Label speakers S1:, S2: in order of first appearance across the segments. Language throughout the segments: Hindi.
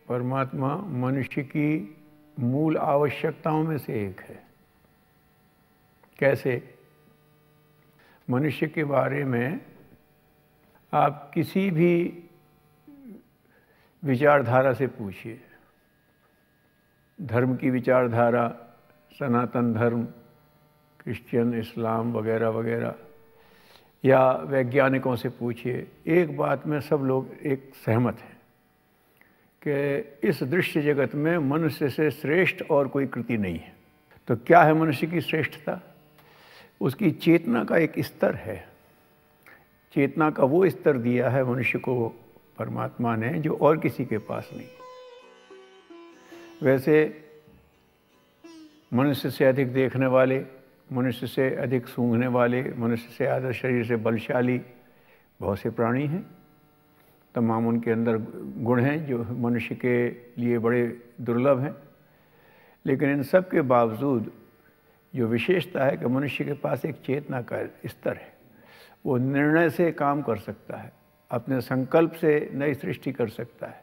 S1: परमात्मा मनुष्य की मूल आवश्यकताओं में से एक है। कैसे? मनुष्य के बारे में आप किसी भी विचारधारा से पूछिए, धर्म की विचारधारा, सनातन धर्म, क्रिश्चियन, इस्लाम वगैरह वगैरह, या वैज्ञानिकों से पूछिए, एक बात में सब लोग एक सहमत हैं कि इस दृश्य जगत में मनुष्य से श्रेष्ठ और कोई कृति नहीं है। तो क्या है मनुष्य की श्रेष्ठता? उसकी चेतना का एक स्तर है। चेतना का वो स्तर दिया है मनुष्य को परमात्मा ने जो और किसी के पास नहीं। वैसे मनुष्य से अधिक देखने वाले, मनुष्य से अधिक सूंघने वाले, मनुष्य से ज़्यादा शरीर से बलशाली बहुत से प्राणी हैं। तमाम उनके अंदर गुण हैं जो मनुष्य के लिए बड़े दुर्लभ हैं। लेकिन इन सब के बावजूद जो विशेषता है कि मनुष्य के पास एक चेतना का स्तर है। वो निर्णय से काम कर सकता है, अपने संकल्प से नई सृष्टि कर सकता है।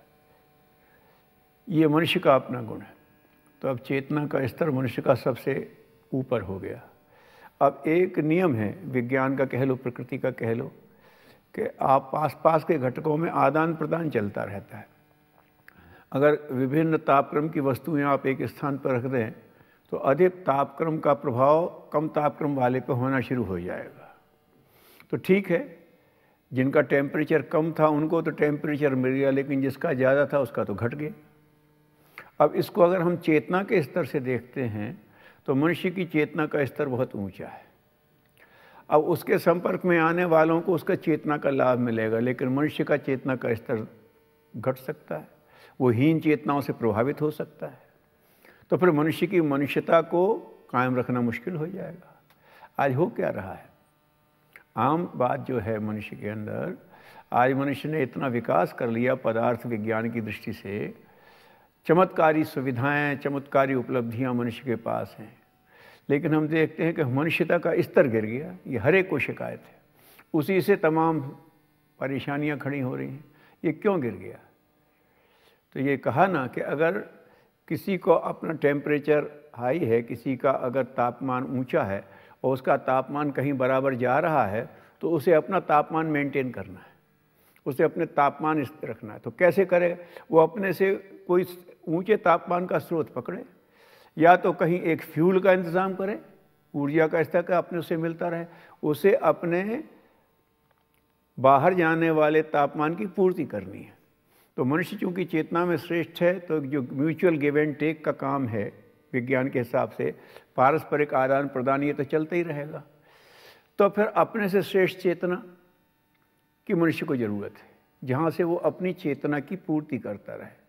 S1: ये मनुष्य का अपना गुण है। तो अब चेतना का स्तर मनुष्य का सबसे ऊपर हो गया। अब एक नियम है, विज्ञान का कह लो, प्रकृति का कह लो, कि आप आसपास के घटकों में आदान प्रदान चलता रहता है। अगर विभिन्न तापक्रम की वस्तुएं आप एक स्थान पर रख दें तो अधिक तापक्रम का प्रभाव कम तापक्रम वाले पर होना शुरू हो जाएगा। तो ठीक है, जिनका टेम्परेचर कम था उनको तो टेम्परेचर मिल गया, लेकिन जिसका ज़्यादा था उसका तो घट गया। अब इसको अगर हम चेतना के स्तर से देखते हैं तो मनुष्य की चेतना का स्तर बहुत ऊंचा है। अब उसके संपर्क में आने वालों को उसका चेतना का लाभ मिलेगा, लेकिन मनुष्य का चेतना का स्तर घट सकता है, वो हीन चेतनाओं से प्रभावित हो सकता है। तो फिर मनुष्य की मनुष्यता को कायम रखना मुश्किल हो जाएगा। आज हो क्या रहा है? आम बात जो है मनुष्य के अंदर, आज मनुष्य ने इतना विकास कर लिया पदार्थ विज्ञान की दृष्टि से, चमत्कारी सुविधाएं, चमत्कारी उपलब्धियां मनुष्य के पास हैं, लेकिन हम देखते हैं कि मनुष्यता का स्तर गिर गया। ये हर एक को शिकायत है, उसी से तमाम परेशानियां खड़ी हो रही हैं। ये क्यों गिर गया? तो ये कहा ना कि अगर किसी को अपना टेम्परेचर हाई है, किसी का अगर तापमान ऊंचा है और उसका तापमान कहीं बराबर जा रहा है, तो उसे अपना तापमान मेंटेन करना है, उसे अपने तापमान स्थिर रखना है। तो कैसे करे? वो अपने से कोई ऊंचे तापमान का स्रोत पकड़े, या तो कहीं एक फ्यूल का इंतज़ाम करे, ऊर्जा का स्तर का अपने से मिलता रहे, उसे अपने बाहर जाने वाले तापमान की पूर्ति करनी है। तो मनुष्य चूँकि चेतना में श्रेष्ठ है, तो जो म्यूचुअल गिव एंड टेक का काम है विज्ञान के हिसाब से, पारस्परिक आदान प्रदान, ये तो चलता ही रहेगा। तो फिर अपने से श्रेष्ठ चेतना की मनुष्य को ज़रूरत है, जहाँ से वो अपनी चेतना की पूर्ति करता रहे।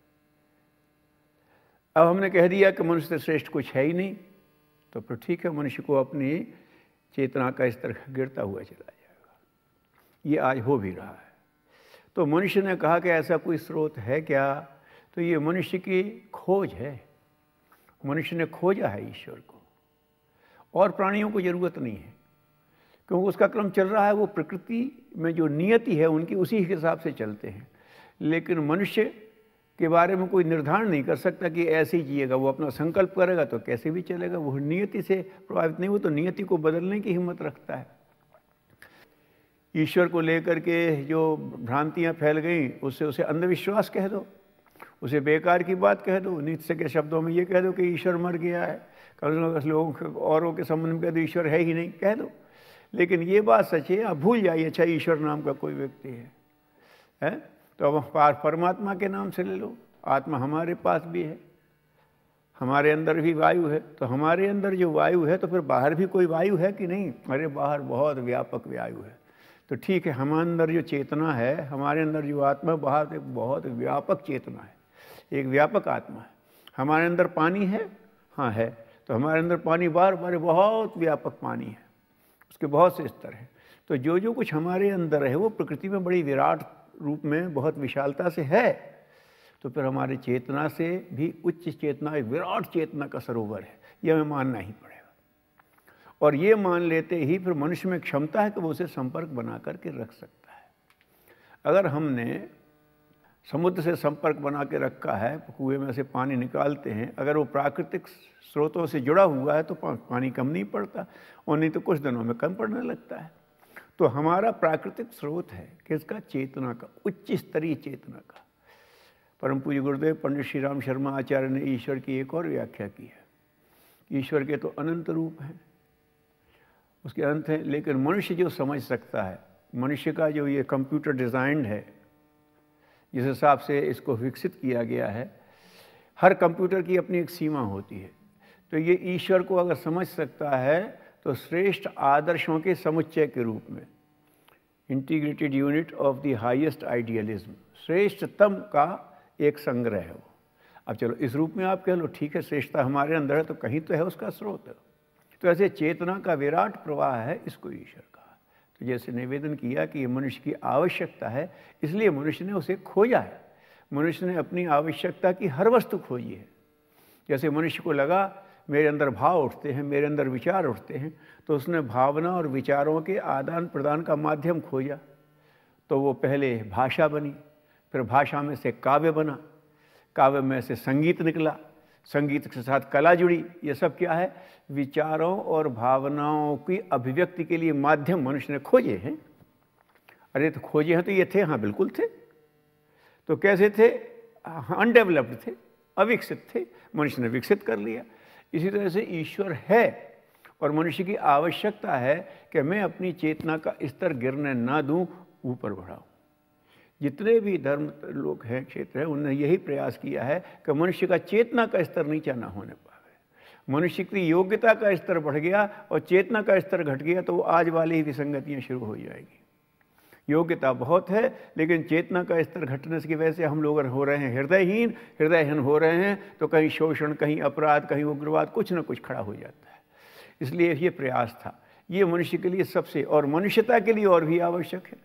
S1: अब हमने कह दिया कि मनुष्य से श्रेष्ठ कुछ है ही नहीं, तो फिर ठीक है, मनुष्य को अपनी चेतना का स्तर गिरता हुआ चला जाएगा। ये आज हो भी रहा है। तो मनुष्य ने कहा कि ऐसा कोई स्रोत है क्या? तो ये मनुष्य की खोज है। मनुष्य ने खोजा है ईश्वर को, और प्राणियों को ज़रूरत नहीं है, क्योंकि उसका क्रम चल रहा है। वो प्रकृति में जो नियति है उनकी, उसी के हिसाब से चलते हैं। लेकिन मनुष्य के बारे में कोई निर्धारण नहीं कर सकता कि ऐसे ही जिएगा। वो अपना संकल्प करेगा तो कैसे भी चलेगा, वो नियति से प्रभावित नहीं। वो तो नियति को बदलने की हिम्मत रखता है। ईश्वर को लेकर के जो भ्रांतियाँ फैल गई, उससे उसे अंधविश्वास कह दो, उसे बेकार की बात कह दो। नीत्शे के शब्दों में ये कह दो कि ईश्वर मर गया है, कल लोगों औरों के संबंध में कह दो ईश्वर है ही नहीं, कह दो। लेकिन ये बात सच है, आप भूल जाइए अच्छा ईश्वर नाम का कोई व्यक्ति है? तो अब परमात्मा के नाम से ले लो। आत्मा हमारे पास भी है, हमारे अंदर भी वायु है। तो हमारे अंदर जो वायु है, तो फिर बाहर भी कोई वायु है कि नहीं? अरे बाहर बहुत व्यापक वायु है। तो ठीक है, हमारे अंदर जो चेतना है, हमारे अंदर जो आत्मा, बाहर एक बहुत व्यापक चेतना है, एक व्यापक आत्मा है। हमारे अंदर पानी है, हाँ है, तो हमारे अंदर पानी बाहर बहुत व्यापक पानी है, उसके बहुत से स्तर हैं। तो जो कुछ हमारे अंदर है वो प्रकृति में बड़ी विराट रूप में बहुत विशालता से है। तो फिर हमारी चेतना से भी उच्च चेतना, एक विराट चेतना का सरोवर है, यह हमें मानना ही पड़ेगा। और ये मान लेते ही फिर मनुष्य में क्षमता है कि वो उसे संपर्क बना करके रख सकता है। अगर हमने समुद्र से संपर्क बना के रखा है, कुएं में से पानी निकालते हैं, अगर वो प्राकृतिक स्रोतों से जुड़ा हुआ है तो पानी कम नहीं पड़ता, और नहीं तो कुछ दिनों में कम पड़ने लगता है। तो हमारा प्राकृतिक स्रोत है किसका? चेतना का, उच्च स्तरीय चेतना का। परम पूज्य गुरुदेव पंडित श्री राम शर्मा आचार्य ने ईश्वर की एक और व्याख्या की है। ईश्वर के तो अनंत रूप हैं, उसके अनंत हैं, लेकिन मनुष्य जो समझ सकता है, मनुष्य का जो ये कंप्यूटर डिज़ाइंड है, जिस हिसाब से इसको विकसित किया गया है, हर कंप्यूटर की अपनी एक सीमा होती है। तो ये ईश्वर को अगर समझ सकता है तो श्रेष्ठ आदर्शों के समुच्चय के रूप में, integrated unit of the highest idealism, श्रेष्ठतम का एक संग्रह है वो। अब चलो इस रूप में आप कह लो ठीक है, श्रेष्ठता हमारे अंदर है तो कहीं तो है उसका स्रोत। तो ऐसे चेतना का विराट प्रवाह है, इसको ईश्वर कहा। तो जैसे निवेदन किया कि ये मनुष्य की आवश्यकता है, इसलिए मनुष्य ने उसे खोजा है। मनुष्य ने अपनी आवश्यकता की हर वस्तु खोजी है। जैसे मनुष्य को लगा मेरे अंदर भाव उठते हैं, मेरे अंदर विचार उठते हैं, तो उसने भावना और विचारों के आदान प्रदान का माध्यम खोजा। तो वो पहले भाषा बनी, फिर भाषा में से काव्य बना, काव्य में से संगीत निकला, संगीत के साथ कला जुड़ी। ये सब क्या है? विचारों और भावनाओं की अभिव्यक्ति के लिए माध्यम मनुष्य ने खोजे हैं। अरे तो खोजे हैं तो ये थे, हाँ बिल्कुल थे। तो कैसे थे? अनडेवलप्ड थे, अविकसित थे, मनुष्य ने विकसित कर लिया। इसी तरह से ईश्वर है और मनुष्य की आवश्यकता है कि मैं अपनी चेतना का स्तर गिरने ना दूं, ऊपर बढ़ाऊं। जितने भी धर्म लोग हैं, क्षेत्र है, उन्होंने यही प्रयास किया है कि मनुष्य का चेतना का स्तर नीचा ना होने पाए। मनुष्य की योग्यता का स्तर बढ़ गया और चेतना का स्तर घट गया तो आज वाली ही विसंगतियाँ शुरू हो जाएगी। योग्यता बहुत है लेकिन चेतना का स्तर घटने की वजह से हम लोग हो रहे हैं हृदयहीन हो रहे हैं, तो कहीं शोषण, कहीं अपराध, कहीं उग्रवाद, कुछ ना कुछ खड़ा हो जाता है। इसलिए ये प्रयास था, ये मनुष्य के लिए सबसे, और मनुष्यता के लिए और भी आवश्यक है।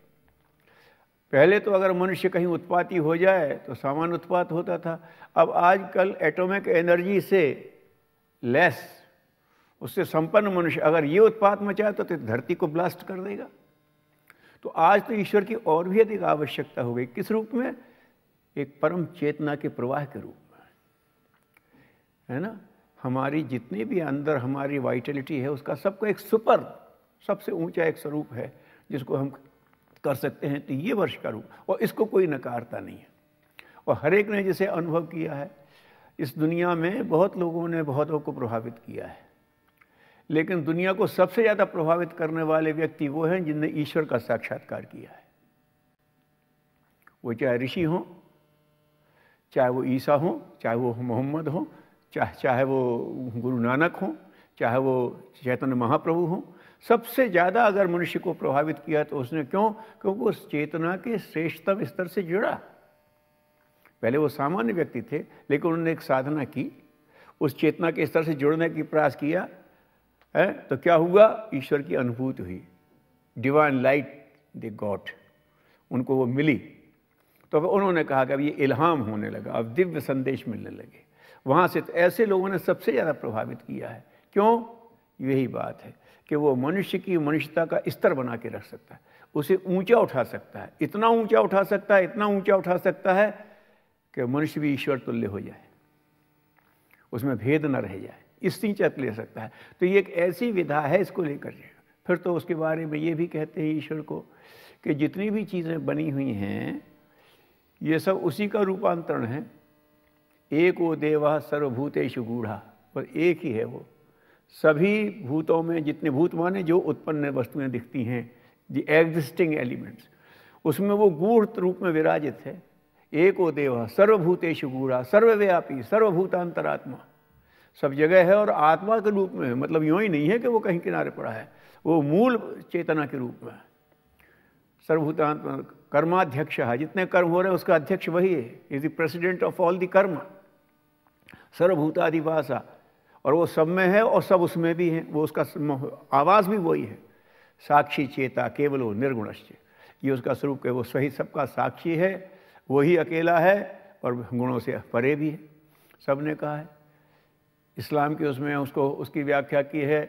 S1: पहले तो अगर मनुष्य कहीं उत्पाती हो जाए तो सामान्य उत्पात होता था। अब आजकल एटॉमिक एनर्जी से लेस, उससे संपन्न मनुष्य अगर ये उत्पात मचाए तो धरती को ब्लास्ट कर देगा। तो आज तो ईश्वर की और भी अधिक आवश्यकता हो गई। किस रूप में? एक परम चेतना के प्रवाह के रूप में, है ना। हमारी जितनी भी अंदर हमारी वाइटलिटी है उसका सबका एक सुपर, सबसे ऊंचा एक स्वरूप है जिसको हम कर सकते हैं। तो ये वर्ष का रूप, और इसको कोई नकारता नहीं है। और हर एक ने जिसे अनुभव किया है, इस दुनिया में बहुत लोगों ने बहुतों को प्रभावित किया है, लेकिन दुनिया को सबसे ज़्यादा प्रभावित करने वाले व्यक्ति वो हैं जिनने ईश्वर का साक्षात्कार किया है। वो चाहे ऋषि हों, चाहे वो ईसा हों, चाहे वो मोहम्मद हों, चाहे वो गुरु नानक हों, चाहे वो चैतन्य महाप्रभु हों, सबसे ज़्यादा अगर मनुष्य को प्रभावित किया तो उसने क्यों? क्योंकि उस चेतना के श्रेष्ठतम स्तर से जुड़ा। पहले वो सामान्य व्यक्ति थे लेकिन उन्होंने एक साधना की, उस चेतना के स्तर से जुड़ने की प्रयास किया है, तो क्या हुआ? ईश्वर की अनुभूति हुई, डिवाइन लाइट दे गॉट, उनको वो मिली। तो उन्होंने कहा कि अब ये इल्हाम होने लगा, अब दिव्य संदेश मिलने लगे। वहाँ से तो ऐसे लोगों ने सबसे ज़्यादा प्रभावित किया है। क्यों? यही बात है कि वो मनुष्य की मनुष्यता का स्तर बना के रख सकता है, उसे ऊंचा उठा सकता है, इतना ऊंचा उठा सकता है, इतना ऊंचा उठा सकता है कि मनुष्य भी ईश्वर तुल्य हो जाए, उसमें भेद न रह जाए, इस नीचत ले सकता है। तो ये एक ऐसी विधा है, इसको लेकर फिर तो उसके बारे में ये भी कहते हैं ईश्वर को कि जितनी भी चीज़ें बनी हुई हैं ये सब उसी का रूपांतरण है। एक वो देवा सर्वभूतेषु गूढ़ा, और एक ही है वो सभी भूतों में, जितने भूत माने जो उत्पन्न वस्तुएं दिखती हैं, द एग्जिस्टिंग एलिमेंट्स, उसमें वो गूढ़ रूप में विराजित है। एक वो देवा सर्वभूतेषु गूढ़ा, सर्वव्यापी, सर्वभूतांतरात्मा, सब जगह है और आत्मा के रूप में है। मतलब यूँ ही नहीं है कि वो कहीं किनारे पड़ा है, वो मूल चेतना के रूप में। सर्वभूतात्मा कर्माध्यक्ष है, जितने कर्म हो रहे हैं उसका अध्यक्ष वही है, is the president of all the कर्म। सर्वभूताधिवासा, और वो सब में है और सब उसमें भी है, वो उसका आवास भी वही है। साक्षी चेता केवलो निर्गुणश्च, ये उसका स्वरूप है, वो सही सबका साक्षी है, वही अकेला है और गुणों से परे भी है। सब ने कहा है, इस्लाम के उसमें उसको उसकी व्याख्या की है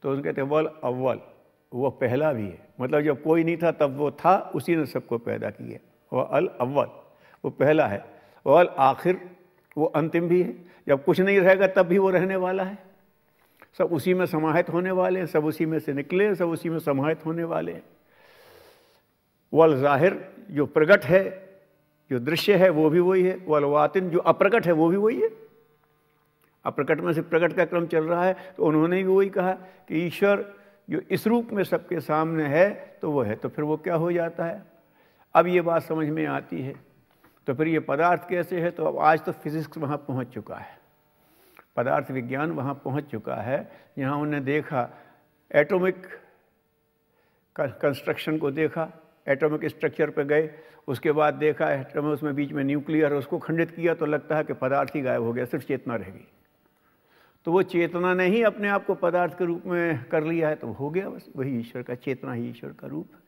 S1: तो उनके कहते हैं वल अव्वल, वो पहला भी है। मतलब जब कोई नहीं था तब वो था, उसी ने सबको पैदा किया, वह अल अव्वल, वो पहला है, और आखिर वो अंतिम भी है। जब कुछ नहीं रहेगा तब भी वो रहने वाला है। सब उसी में समाहित होने वाले हैं, सब उसी में से निकले, सब उसी में समाहित होने वाले हैं। वल ज़ाहिर जो प्रकट है, जो दृश्य है वो भी वही है, वल वातिन जो अप्रकट है वो भी वही है। अप्रकट में से प्रकट का क्रम चल रहा है, तो उन्होंने भी वही कहा कि ईश्वर जो इस रूप में सबके सामने है तो वो है। तो फिर वो क्या हो जाता है? अब ये बात समझ में आती है। तो फिर ये पदार्थ कैसे है? तो अब आज तो फिजिक्स वहाँ पहुँच चुका है, पदार्थ विज्ञान वहाँ पहुँच चुका है। यहाँ उन्होंने देखा, एटॉमिक कंस्ट्रक्शन को देखा, एटॉमिक स्ट्रक्चर पे गए, उसके बाद देखा एटम उसमें बीच में न्यूक्लियर, उसको खंडित किया तो लगता है कि पदार्थ ही गायब हो गया, सिर्फ चेतना रह गई। तो वो चेतना ने ही अपने आप को पदार्थ के रूप में कर लिया है, तो हो गया बस वही ईश्वर का, चेतना ही ईश्वर का रूप है।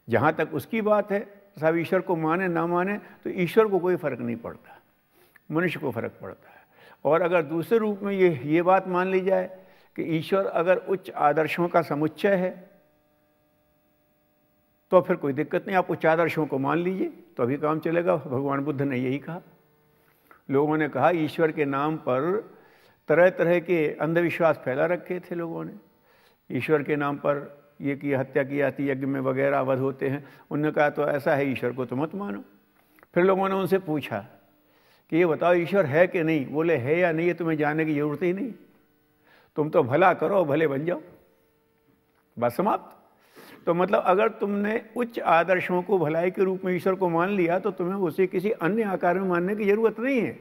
S1: जहाँ तक उसकी बात है, साहब ईश्वर को माने ना माने तो ईश्वर को कोई फर्क नहीं पड़ता, मनुष्य को फर्क पड़ता है। और अगर दूसरे रूप में ये बात मान ली जाए कि ईश्वर अगर उच्च आदर्शों का समुच्चय है तो फिर कोई दिक्कत नहीं, आप उच्च आदर्शों को मान लीजिए तो अभी काम चलेगा। भगवान बुद्ध ने यही कहा। लोगों ने कहा ईश्वर के नाम पर तरह तरह के अंधविश्वास फैला रखे थे लोगों ने। ईश्वर के नाम पर ये की हत्या की जाती, यज्ञ में वगैरह वध होते हैं। उन्होंने कहा तो ऐसा है, ईश्वर को तो मत मानो। फिर लोगों ने उनसे पूछा कि ये बताओ ईश्वर है कि नहीं? बोले है या नहीं, तुम्हें जानने की जरूरत ही नहीं, तुम तो भला करो भले बन जाओ, बस समाप्त। तो मतलब अगर तुमने उच्च आदर्शों को भलाई के रूप में ईश्वर को मान लिया तो तुम्हें उसे किसी अन्य आकार में मानने की जरूरत नहीं है।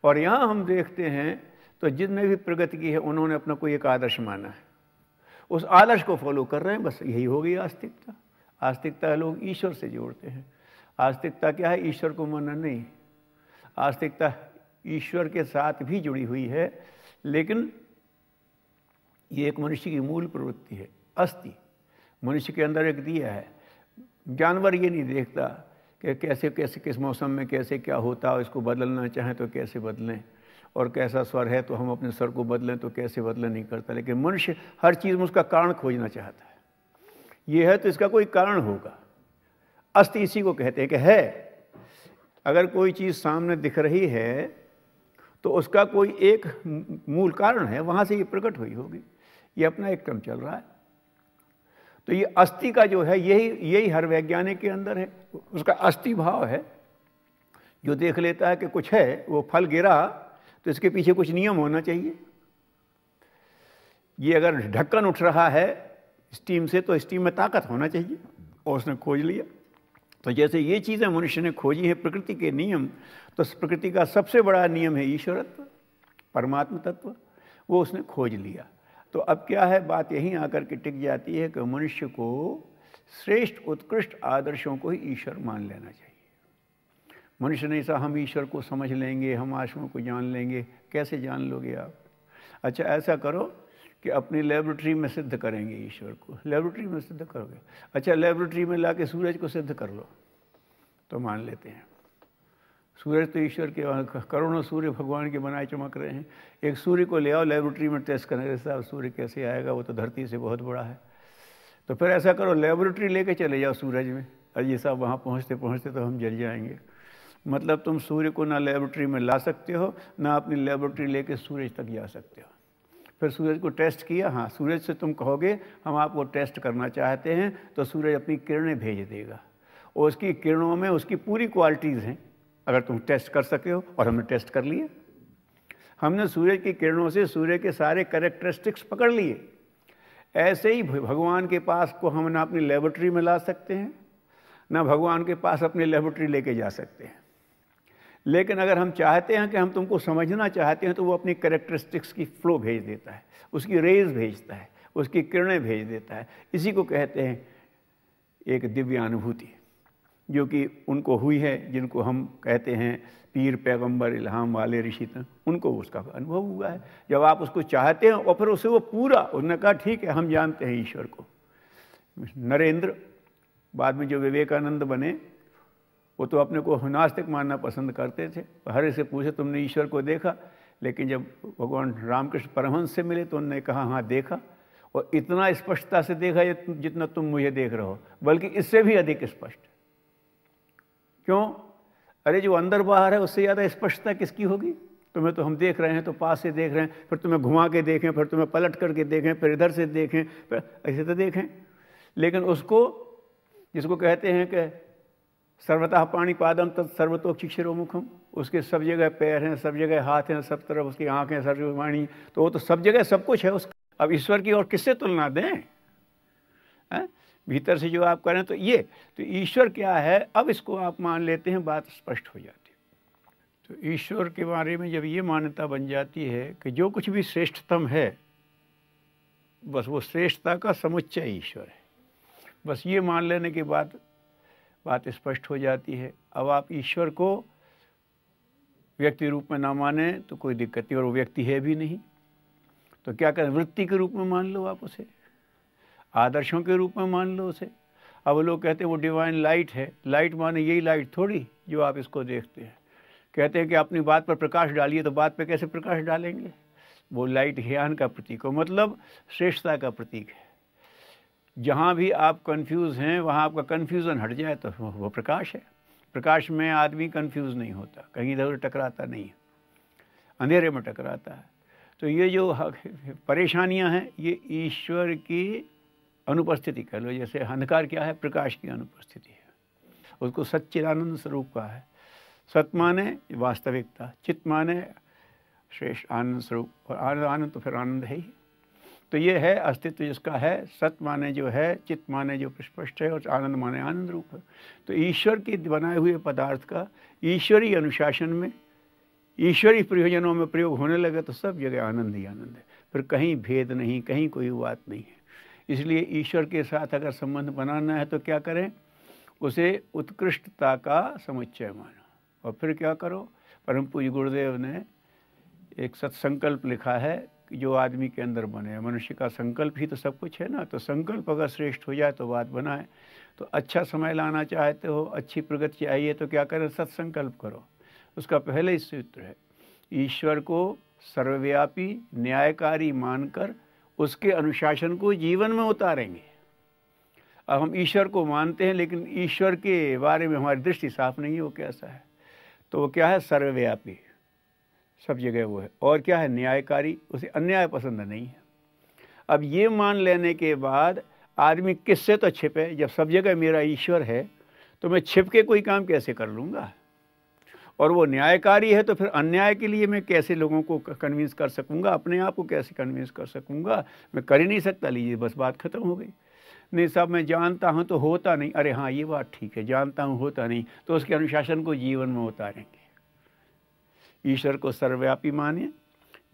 S1: और यहाँ हम देखते हैं तो जितने भी प्रगति की है उन्होंने अपना कोई एक आदर्श माना है, उस आदर्श को फॉलो कर रहे हैं, बस यही हो गई आस्तिकता। आस्तिकता लोग ईश्वर से जोड़ते हैं। आस्तिकता क्या है? ईश्वर को मानना नहीं। आस्तिकता ईश्वर के साथ भी जुड़ी हुई है, लेकिन ये एक मनुष्य की मूल प्रवृत्ति है, अस्थि। मनुष्य के अंदर एक दिया है। जानवर ये नहीं देखता कि कैसे कैसे किस मौसम में कैसे क्या होता है, इसको बदलना चाहें तो कैसे बदलें, और कैसा स्वर है तो हम अपने स्वर को बदलें तो कैसे बदलें, नहीं करता। लेकिन मनुष्य हर चीज़ में उसका कारण खोजना चाहता है। ये है तो इसका कोई कारण होगा। अस्थि इसी को कहते हैं कि है। अगर कोई चीज़ सामने दिख रही है तो उसका कोई एक मूल कारण है, वहाँ से ये प्रकट हुई होगी। ये अपना एक क्रम चल रहा है। तो ये अस्थि का जो है यही हर वैज्ञानिक के अंदर है। उसका अस्थि भाव है, जो देख लेता है कि कुछ है, वो फल गिरा तो इसके पीछे कुछ नियम होना चाहिए। ये अगर ढक्कन उठ रहा है स्टीम से तो स्टीम में ताकत होना चाहिए, और उसने खोज लिया। तो जैसे ये चीज़ें मनुष्य ने खोजी है, प्रकृति के नियम, तो प्रकृति का सबसे बड़ा नियम है ईश्वरत्व, परमात्म तत्व, वो उसने खोज लिया। तो अब क्या है, बात यहीं आकर के टिक जाती है कि मनुष्य को श्रेष्ठ उत्कृष्ट आदर्शों को ही ईश्वर मान लेना चाहिए। मनुष्य ने ऐसा हम ईश्वर को समझ लेंगे, हम आत्मा को जान लेंगे। कैसे जान लोगे आप? अच्छा ऐसा करो कि अपनी लेबोरेटरी में सिद्ध करेंगे ईश्वर को। लेबोरेटरी में सिद्ध करोगे? अच्छा लेबोरेटरी में लाके सूरज को सिद्ध कर लो तो मान लेते हैं। सूरज तो ईश्वर के, करोड़ों सूर्य भगवान के बनाए चमक रहे हैं। एक सूर्य को ले आओ लेबोरेटरी में टेस्ट करने से, सूर्य कैसे आएगा? वो तो धरती से बहुत बड़ा है। तो फिर ऐसा करो, लेबोरेटरी लेके चले जाओ सूरज में, और ये सब वहाँ पहुँचते पहुँचते तो हम जल जाएंगे। मतलब तुम सूर्य को ना लेबोरेटरी में ला सकते हो, ना अपनी लेबोरेटरी लेके सूरज तक जा सकते हो। फिर सूरज को टेस्ट किया, हाँ सूरज से तुम कहोगे हम आपको टेस्ट करना चाहते हैं, तो सूरज अपनी किरणें भेज देगा, और उसकी किरणों में उसकी पूरी क्वालिटीज़ हैं, अगर तुम टेस्ट कर सके हो। और हमने टेस्ट कर लिए, हमने सूरज की किरणों से सूर्य के सारे कैरेक्टरिस्टिक्स पकड़ लिए। ऐसे ही भगवान के पास को हम ना अपनी लेबोरेटरी में ला सकते हैं, ना भगवान के पास अपनी लेबोरेटरी लेके जा सकते हैं। लेकिन अगर हम चाहते हैं कि हम तुमको समझना चाहते हैं, तो वो अपनी कैरेक्टरिस्टिक्स की फ्लो भेज देता है, उसकी रेज भेजता है, उसकी किरणें भेज देता है। इसी को कहते हैं एक दिव्य अनुभूति, जो कि उनको हुई है, जिनको हम कहते हैं पीर पैगंबर इल्हाम वाले ऋषि, उनको उसका अनुभव हुआ है। जब आप उसको चाहते हैं और फिर उसे वो पूरा, उन्होंने कहा ठीक है हम जानते हैं ईश्वर को। नरेंद्र बाद में जो विवेकानंद बने, वो तो अपने को नास्तिक मानना पसंद करते थे। हर से पूछे तुमने ईश्वर को देखा? लेकिन जब भगवान रामकृष्ण परमहंस से मिले तो उन्होंने कहा हाँ देखा, और इतना स्पष्टता से देखा जितना तुम मुझे देख रहे हो, बल्कि इससे भी अधिक स्पष्ट। क्यों? अरे जो अंदर बाहर है उससे ज़्यादा स्पष्टता किसकी होगी? तुम्हें तो हम देख रहे हैं तो पास से देख रहे हैं, फिर तुम्हें घुमा के देखें, फिर तुम्हें पलट करके देखें, फिर इधर से देखें, फिर ऐसे तो देखें। लेकिन उसको जिसको कहते हैं कि सर्वतः पाणिपादम तत् सर्वतोक्षिशिरोमुखम, उसके सब जगह पैर हैं, सब जगह हाथ हैं, सब तरफ उसकी आँखें, सब जगह वाणी, तो वो तो सब जगह सब कुछ है उसका। अब ईश्वर की और किससे तुलना दें? है? भीतर से जो आप करें तो ये तो ईश्वर क्या है, अब इसको आप मान लेते हैं, बात स्पष्ट हो जाती है। तो ईश्वर के बारे में जब ये मान्यता बन जाती है कि जो कुछ भी श्रेष्ठतम है, बस वो श्रेष्ठता का समुच्चय ईश्वर है, बस ये मान लेने के बाद बात स्पष्ट हो जाती है। अब आप ईश्वर को व्यक्ति रूप में ना माने तो कोई दिक्कत नहीं, और वो व्यक्ति है भी नहीं, तो क्या करें? वृत्ति के रूप में मान लो आप उसे, आदर्शों के रूप में मान लो उसे। अब लोग कहते हैं वो डिवाइन लाइट है, लाइट माने यही लाइट थोड़ी जो आप इसको देखते हैं। कहते हैं कि अपनी बात पर प्रकाश डालिए, तो बात पे कैसे प्रकाश डालेंगे? वो लाइट ज्ञान का प्रतीक हो, मतलब श्रेष्ठता का प्रतीक है। जहाँ भी आप कंफ्यूज हैं वहाँ आपका कन्फ्यूज़न हट जाए तो वो प्रकाश है। प्रकाश में आदमी कंफ्यूज नहीं होता, कहीं इधर टकराता नहीं है, अंधेरे में टकराता है। तो ये जो परेशानियाँ हैं ये ईश्वर की अनुपस्थिति कह लो। जैसे अंधकार क्या है? प्रकाश की अनुपस्थिति है, उसको सच्चिदानंद स्वरूप का है। सत माने वास्तविकता, चित माने श्रेष्ठ आनंद स्वरूप, और आनंद तो फिर आनंद है ही। तो ये है अस्तित्व जिसका है। सत माने जो है, चित माने जो स्पष्ट है, और आनंद माने आनंद रूप है। तो ईश्वर के बनाए हुए पदार्थ का ईश्वरीय अनुशासन में, ईश्वरीय प्रयोजनों में प्रयोग होने लगे तो सब जगह आनंद ही आनंद है, फिर कहीं भेद नहीं, कहीं कोई बात नहीं है। इसलिए ईश्वर के साथ अगर संबंध बनाना है तो क्या करें? उसे उत्कृष्टता का समुच्चय मानो। और फिर क्या करो? परम पूज्य गुरुदेव ने एक सत्संकल्प लिखा है कि जो आदमी के अंदर बने, मनुष्य का संकल्प ही तो सब कुछ है ना। तो संकल्प अगर श्रेष्ठ हो जाए तो बात बनाए। तो अच्छा समय लाना चाहते हो, अच्छी प्रगति चाहिए तो क्या करें? सत्संकल्प करो। उसका पहले ही सूत्र है, ईश्वर को सर्वव्यापी न्यायकारी मानकर उसके अनुशासन को जीवन में उतारेंगे। अब हम ईश्वर को मानते हैं लेकिन ईश्वर के बारे में हमारी दृष्टि साफ नहीं है, वो कैसा है? तो वो क्या है? सर्वव्यापी, सब जगह वो है। और क्या है? न्यायकारी, उसे अन्याय पसंद नहीं है। अब ये मान लेने के बाद आदमी किससे तो छिपे? जब सब जगह मेरा ईश्वर है तो मैं छिप के कोई काम कैसे कर लूँगा? और वो न्यायकारी है तो फिर अन्याय के लिए मैं कैसे लोगों को कन्विंस कर सकूंगा? अपने आप को कैसे कन्विंस कर सकूंगा? मैं कर ही नहीं सकता। लीजिए, बस बात खत्म हो गई। नहीं साहब, मैं जानता हूं तो होता नहीं। अरे हाँ, ये बात ठीक है, जानता हूं होता नहीं, तो उसके अनुशासन को जीवन में उतारेंगे। ईश्वर को सर्वव्यापी माने,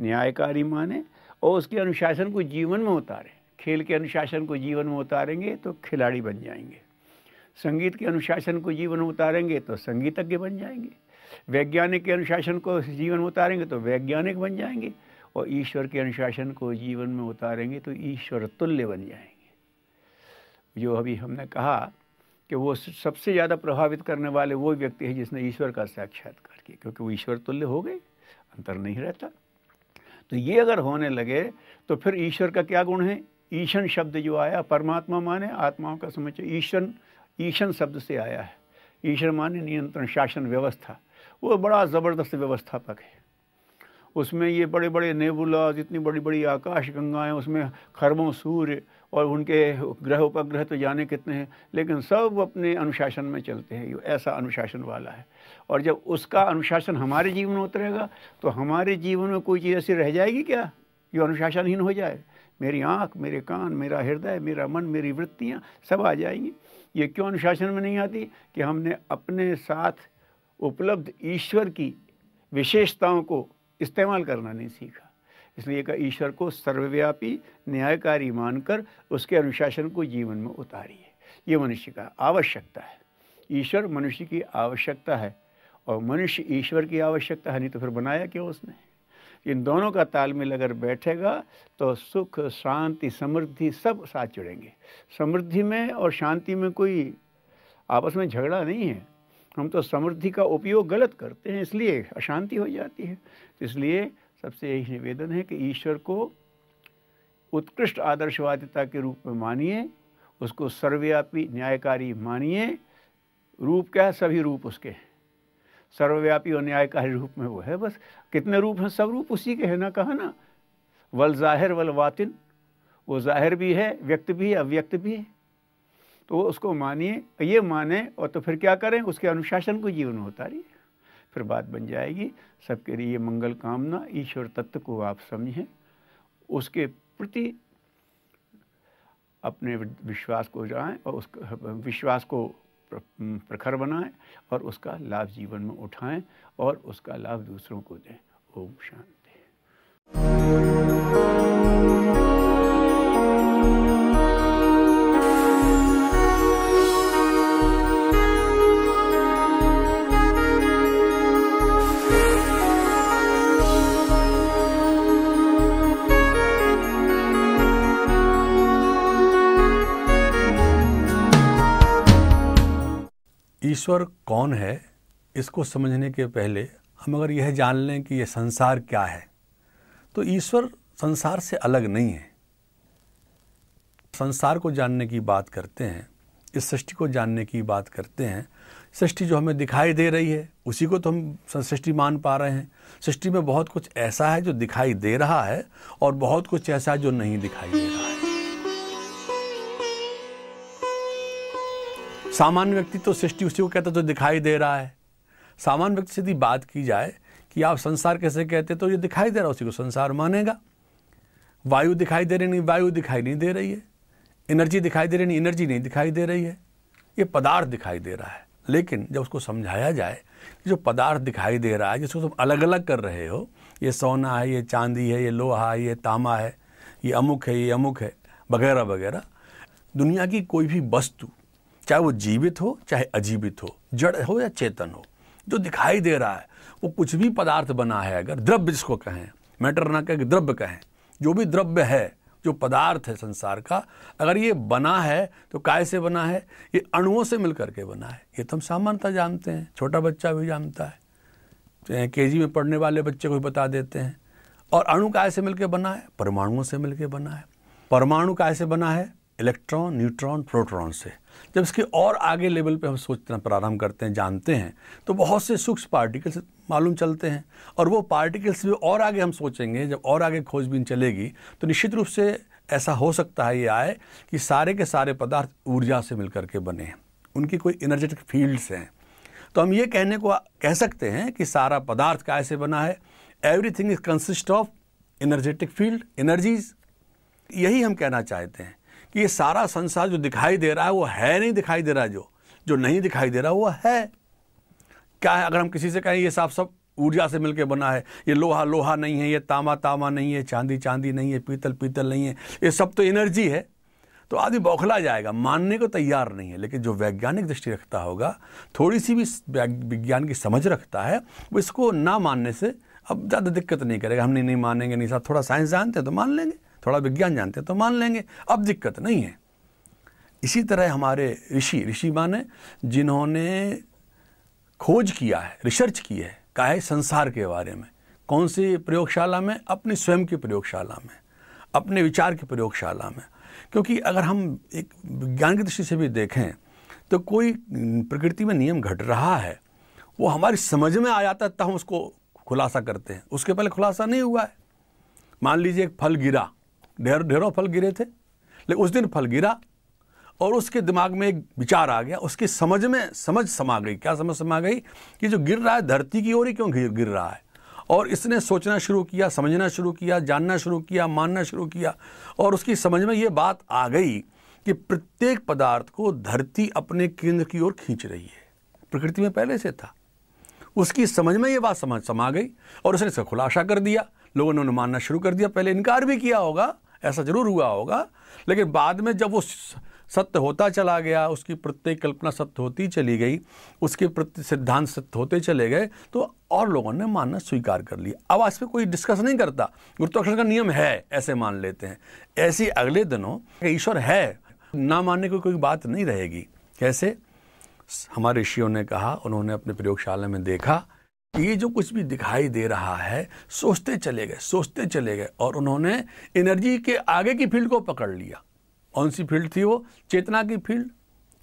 S1: न्यायकारी माने, और उसके अनुशासन को जीवन में उतारें। खेल के अनुशासन को जीवन में उतारेंगे तो खिलाड़ी बन जाएंगे। संगीत के अनुशासन को जीवन में उतारेंगे तो संगीतज्ञ बन जाएंगे। वैज्ञानिक के अनुशासन को जीवन में उतारेंगे तो वैज्ञानिक बन जाएंगे। और ईश्वर के अनुशासन को जीवन में उतारेंगे तो ईश्वर तुल्य बन जाएंगे। जो अभी हमने कहा कि वो सबसे ज़्यादा प्रभावित करने वाले वो व्यक्ति है जिसने ईश्वर का साक्षात्कार किया, क्योंकि वो ईश्वर तुल्य हो गए, अंतर नहीं रहता। तो ये अगर होने लगे तो फिर ईश्वर का क्या गुण है? ईशन शब्द जो आया, परमात्मा माने आत्माओं का समुच्चय, ईशन शब्द से आया है। ईश्वर माने नियंत्रण, शासन, व्यवस्था। वो बड़ा ज़बरदस्त व्यवस्थापक है। उसमें ये बड़े बड़े नेबुला, जितनी बड़ी बड़ी आकाश गंगाएं, उसमें खरबों सूर्य और उनके ग्रह उपग्रह तो जाने कितने हैं, लेकिन सब अपने अनुशासन में चलते हैं। ये ऐसा अनुशासन वाला है। और जब उसका अनुशासन हमारे जीवन में उतरेगा तो हमारे जीवन में कोई चीज़ ऐसी रह जाएगी क्या जो अनुशासनहीन हो जाए? मेरी आँख, मेरे कान, मेरा हृदय, मेरा मन, मेरी वृत्तियाँ सब आ जाएंगी। ये क्यों अनुशासन में नहीं आती? कि हमने अपने साथ उपलब्ध ईश्वर की विशेषताओं को इस्तेमाल करना नहीं सीखा। इसलिए का ईश्वर को सर्वव्यापी न्यायकारी मानकर उसके अनुशासन को जीवन में उतारिए। ये मनुष्य का आवश्यकता है। ईश्वर मनुष्य की आवश्यकता है और मनुष्य ईश्वर की आवश्यकता है, नहीं तो फिर बनाया क्यों उसने? इन दोनों का तालमेल अगर बैठेगा तो सुख, शांति, समृद्धि सब साथ जुड़ेंगे। समृद्धि में और शांति में कोई आपस में झगड़ा नहीं है। हम तो समृद्धि का उपयोग गलत करते हैं, इसलिए अशांति हो जाती है। इसलिए सबसे यही निवेदन है कि ईश्वर को उत्कृष्ट आदर्शवादिता के रूप में मानिए, उसको सर्वव्यापी न्यायकारी मानिए, रूप क्या है? सभी रूप उसके हैं, सर्वव्यापी और न्यायकारी रूप में वो है। बस कितने रूप हैं? सब रूप उसी के हैं ना, कहा ना, वल ज़ाहिर वल वातिन, वो ज़ाहिर भी है, व्यक्त भी है, अव्यक्त भी है। तो उसको मानिए, ये माने, और तो फिर क्या करें? उसके अनुशासन को जीवन में उतारिए, फिर बात बन जाएगी। सबके लिए मंगल कामना, ईश्वर तत्व को आप समझें, उसके प्रति अपने विश्वास को जाएं और उसका विश्वास को प्रखर बनाएं और उसका लाभ जीवन में उठाएं और उसका लाभ दूसरों को दें। ओम शांति।
S2: ईश्वर कौन है, इसको समझने के पहले हम अगर यह जान लें कि यह संसार क्या है, तो ईश्वर संसार से अलग नहीं है। संसार को जानने की बात करते हैं, इस सृष्टि को जानने की बात करते हैं। सृष्टि जो हमें दिखाई दे रही है उसी को तो हम सृष्टि मान पा रहे हैं। सृष्टि में बहुत कुछ ऐसा है जो दिखाई दे रहा है और बहुत कुछ ऐसा है जो नहीं दिखाई दे रहा है। सामान्य व्यक्ति तो सृष्टि उसी को कहता तो दिखाई दे रहा है। सामान्य व्यक्ति से यदि बात की जाए कि आप संसार कैसे कहते, तो ये दिखाई दे रहा है, उसी को संसार मानेगा। वायु दिखाई दे रही नहीं, वायु दिखाई नहीं दे रही है। एनर्जी दिखाई दे रही नहीं, एनर्जी नहीं दिखाई दे रही है। ये पदार्थ दिखाई दे रहा है। लेकिन जब उसको समझाया जाए कि जो पदार्थ दिखाई दे रहा है, जिसको तुम अलग अलग कर रहे हो, ये सोना है, ये चांदी है, ये लोहा है, ये तांबा है, ये अमुक है, ये अमुक है, वगैरह वगैरह, दुनिया की कोई भी वस्तु, चाहे वो जीवित हो चाहे अजीवित हो, जड़ हो या चेतन हो, जो दिखाई दे रहा है वो कुछ भी पदार्थ बना है। अगर द्रव्य जिसको कहें, मैटर ना कहें, द्रव्य कहें, जो भी द्रव्य है, जो पदार्थ है संसार का, अगर ये बना है तो काय से बना है? ये अणुओं से मिलकर के बना है। ये तो हम सामान्यतः जानते हैं, छोटा बच्चा भी जानता है, केजी में पढ़ने वाले बच्चे को भी बता देते हैं। और अणु काय से मिलकर बना है? परमाणुओं से मिलकर बना है। परमाणु काय से बना है? इलेक्ट्रॉन, न्यूट्रॉन, प्रोटॉन से। जब इसके और आगे लेवल पे हम सोचना प्रारंभ करते हैं, जानते हैं, तो बहुत से सूक्ष्म पार्टिकल्स मालूम चलते हैं। और वो पार्टिकल्स भी और आगे हम सोचेंगे, जब और आगे खोजबीन चलेगी, तो निश्चित रूप से ऐसा हो सकता है ये आए कि सारे के सारे पदार्थ ऊर्जा से मिलकर के बने हैं, उनकी कोई एनर्जेटिक फील्ड्स हैं। तो हम ये कहने को कह सकते हैं कि सारा पदार्थ काय से बना है? Everything is consist of energetic field, energies. यही हम कहना चाहते हैं कि ये सारा संसार जो दिखाई दे रहा है वो है नहीं दिखाई दे रहा है, जो नहीं दिखाई दे रहा वो है क्या है? अगर हम किसी से कहें ये सब ऊर्जा से मिलकर बना है, ये लोहा लोहा नहीं है, ये तांबा तांबा नहीं है, चांदी चांदी नहीं है, पीतल पीतल नहीं है, ये सब तो एनर्जी है, तो आदमी बौखला जाएगा, मानने को तैयार नहीं है। लेकिन जो वैज्ञानिक दृष्टि रखता होगा, थोड़ी सी भी विज्ञान की समझ रखता है, वो इसको ना मानने से अब ज़्यादा दिक्कत नहीं करेगा। हम नहीं मानेंगे, नहीं साहब, थोड़ा साइंस जानते हैं तो मान लेंगे, थोड़ा विज्ञान जानते हैं तो मान लेंगे, अब दिक्कत नहीं है। इसी तरह हमारे ऋषि माने जिन्होंने खोज किया है, रिसर्च की है, कहा है संसार के बारे में। कौन सी प्रयोगशाला में? अपनी स्वयं की प्रयोगशाला में, अपने विचार की प्रयोगशाला में। क्योंकि अगर हम एक विज्ञान की दृष्टि से भी देखें तो कोई प्रकृति में नियम घट रहा है, वो हमारी समझ में आ जाता है तब हम उसको खुलासा करते हैं, उसके पहले खुलासा नहीं हुआ है। मान लीजिए एक फल गिरा, ढेरों फल गिरे थे, लेकिन उस दिन फल गिरा और उसके दिमाग में एक विचार आ गया, उसकी समझ में समझ समा गई। क्या समझ समा गई? कि जो गिर रहा है धरती की ओर ही क्यों गिर रहा है। और इसने सोचना शुरू किया, समझना शुरू किया, जानना शुरू किया, मानना शुरू किया, और उसकी समझ में ये बात आ गई कि प्रत्येक पदार्थ को धरती अपने केंद्र की ओर खींच रही है। प्रकृति में पहले से था, उसकी समझ में ये बात समा गई और उसने इसका खुलासा कर दिया। लोगों ने मानना शुरू कर दिया, पहले इनकार भी किया होगा, ऐसा जरूर हुआ होगा, लेकिन बाद में जब वो सत्य होता चला गया, उसकी प्रत्येक कल्पना सत्य होती चली गई, उसके प्रत्येक सिद्धांत सत्य होते चले गए, तो और लोगों ने मानना स्वीकार कर लिया। अब इस पर कोई डिस्कस नहीं करता, गुरुत्वाकर्षण का नियम है ऐसे मान लेते हैं। ऐसे अगले दिनों ईश्वर है, ना मानने की कोई बात नहीं रहेगी। कैसे? हमारे ऋषियों ने कहा, उन्होंने अपने प्रयोगशाला में देखा, ये जो कुछ भी दिखाई दे रहा है, सोचते चले गए और उन्होंने एनर्जी के आगे की फील्ड को पकड़ लिया। कौन सी फील्ड थी वो? चेतना की फील्ड,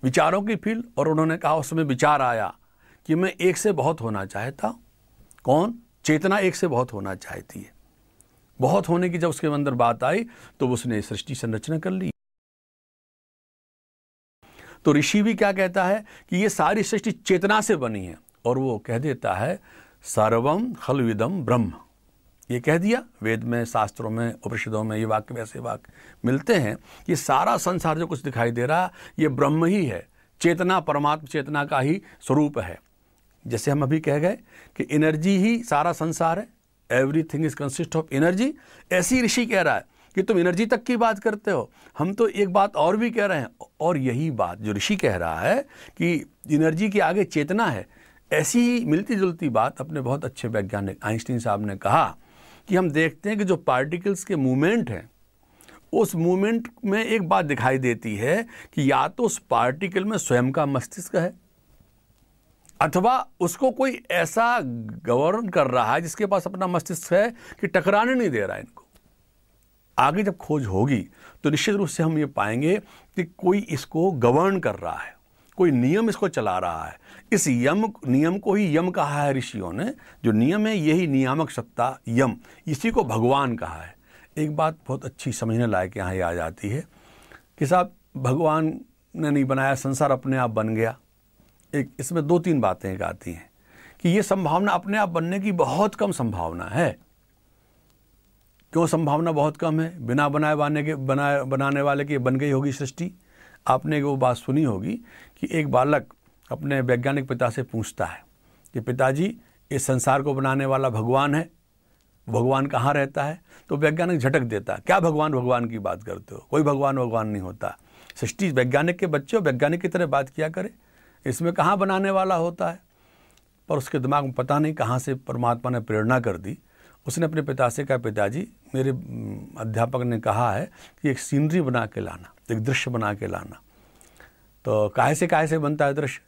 S2: विचारों की फील्ड। और उन्होंने कहा उस समय विचार आया कि मैं एक से बहुत होना चाहता हूं। कौन? चेतना एक से बहुत होना चाहती है। बहुत होने की जब उसके अंदर बात आई तो उसने सृष्टि संरचना कर ली। तो ऋषि भी क्या कहता है कि ये सारी सृष्टि चेतना से बनी है, और वो कह देता है सर्वम खलविदम ब्रह्म। ये कह दिया। वेद में, शास्त्रों में, उपनिषदों में ये वाक्य, वैसे वाक्य मिलते हैं कि सारा संसार जो कुछ दिखाई दे रहा ये ब्रह्म ही है। चेतना, परमात्मा चेतना का ही स्वरूप है। जैसे हम अभी कह गए कि एनर्जी ही सारा संसार है, everything is consist of energy. ऐसी ऋषि कह रहा है कि तुम एनर्जी तक की बात करते हो, हम तो एक बात और भी कह रहे हैं। और यही बात जो ऋषि कह रहा है कि एनर्जी के आगे चेतना है, ऐसी ही मिलती जुलती बात अपने बहुत अच्छे वैज्ञानिक आइंस्टीन साहब ने कहा कि हम देखते हैं कि जो पार्टिकल्स के मूवमेंट हैं, उस मूवमेंट में एक बात दिखाई देती है कि या तो उस पार्टिकल में स्वयं का मस्तिष्क है, अथवा उसको कोई ऐसा गवर्न कर रहा है जिसके पास अपना मस्तिष्क है कि टकराने नहीं दे रहा है इनको। आगे जब खोज होगी तो निश्चित रूप से हम ये पाएंगे कि कोई इसको गवर्न कर रहा है, कोई नियम इसको चला रहा है। इस नियम को ही यम कहा है ऋषियों ने। जो नियम है यही नियामक सत्ता यम, इसी को भगवान कहा है। एक बात बहुत अच्छी समझने लायक यहाँ आ जाती है कि साहब भगवान ने नहीं बनाया, संसार अपने आप बन गया। एक इसमें दो तीन बातें एक आती हैं कि ये संभावना अपने आप बनने की बहुत कम संभावना है। क्यों संभावना बहुत कम है? बिना बनाने वाले की बन गई होगी सृष्टि। आपने वो बात सुनी होगी कि एक बालक अपने वैज्ञानिक पिता से पूछता है कि पिताजी इस संसार को बनाने वाला भगवान है, भगवान कहाँ रहता है? तो वैज्ञानिक झटक देता, क्या भगवान की बात करते हो? कोई भगवान नहीं होता। सृष्टि वैज्ञानिक के बच्चे वैज्ञानिक की तरह बात किया करे, इसमें कहाँ बनाने वाला होता है? पर उसके दिमाग में पता नहीं कहाँ से परमात्मा ने प्रेरणा कर दी। उसने अपने पिता से कहा, पिताजी मेरे अध्यापक ने कहा है कि एक सीनरी बना के लाना, एक दृश्य बना के लाना। तो काहे से बनता है दृश्य?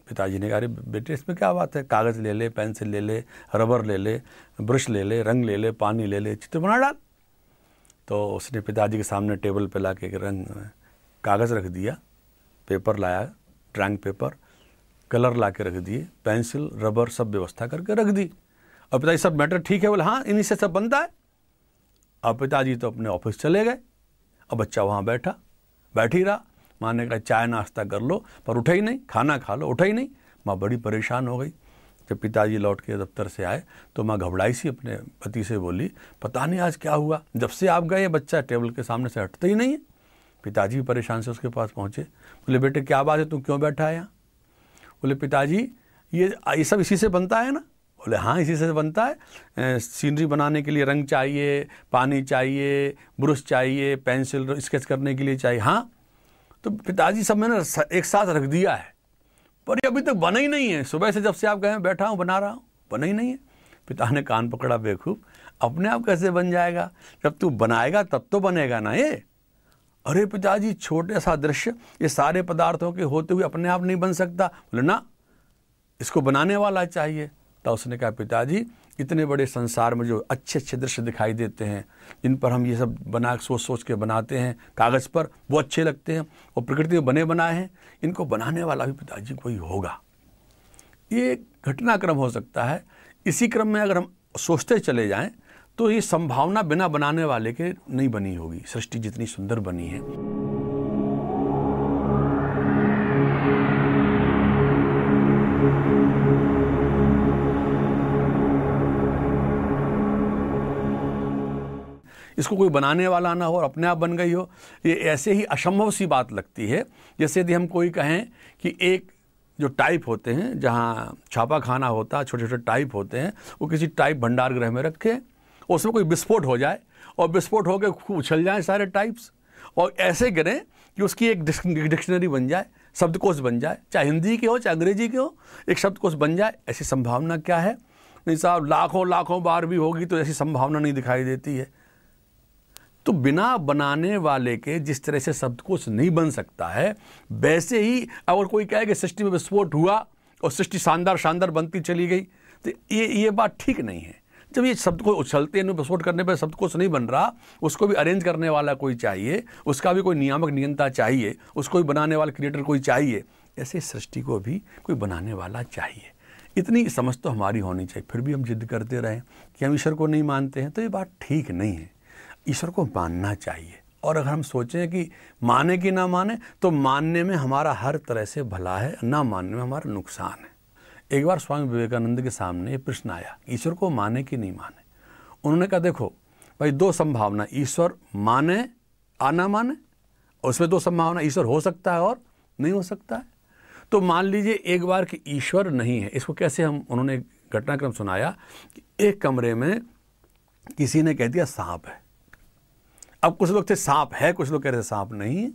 S2: पिताजी ने कहा, अरे बेटे इसमें क्या बात है, कागज़ ले ले, पेंसिल ले ले, रबर ले ले, ब्रश ले ले, रंग ले ले, पानी ले ले, चित्र बना डाल। तो उसने पिताजी के सामने टेबल पे ला के कागज़ रख दिया, पेपर लाया, ड्राइंग पेपर, कलर ला के रख दिए, पेंसिल, रबर सब व्यवस्था करके रख दी। और पिताजी सब मैटर ठीक है, बोले हाँ इन्हीं से सब बनता है। अब पिताजी तो अपने ऑफिस चले गए। अब बच्चा वहाँ बैठ ही रहा। माँ ने कहा चाय नाश्ता कर लो, पर उठा ही नहीं, खाना खा लो, उठा ही नहीं। माँ बड़ी परेशान हो गई। जब पिताजी लौट के दफ्तर से आए तो माँ घबराई सी अपने पति से बोली, पता नहीं आज क्या हुआ, जब से आप गए बच्चा टेबल के सामने से हटता ही नहीं है। पिताजी भी परेशान से उसके पास पहुँचे। बोले बेटे क्या बात है, तू क्यों बैठा है यहाँ? बोले पिताजी ये सब इसी से बनता है ना? बोले हाँ इसी से बनता है। सीनरी बनाने के लिए रंग चाहिए, पानी चाहिए, ब्रश चाहिए, पेंसिल स्केच करने के लिए चाहिए। हाँ तो पिताजी सब मैंने एक साथ रख दिया है, पर ये अभी तक बना ही नहीं है। सुबह से जब से आप गए बैठा हूँ, बना रहा हूँ, बना ही नहीं है। पिता ने कान पकड़ा, बेवकूफ़, अपने आप कैसे बन जाएगा? जब तू बनाएगा तब तो बनेगा ना ये। अरे पिताजी छोटे सा दृश्य ये सारे पदार्थों के होते हुए अपने आप नहीं बन सकता। बोले ना, इसको बनाने वाला चाहिए। तो उसने कहा पिताजी इतने बड़े संसार में जो अच्छे अच्छे दृश्य दिखाई देते हैं, जिन पर हम ये सब बना सोच के बनाते हैं कागज़ पर, वो अच्छे लगते हैं और प्रकृति में बने बनाए हैं, इनको बनाने वाला भी पिताजी कोई होगा। ये घटनाक्रम हो सकता है। इसी क्रम में अगर हम सोचते चले जाएं तो ये संभावना बिना बनाने वाले के नहीं बनी होगी। सृष्टि जितनी सुंदर बनी है। इसको कोई बनाने वाला ना हो और अपने आप बन गई हो, ये ऐसे ही असंभव सी बात लगती है। जैसे यदि हम कोई कहें कि एक जो टाइप होते हैं, जहाँ छापा खाना होता है, छोटे छोटे टाइप होते हैं, वो किसी टाइप भंडार गृह में रखे, उसमें कोई विस्फोट हो जाए और विस्फोट होकर खूब उछल जाए सारे टाइप्स, और ऐसे गिरें कि उसकी एक डिक्शनरी बन जाए, शब्दकोश बन जाए, चाहे हिंदी के हो चाहे अंग्रेजी के हो, एक शब्दकोश बन जाए। ऐसी संभावना क्या है? नहीं साहब, लाखों बार भी होगी तो ऐसी संभावना नहीं दिखाई देती है। तो बिना बनाने वाले के जिस तरह से शब्दकोश नहीं बन सकता है, वैसे ही अगर कोई कहे कि सृष्टि में विस्फोट हुआ और सृष्टि शानदार बनती चली गई, तो ये बात ठीक नहीं है। जब ये शब्द को उछलते हैं, विस्फोट करने पर शब्दकोश नहीं बन रहा, उसको भी अरेंज करने वाला कोई चाहिए, उसका भी कोई नियामक नियंता चाहिए, उसको भी बनाने वाला क्रिएटर कोई चाहिए, ऐसे सृष्टि को भी कोई बनाने वाला चाहिए। इतनी समझ तो हमारी होनी चाहिए। फिर भी हम जिद करते रहें कि हम ईश्वर को नहीं मानते हैं, तो ये बात ठीक नहीं है। ईश्वर को मानना चाहिए। और अगर हम सोचें कि माने कि ना माने, तो मानने में हमारा हर तरह से भला है, ना मानने में हमारा नुकसान है। एक बार स्वामी विवेकानंद के सामने ये प्रश्न आया, ईश्वर को माने कि नहीं माने। उन्होंने कहा देखो भाई, दो संभावना, ईश्वर माने आ ना माने, और उसमें दो संभावना, ईश्वर हो सकता है और नहीं हो सकता है। तो मान लीजिए एक बार कि ईश्वर नहीं है। इसको कैसे हम, उन्होंने एक घटनाक्रम सुनाया कि एक कमरे में किसी ने कह दिया सांप है। अब कुछ लोग थे सांप है, कुछ लोग कह रहे सांप नहीं है।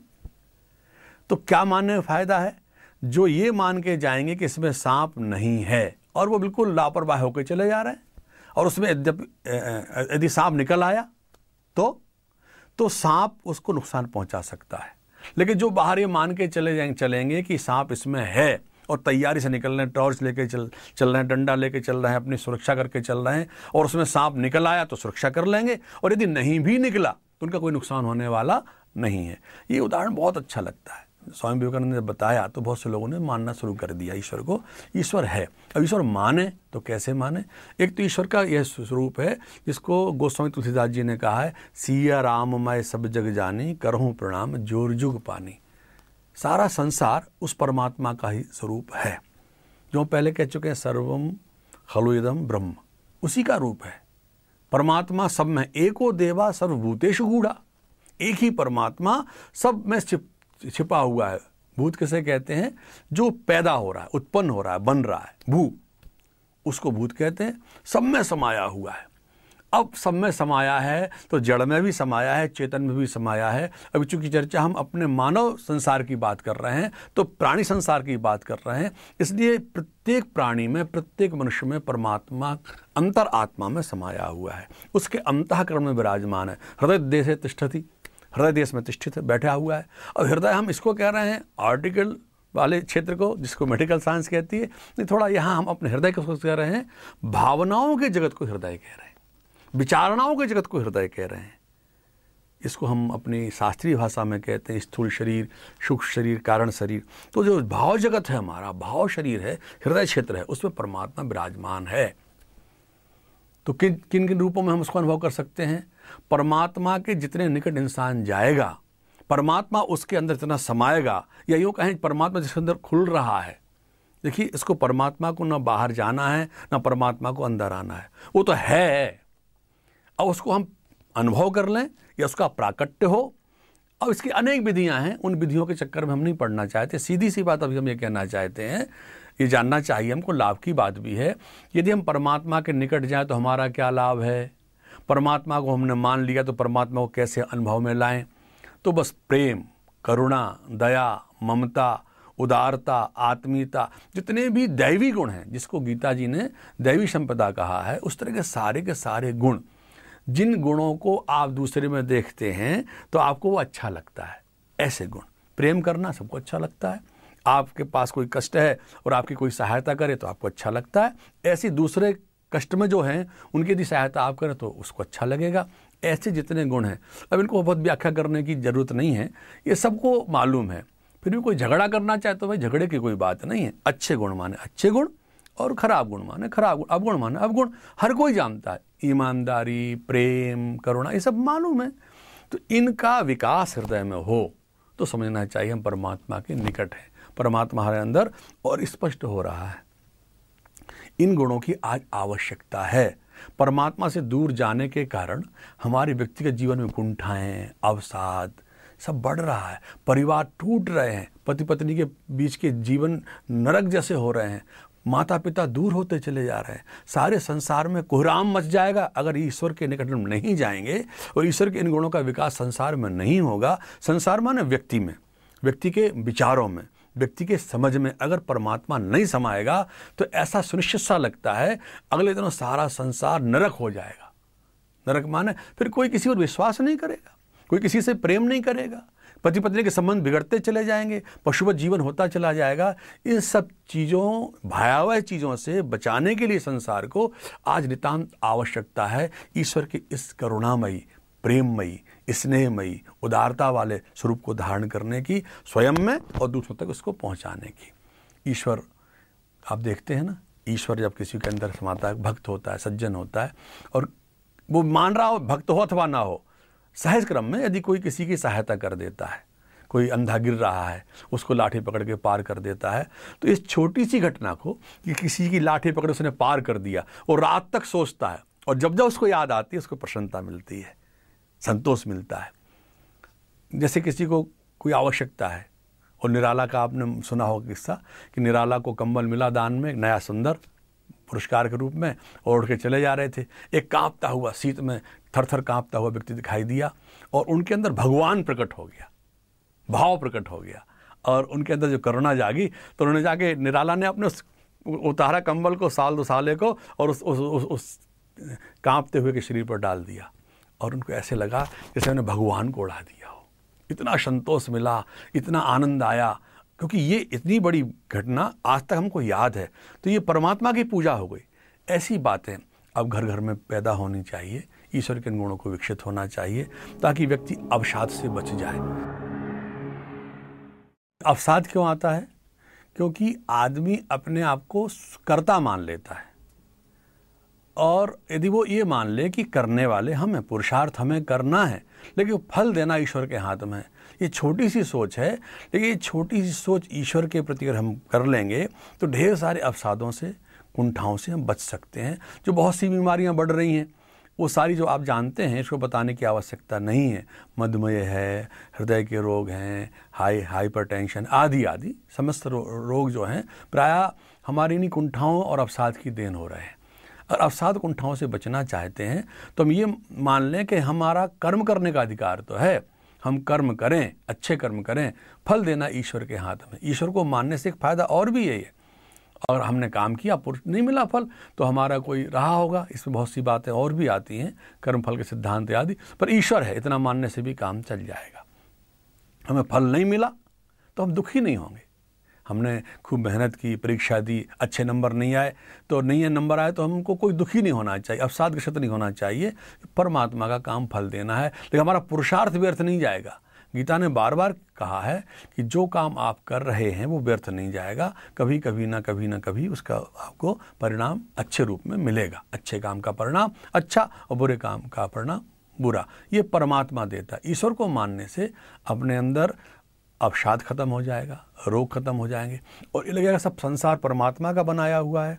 S2: तो क्या मानने में फायदा है? जो ये मान के जाएंगे कि इसमें सांप नहीं है और वो बिल्कुल लापरवाह होकर चले जा रहे हैं, और उसमें यदि सांप निकल आया तो सांप उसको नुकसान पहुंचा सकता है। लेकिन जो बाहर ये मान के चलेंगे कि सांप इसमें है और तैयारी से निकल रहे हैं, टॉर्च लेके चल रहे हैं, डंडा लेके चल रहे हैं, अपनी सुरक्षा करके चल रहे हैं, और उसमें सांप निकल आया तो सुरक्षा कर लेंगे, और यदि नहीं भी निकला तो उनका कोई नुकसान होने वाला नहीं है। ये उदाहरण बहुत अच्छा लगता है। स्वामी विवेकानंद ने बताया तो बहुत से लोगों ने मानना शुरू कर दिया ईश्वर को। ईश्वर है। अब ईश्वर माने तो कैसे माने? एक तो ईश्वर का यह स्वरूप है जिसको गोस्वामी तुलसीदास जी ने कहा है, सिया राम मैं सब जग जानी, करहूँ प्रणाम जोर जुग पानी। सारा संसार उस परमात्मा का ही स्वरूप है, जो पहले कह चुके हैं, सर्वम खलु इदम ब्रह्म, उसी का रूप है। परमात्मा सब में, एको देवा सर्वभूतेषु गूढ़ा, एक ही परमात्मा सब में छिपा हुआ है। भूत किसे कहते हैं? जो पैदा हो रहा है, उत्पन्न हो रहा है, बन रहा है, भू, उसको भूत कहते हैं। सब में समाया हुआ है। अब सब में समाया है तो जड़ में भी समाया है, चेतन में भी समाया है। अभी चूंकि चर्चा हम अपने मानव संसार की बात कर रहे हैं, तो प्राणी संसार की बात कर रहे हैं, इसलिए प्रत्येक प्राणी में, प्रत्येक मनुष्य में परमात्मा अंतर आत्मा में समाया हुआ है। उसके अंतःकरण में विराजमान है। हृदय देशे तिष्ठति, हृदय देश में तिष्ठित बैठा हुआ है। अब हृदय हम इसको कह रहे हैं आर्टिकल वाले क्षेत्र को, जिसको मेडिकल साइंस कहती है, नहीं, थोड़ा यहाँ हम अपने हृदय को कह रहे हैं, भावनाओं के जगत को हृदय कह रहे हैं, विचारणाओं के जगत को हृदय कह रहे हैं। इसको हम अपनी शास्त्रीय भाषा में कहते हैं स्थूल शरीर, सूक्ष्म शरीर, कारण शरीर। तो जो भाव जगत है हमारा, भाव शरीर है, हृदय क्षेत्र है, उसमें परमात्मा विराजमान है। तो किन किन रूपों में हम उसको अनुभव कर सकते हैं? परमात्मा के जितने निकट इंसान जाएगा, परमात्मा उसके अंदर इतना समाएगा, या यूँ कहें परमात्मा जिसके अंदर खुल रहा है। देखिए, इसको परमात्मा को ना बाहर जाना है, ना परमात्मा को अंदर आना है, वो तो है। अब उसको हम अनुभव कर लें या उसका प्राकट्य हो। अब इसकी अनेक विधियां हैं, उन विधियों के चक्कर में हम नहीं पड़ना चाहते। सीधी सी बात अभी हम ये कहना चाहते हैं, ये जानना चाहिए हमको, लाभ की बात भी है। यदि हम परमात्मा के निकट जाएं तो हमारा क्या लाभ है? परमात्मा को हमने मान लिया तो परमात्मा को कैसे अनुभव में लाएं? तो बस प्रेम, करुणा, दया, ममता, उदारता, आत्मीयता, जितने भी दैवी गुण हैं, जिसको गीता जी ने दैवी संपदा कहा है, उस तरह के सारे गुण, जिन गुणों को आप दूसरे में देखते हैं तो आपको वो अच्छा लगता है। ऐसे गुण, प्रेम करना सबको अच्छा लगता है। आपके पास कोई कष्ट है और आपकी कोई सहायता करे तो आपको अच्छा लगता है। ऐसी दूसरे कष्ट में जो हैं उनकी यदि सहायता आप करें तो उसको अच्छा लगेगा। ऐसे जितने गुण हैं, अब इनको बहुत व्याख्या करने की जरूरत नहीं है, ये सबको मालूम है। फिर भी कोई झगड़ा करना चाहे तो भाई झगड़े की कोई बात नहीं है। अच्छे गुण माने अच्छे गुण, और खराब गुण माने खराब गुण, अवगुण माने अवगुण। हर कोई जानता है, ईमानदारी, प्रेम, करुणा, ये सब मालूम है। तो इनका विकास हृदय में हो तो समझना चाहिए हम परमात्मा के निकट हैं, परमात्मा हमारे अंदर और स्पष्ट हो रहा है। इन गुणों की आज आवश्यकता है। परमात्मा से दूर जाने के कारण हमारे व्यक्तिगत जीवन में कुंठाएं, अवसाद सब बढ़ रहा है, परिवार टूट रहे हैं, पति पत्नी के बीच के जीवन नरक जैसे हो रहे हैं, माता पिता दूर होते चले जा रहे हैं। सारे संसार में कोहराम मच जाएगा अगर ईश्वर के निकट हम नहीं जाएंगे और ईश्वर के इन गुणों का विकास संसार में नहीं होगा। संसार माने व्यक्ति में, व्यक्ति के विचारों में, व्यक्ति के समझ में अगर परमात्मा नहीं समाएगा तो ऐसा सुनिश्चित सा लगता है अगले दिनों सारा संसार नरक हो जाएगा। नरक माने फिर कोई किसी पर विश्वास नहीं करेगा। कोई किसी से प्रेम नहीं करेगा, पति पत्नी के संबंध बिगड़ते चले जाएंगे, पशुवत जीवन होता चला जाएगा। इन सब चीज़ों, भयावह चीज़ों से बचाने के लिए संसार को आज नितांत आवश्यकता है ईश्वर के इस करुणामयी, प्रेममयी, स्नेहमयी, उदारता वाले स्वरूप को धारण करने की, स्वयं में और दूसरों तक उसको पहुंचाने की। ईश्वर, आप देखते हैं ना, ईश्वर जब किसी के अंदर समाता है, भक्त होता है, सज्जन होता है, और वो मान रहा हो, भक्त हो अथवा ना हो, सहज क्रम में यदि कोई किसी की सहायता कर देता है, कोई अंधा गिर रहा है, उसको लाठी पकड़ के पार कर देता है, तो इस छोटी सी घटना को कि किसी की लाठी पकड़ उसने पार कर दिया, और रात तक सोचता है, और जब जब उसको याद आती है उसको प्रसन्नता मिलती है, संतोष मिलता है। जैसे किसी को कोई आवश्यकता है, और निराला का आपने सुना होगा किस्सा कि निराला को कंबल मिला दान में, एक नया सुंदर पुरस्कार के रूप में, और उड़ के चले जा रहे थे। एक कांपता हुआ, शीत में थर थर कांपता हुआ व्यक्ति दिखाई दिया, और उनके अंदर भगवान प्रकट हो गया, भाव प्रकट हो गया, और उनके अंदर जो करुणा जागी, तो उन्होंने जाके, निराला ने अपने उतारा कंबल को, साल दो साले को, और उस कांपते हुए के शरीर पर डाल दिया, और उनको ऐसे लगा जैसे उन्हें भगवान को उड़ा दिया हो। इतना संतोष मिला, इतना आनंद आया, क्योंकि ये इतनी बड़ी घटना आज तक हमको याद है, तो ये परमात्मा की पूजा हो गई। ऐसी बातें अब घर घर में पैदा होनी चाहिए, ईश्वर के गुणों को विकसित होना चाहिए, ताकि व्यक्ति अवसाद से बच जाए। अवसाद क्यों आता है? क्योंकि आदमी अपने आप को कर्ता मान लेता है, और यदि वो ये मान ले कि करने वाले हमें, पुरुषार्थ हमें करना है, लेकिन फल देना ईश्वर के हाथ में है। ये छोटी सी सोच है, लेकिन ये छोटी सी सोच ईश्वर के प्रति अगर हम कर लेंगे तो ढेर सारे अवसादों से, कुंठाओं से हम बच सकते हैं। जो बहुत सी बीमारियां बढ़ रही हैं, वो सारी जो आप जानते हैं, इसको बताने की आवश्यकता नहीं है। मधुमेह है, हृदय के रोग हैं, हाइपरटेंशन आदि आदि समस्त रोग जो हैं प्रायः हमारी इन्हीं कुंठाओं और अवसाद की देन हो रहे हैं। और अवसाद कुंठाओं से बचना चाहते हैं तो हम ये मान लें कि हमारा कर्म करने का अधिकार तो है, हम कर्म करें, अच्छे कर्म करें, फल देना ईश्वर के हाथ में। ईश्वर को मानने से एक फ़ायदा और भी यही है, और हमने काम किया, नहीं मिला फल, तो हमारा कोई रहा होगा। इसमें बहुत सी बातें और भी आती हैं, कर्म फल के सिद्धांत आदि, पर ईश्वर है, इतना मानने से भी काम चल जाएगा। हमें फल नहीं मिला तो हम दुखी नहीं होंगे। हमने खूब मेहनत की, परीक्षा दी, अच्छे नंबर नहीं आए, तो नहीं है नंबर आए तो हमको कोई दुखी नहीं होना चाहिए, अवसादग्रस्त नहीं होना चाहिए। परमात्मा का काम फल देना है, लेकिन हमारा पुरुषार्थ व्यर्थ नहीं जाएगा। गीता ने बार बार कहा है कि जो काम आप कर रहे हैं वो व्यर्थ नहीं जाएगा, कभी कभी ना कभी उसका आपको परिणाम अच्छे रूप में मिलेगा। अच्छे काम का परिणाम अच्छा और बुरे काम का परिणाम बुरा, ये परमात्मा देता है। ईश्वर को मानने से अपने अंदर अवसाद खत्म हो जाएगा, रोग खत्म हो जाएंगे, और ये लगेगा सब संसार परमात्मा का बनाया हुआ है,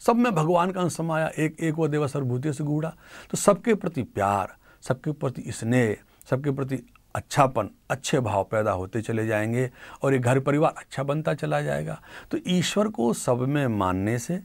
S2: सब में भगवान का अंश समाया, एक वो देव सर्वभूते से गूढ़ा। तो सबके प्रति प्यार, सबके प्रति स्नेह, सबके प्रति अच्छापन, अच्छे भाव पैदा होते चले जाएंगे, और ये घर परिवार अच्छा बनता चला जाएगा। तो ईश्वर को सब में मानने से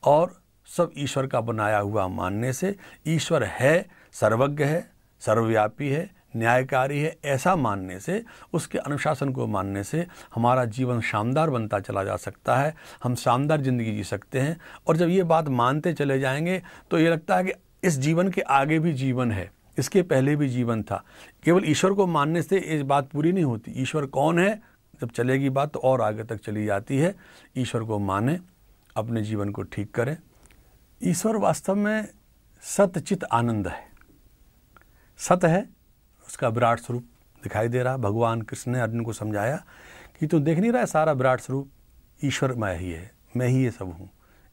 S2: और सब ईश्वर का बनाया हुआ मानने से, ईश्वर है, सर्वज्ञ है, सर्वव्यापी है, न्यायकारी है, ऐसा मानने से, उसके अनुशासन को मानने से हमारा जीवन शानदार बनता चला जा सकता है। हम शानदार ज़िंदगी जी सकते हैं। और जब ये बात मानते चले जाएंगे तो ये लगता है कि इस जीवन के आगे भी जीवन है, इसके पहले भी जीवन था। केवल ईश्वर को मानने से ये बात पूरी नहीं होती। ईश्वर कौन है जब चलेगी बात तो और आगे तक चली जाती है। ईश्वर को माने, अपने जीवन को ठीक करें। ईश्वर वास्तव में सतचित आनंद है, सत है, उसका विराट स्वरूप दिखाई दे रहा। भगवान कृष्ण ने अर्जुन को समझाया कि तू देख नहीं रहा है, सारा विराट स्वरूप ईश्वर मैं ही है, मैं ही ये सब हूँ।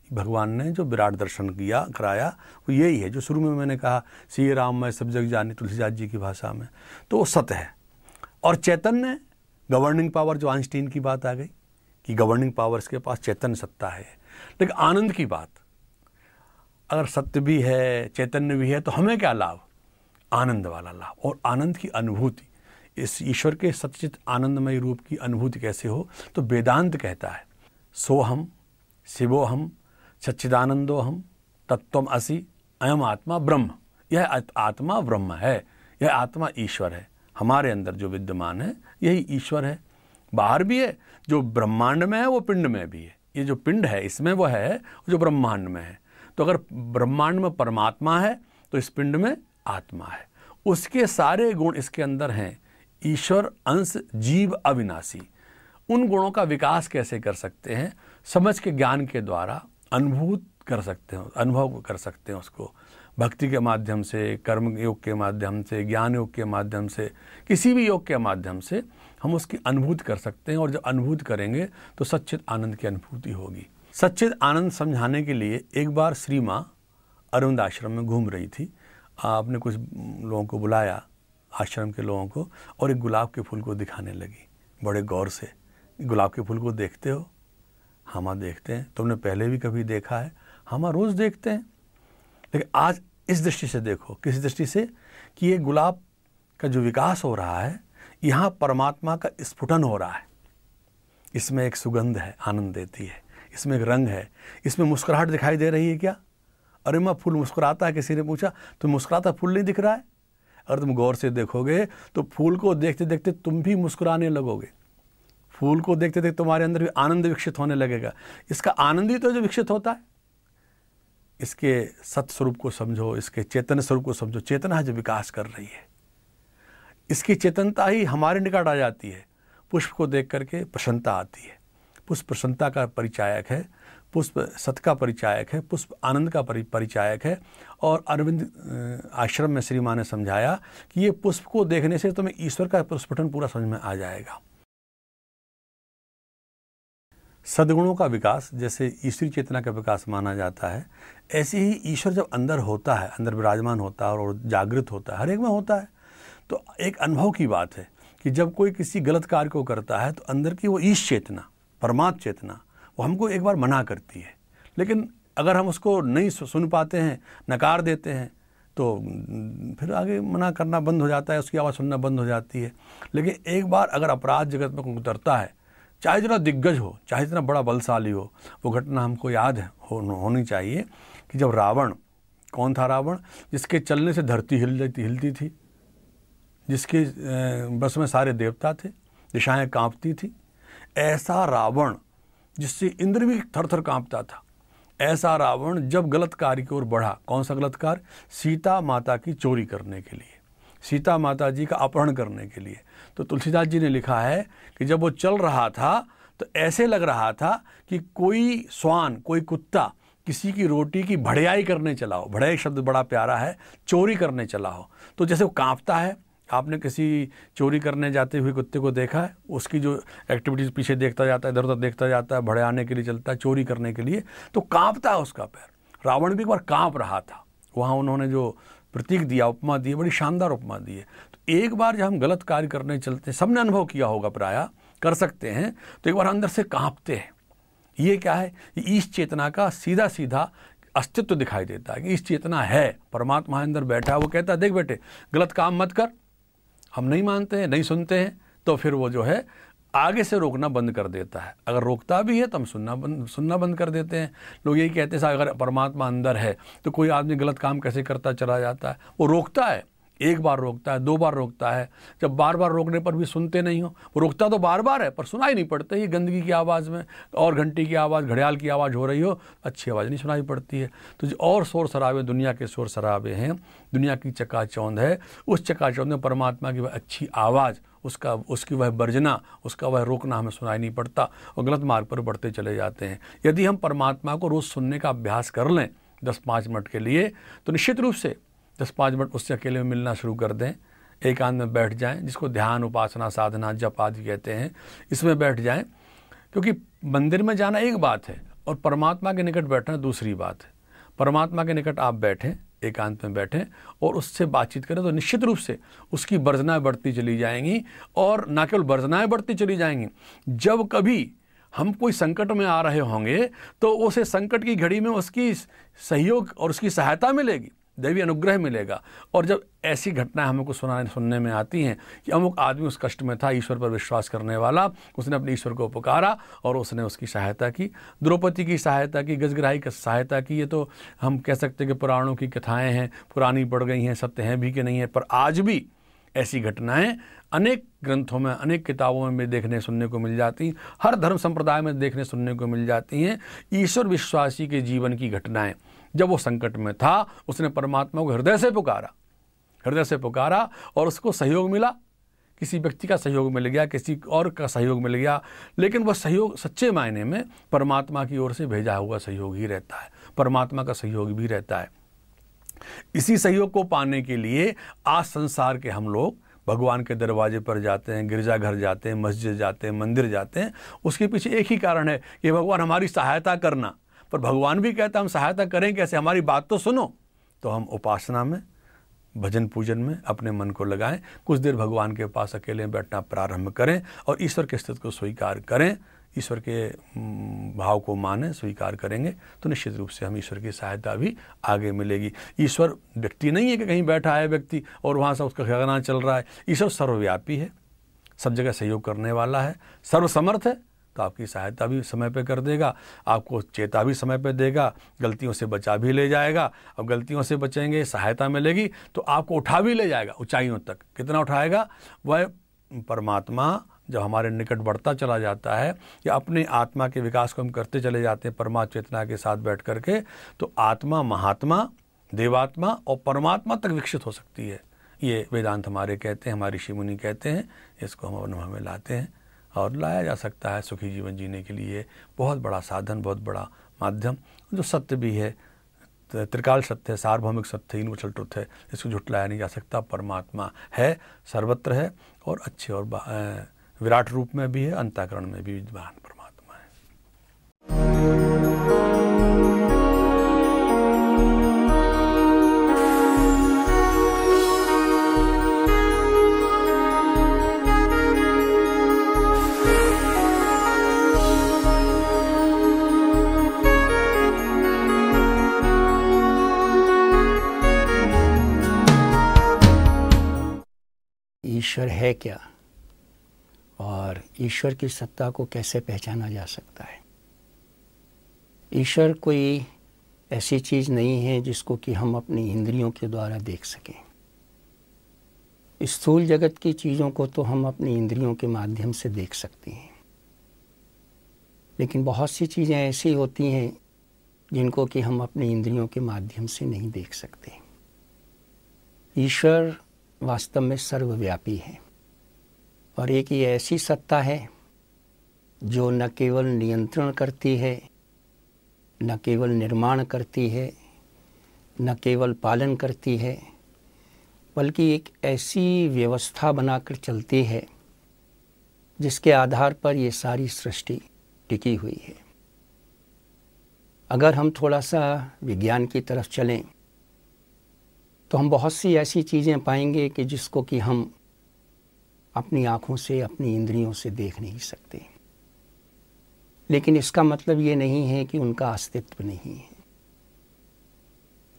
S2: भगवान ने जो विराट दर्शन किया, कराया, वो यही है जो शुरू में मैंने कहा, श्री राम मैं सब जग जानी, तुलसीदास जी की भाषा में, तो वो सत्य है। और चैतन्य, गवर्निंग पावर, जो आइंस्टीन की बात आ गई कि गवर्निंग पावर्स के पास चैतन्य सत्ता है। लेकिन आनंद की बात, अगर सत्य भी है, चैतन्य भी है, तो हमें क्या लाभ? आनंद वाला लाभ और आनंद की अनुभूति। इस ईश्वर के सच्चित आनंदमय रूप की अनुभूति कैसे हो? तो वेदांत कहता है, सोहम शिवोहम सच्चिदानंदोहम तत्वम असि अयम आत्मा ब्रह्म। यह आत्मा ब्रह्म है, यह आत्मा ईश्वर है। हमारे अंदर जो विद्यमान है यही ईश्वर है। बाहर भी है, जो ब्रह्मांड में है वो पिंड में भी है। ये जो पिंड है इसमें वो है जो ब्रह्मांड में है। तो अगर ब्रह्मांड में परमात्मा है तो इस पिंड में आत्मा है। उसके सारे गुण इसके अंदर हैं। ईश्वर अंश जीव अविनाशी, उन गुणों का विकास कैसे कर सकते हैं? समझ के ज्ञान के द्वारा अनुभूत कर सकते हैं, अनुभव कर सकते हैं उसको भक्ति के माध्यम से, कर्म योग के माध्यम से, ज्ञान योग के माध्यम से, किसी भी योग के माध्यम से हम उसकी अनुभूति कर सकते हैं। और जब अनुभूति करेंगे तो सच्चित आनंद की अनुभूति होगी। सच्चित आनंद समझाने के लिए एक बार श्री माँ अरविंद आश्रम में घूम रही थी। आपने कुछ लोगों को बुलाया, आश्रम के लोगों को, और एक गुलाब के फूल को दिखाने लगी बड़े गौर से। गुलाब के फूल को देखते हो? हाँ माँ देखते हैं। तुमने पहले भी कभी देखा है? हाँ माँ रोज़ देखते हैं। लेकिन आज इस दृष्टि से देखो। किस दृष्टि से? कि ये गुलाब का जो विकास हो रहा है, यहाँ परमात्मा का स्फुटन हो रहा है। इसमें एक सुगंध है, आनंद देती है। इसमें एक रंग है, इसमें मुस्कुराहट दिखाई दे रही है क्या? अरे माँ फूल मुस्कुराता है? किसी ने पूछा। तो मुस्कुराता फूल नहीं दिख रहा है? अगर तुम गौर से देखोगे तो फूल को देखते देखते तुम भी मुस्कुराने लगोगे। फूल को देखते देखते तुम्हारे अंदर भी आनंद विकसित होने लगेगा। इसका आनंद ही तो जो विकसित होता है। इसके सत स्वरूप को समझो, इसके चेतन स्वरूप को समझो। चेतना जो विकास कर रही है, इसकी चेतनता ही हमारे निकट आ जाती है। पुष्प को देख करके प्रसन्नता आती है। पुष्प प्रसन्नता का परिचायक है, पुष्प सत का परिचायक है, पुष्प आनंद का परिचायक है। और अरविंद आश्रम में श्री माँ ने समझाया कि ये पुष्प को देखने से तुम्हें ईश्वर का प्रस्फुटन पूरा समझ में आ जाएगा। सद्गुणों का विकास जैसे ईश्वरी चेतना का विकास माना जाता है, ऐसे ही ईश्वर जब अंदर होता है, अंदर विराजमान होता है और जागृत होता है, हर एक में होता है। तो एक अनुभव की बात है कि जब कोई किसी गलत कार्य को करता है तो अंदर की वो ईश चेतना, परमात्म चेतना, वो हमको एक बार मना करती है। लेकिन अगर हम उसको नहीं सुन पाते हैं, नकार देते हैं, तो फिर आगे मना करना बंद हो जाता है, उसकी आवाज़ सुनना बंद हो जाती है। लेकिन एक बार अगर अपराध जगत में कोई उतरता है, चाहे जितना दिग्गज हो, चाहे जितना बड़ा बलशाली हो, वो घटना हमको याद है होनी चाहिए कि जब रावण, कौन था रावण? जिसके चलने से धरती हिलती थी, जिसके बस में सारे देवता थे, दिशाएं कांपती थी। ऐसा रावण जिससे इंद्र भी थर थर कांपता था, ऐसा रावण जब गलत कार्य की ओर बढ़ा। कौन सा गलत कार्य? सीता माता की चोरी करने के लिए, सीता माता जी का अपहरण करने के लिए। तो तुलसीदास जी ने लिखा है कि जब वो चल रहा था तो ऐसे लग रहा था कि कोई श्वान, कोई कुत्ता किसी की रोटी की भड़याई करने चला हो। भड़याई शब्द बड़ा प्यारा है, चोरी करने चला हो। तो जैसे वो कांपता है। आपने किसी चोरी करने जाते हुए कुत्ते को देखा है? उसकी जो एक्टिविटीज़ पीछे देखता जाता है, इधर उधर देखता जाता है, भड़याने के लिए चलता है, चोरी करने के लिए, तो कांपता है उसका पैर। रावण भी एक बार कांप रहा था। वहाँ उन्होंने जो प्रतीक दिया, उपमा दी, बड़ी शानदार उपमा दी है। तो एक बार जब हम गलत कार्य करने चलते हैं, सबने अनुभव किया होगा, प्रायः कर सकते हैं, तो एक बार अंदर से कांपते हैं। ये क्या है? ये ईश चेतना का सीधा सीधा अस्तित्व दिखाई देता है कि इस चेतना है, परमात्मा अंदर बैठा है। वो कहता है देख बेटे गलत काम मत कर। हम नहीं मानते हैं, नहीं सुनते हैं, तो फिर वो जो है आगे से रोकना बंद कर देता है। अगर रोकता भी है तो हम सुनना बंद कर देते हैं। लोग यही कहते हैं अगर परमात्मा अंदर है तो कोई आदमी गलत काम कैसे करता चला जाता है? वो रोकता है, एक बार रोकता है, दो बार रोकता है। जब बार बार रोकने पर भी सुनते नहीं हो, वो रोकता तो बार बार है पर सुनाई नहीं पड़ता। ये गंदगी की आवाज़ में और घंटी की आवाज़, घड़ियाल की आवाज़ हो रही हो, अच्छी आवाज़ नहीं सुनाई पड़ती है। तो जो और शोर शराबे, दुनिया के शोर शराबे हैं, दुनिया की चकाचौंध है, उस चकाचौंध में परमात्मा की वह अच्छी आवाज़, उसकी वह वर्जना, उसका वह रोकना हमें सुनाई नहीं पड़ता और गलत मार्ग पर बढ़ते चले जाते हैं। यदि हम परमात्मा को रोज़ सुनने का अभ्यास कर लें 10-5 मिनट के लिए, तो निश्चित रूप से 10-5 मिनट उससे अकेले में मिलना शुरू कर दें, एकांत में बैठ जाएं, जिसको ध्यान, उपासना, साधना, जप आदि कहते हैं, इसमें बैठ जाएं। क्योंकि मंदिर में जाना एक बात है और परमात्मा के निकट बैठना दूसरी बात है। परमात्मा के निकट आप बैठें, एकांत में बैठें और उससे बातचीत करें, तो निश्चित रूप से उसकी वर्जनाएं बढ़ती चली जाएंगी। और न केवल वर्जनाएं बढ़ती चली जाएंगी, जब कभी हम कोई संकट में आ रहे होंगे तो उसे संकट की घड़ी में उसकी सहयोग और उसकी सहायता मिलेगी, दैवी अनुग्रह मिलेगा। और जब ऐसी घटनाएं हमको सुनने में आती हैं कि अमुक आदमी उस कष्ट में था, ईश्वर पर विश्वास करने वाला, उसने अपने ईश्वर को पुकारा और उसने उसकी सहायता की, द्रौपदी की सहायता की, गजग्राही की सहायता की। ये तो हम कह सकते हैं कि पुराणों की कथाएं हैं, पुरानी पड़ गई हैं, सत्य हैं भी कि नहीं है, पर आज भी ऐसी घटनाएं अनेक ग्रंथों में, अनेक किताबों में देखने सुनने को मिल जाती, हर धर्म संप्रदाय में देखने सुनने को मिल जाती हैं। ईश्वर विश्वासी के जीवन की घटनाएं, जब वो संकट में था उसने परमात्मा को हृदय से पुकारा, हृदय से पुकारा और उसको सहयोग मिला, किसी व्यक्ति का सहयोग मिल गया, किसी और का सहयोग मिल गया, लेकिन वह सहयोग सच्चे मायने में परमात्मा की ओर से भेजा हुआ सहयोग ही रहता है, परमात्मा का सहयोग भी रहता है। इसी सहयोग को पाने के लिए आज संसार के हम लोग भगवान के दरवाजे पर जाते हैं, गिरजाघर जाते हैं, मस्जिद जाते हैं, मंदिर जाते हैं। उसके पीछे एक ही कारण है कि भगवान हमारी सहायता करना। पर भगवान भी कहता है हम सहायता करें कैसे, हमारी बात तो सुनो। तो हम उपासना में, भजन पूजन में अपने मन को लगाएं, कुछ देर भगवान के पास अकेले बैठना प्रारंभ करें और ईश्वर के अस्तित्व को स्वीकार करें, ईश्वर के भाव को माने, स्वीकार करेंगे तो निश्चित रूप से हम ईश्वर की सहायता भी आगे मिलेगी। ईश्वर व्यक्ति नहीं है कि कहीं बैठा है व्यक्ति और वहाँ से उसका खजाना चल रहा है। ईश्वर सर्वव्यापी है, सब जगह सहयोग करने वाला है, सर्वसमर्थ है, तो आपकी सहायता भी समय पे कर देगा, आपको चेता भी समय पे देगा, गलतियों से बचा भी ले जाएगा। अब गलतियों से बचेंगे, सहायता मिलेगी तो आपको उठा भी ले जाएगा ऊंचाइयों तक। कितना उठाएगा? वह परमात्मा जब हमारे निकट बढ़ता चला जाता है या अपने आत्मा के विकास को हम करते चले जाते हैं परमात्मा चेतना के साथ बैठ करके, तो आत्मा महात्मा, देवात्मा और परमात्मा तक विकसित हो सकती है। ये वेदांत हमारे कहते हैं, हमारे ऋषि मुनि कहते हैं। इसको हम अनुभव में लाते हैं और लाया जा सकता है सुखी जीवन जीने के लिए। बहुत बड़ा साधन, बहुत बड़ा माध्यम, जो सत्य भी है, त्रिकाल सत्य है, सार्वभौमिक सत्य, यूनिवर्सल ट्रुथ है, इसको झुटलाया नहीं जा सकता। परमात्मा है, सर्वत्र है और अच्छे और विराट रूप में भी है, अंतःकरण में भी विद्यमान परमात्मा है।
S3: ईश्वर है क्या और ईश्वर की सत्ता को कैसे पहचाना जा सकता है? ईश्वर कोई ऐसी चीज़ नहीं है जिसको कि हम अपनी इंद्रियों के द्वारा देख सकें। स्थूल जगत की चीज़ों को तो हम अपनी इंद्रियों के माध्यम से देख सकते हैं, लेकिन बहुत सी चीज़ें ऐसी होती हैं जिनको कि हम अपनी इंद्रियों के माध्यम से नहीं देख सकते। ईश्वर वास्तव में सर्वव्यापी है और एक ये ऐसी सत्ता है जो न केवल नियंत्रण करती है, न केवल निर्माण करती है, न केवल पालन करती है, बल्कि एक ऐसी व्यवस्था बनाकर चलती है जिसके आधार पर ये सारी सृष्टि टिकी हुई है। अगर हम थोड़ा सा विज्ञान की तरफ चलें तो हम बहुत सी ऐसी चीज़ें पाएंगे कि जिसको कि हम अपनी आँखों से, अपनी इंद्रियों से देख नहीं सकते, लेकिन इसका मतलब ये नहीं है कि उनका अस्तित्व नहीं है।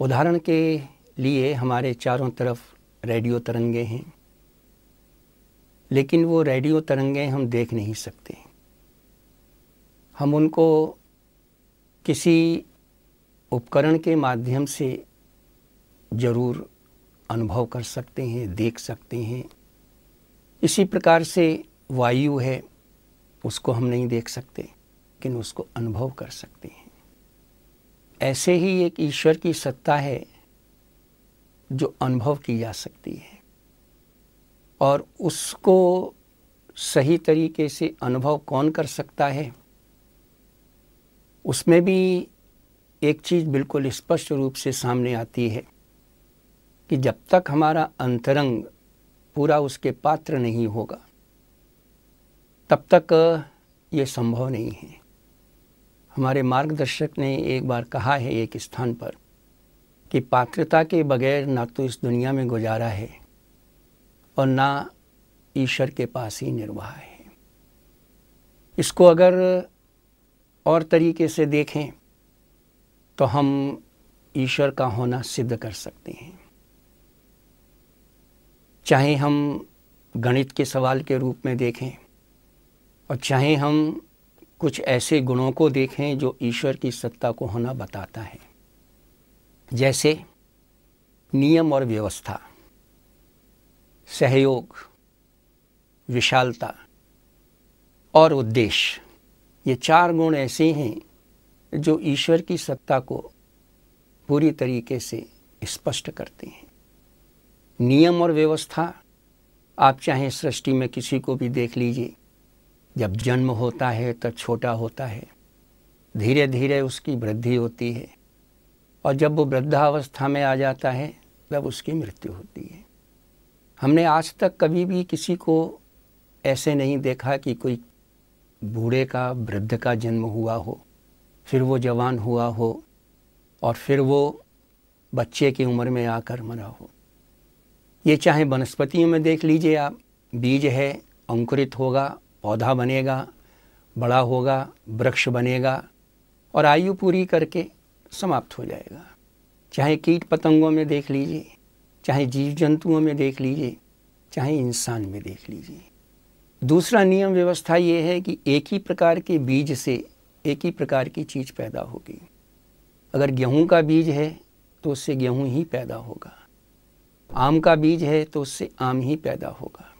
S3: उदाहरण के लिए हमारे चारों तरफ रेडियो तरंगे हैं, लेकिन वो रेडियो तरंगे हम देख नहीं सकते। हम उनको किसी उपकरण के माध्यम से ज़रूर अनुभव कर सकते हैं, देख सकते हैं। इसी प्रकार से वायु है, उसको हम नहीं देख सकते, लेकिन उसको अनुभव कर सकते हैं। ऐसे ही एक ईश्वर की सत्ता है जो अनुभव की जा सकती है, और उसको सही तरीके से अनुभव कौन कर सकता है, उसमें भी एक चीज़ बिल्कुल स्पष्ट रूप से सामने आती है कि जब तक हमारा अंतरंग पूरा उसके पात्र नहीं होगा तब तक ये संभव नहीं है। हमारे मार्गदर्शक ने एक बार कहा है एक स्थान पर कि पात्रता के बगैर ना तो इस दुनिया में गुजारा है और ना ईश्वर के पास ही निर्वाह है। इसको अगर और तरीके से देखें तो हम ईश्वर का होना सिद्ध कर सकते हैं। चाहे हम गणित के सवाल के रूप में देखें और चाहे हम कुछ ऐसे गुणों को देखें जो ईश्वर की सत्ता को होना बताता है, जैसे नियम और व्यवस्था, सहयोग, विशालता और उद्देश्य। ये चार गुण ऐसे हैं जो ईश्वर की सत्ता को पूरी तरीके से स्पष्ट करते हैं। नियम और व्यवस्था आप चाहे सृष्टि में किसी को भी देख लीजिए, जब जन्म होता है तब छोटा होता है, धीरे धीरे उसकी वृद्धि होती है, और जब वो वृद्धावस्था में आ जाता है तब उसकी मृत्यु होती है। हमने आज तक कभी भी किसी को ऐसे नहीं देखा कि कोई बूढ़े का, वृद्ध का जन्म हुआ हो, फिर वो जवान हुआ हो और फिर वो बच्चे की उम्र में आकर मरा हो। ये चाहे वनस्पतियों में देख लीजिए आप, बीज है, अंकुरित होगा, पौधा बनेगा, बड़ा होगा, वृक्ष बनेगा और आयु पूरी करके समाप्त हो जाएगा। चाहे कीट पतंगों में देख लीजिए, चाहे जीव जंतुओं में देख लीजिए, चाहे इंसान में देख लीजिए। दूसरा नियम व्यवस्था ये है कि एक ही प्रकार के बीज से एक ही प्रकार की चीज़ पैदा होगी। अगर गेहूं का बीज है तो उससे गेहूं ही पैदा होगा, आम का बीज है तो उससे आम ही पैदा होगा,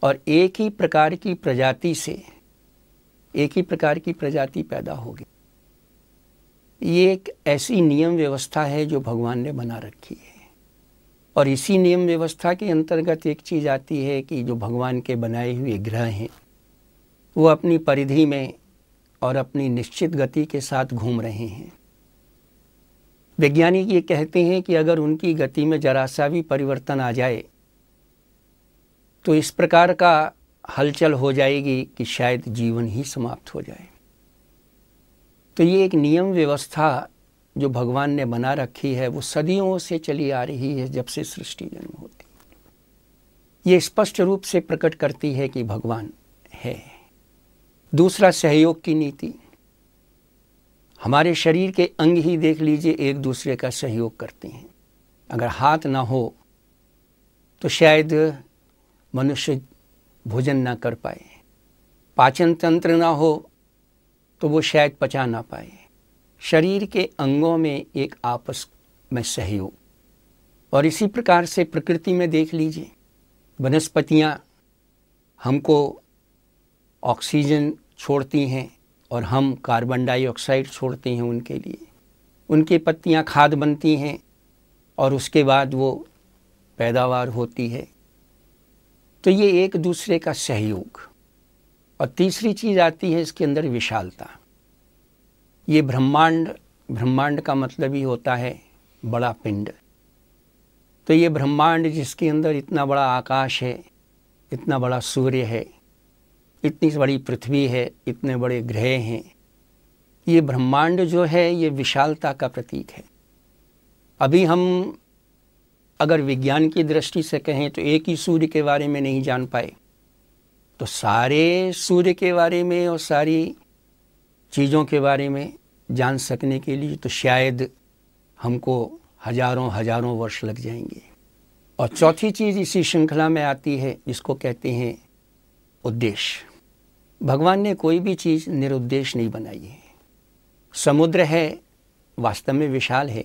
S3: और एक ही प्रकार की प्रजाति से एक ही प्रकार की प्रजाति पैदा होगी। ये एक ऐसी नियम व्यवस्था है जो भगवान ने बना रखी है, और इसी नियम व्यवस्था के अंतर्गत एक चीज़ आती है कि जो भगवान के बनाए हुए ग्रह हैं वो अपनी परिधि में और अपनी निश्चित गति के साथ घूम रहे हैं। वैज्ञानिक ये कहते हैं कि अगर उनकी गति में जरा सा भी परिवर्तन आ जाए तो इस प्रकार का हलचल हो जाएगी कि शायद जीवन ही समाप्त हो जाए। तो ये एक नियम व्यवस्था जो भगवान ने बना रखी है वो सदियों से चली आ रही है, जब से सृष्टि जन्म होती। ये स्पष्ट रूप से प्रकट करती है कि भगवान है। दूसरा, सहयोग की नीति। हमारे शरीर के अंग ही देख लीजिए, एक दूसरे का सहयोग करते हैं। अगर हाथ ना हो तो शायद मनुष्य भोजन ना कर पाए, पाचन तंत्र ना हो तो वो शायद पचा ना पाए। शरीर के अंगों में एक आपस में सहयोग, और इसी प्रकार से प्रकृति में देख लीजिए, वनस्पतियाँ हमको ऑक्सीजन छोड़ती हैं और हम कार्बन डाइऑक्साइड छोड़ते हैं उनके लिए। उनकी पत्तियाँ खाद बनती हैं और उसके बाद वो पैदावार होती है। तो ये एक दूसरे का सहयोग। और तीसरी चीज़ आती है इसके अंदर विशालता। ये ब्रह्मांड का मतलब ही होता है बड़ा पिंड। तो ये ब्रह्मांड जिसके अंदर इतना बड़ा आकाश है, इतना बड़ा सूर्य है, इतनी बड़ी पृथ्वी है, इतने बड़े ग्रह हैं, ये ब्रह्मांड जो है ये विशालता का प्रतीक है। अभी हम अगर विज्ञान की दृष्टि से कहें तो एक ही सूर्य के बारे में नहीं जान पाए, तो सारे सूर्य के बारे में और सारी चीज़ों के बारे में जान सकने के लिए तो शायद हमको हजारों वर्ष लग जाएंगे। और चौथी चीज़ इसी श्रृंखला में आती है जिसको कहते हैं उद्देश्य। भगवान ने कोई भी चीज़ निरुद्देश्य नहीं बनाई है। समुद्र है, वास्तव में विशाल है,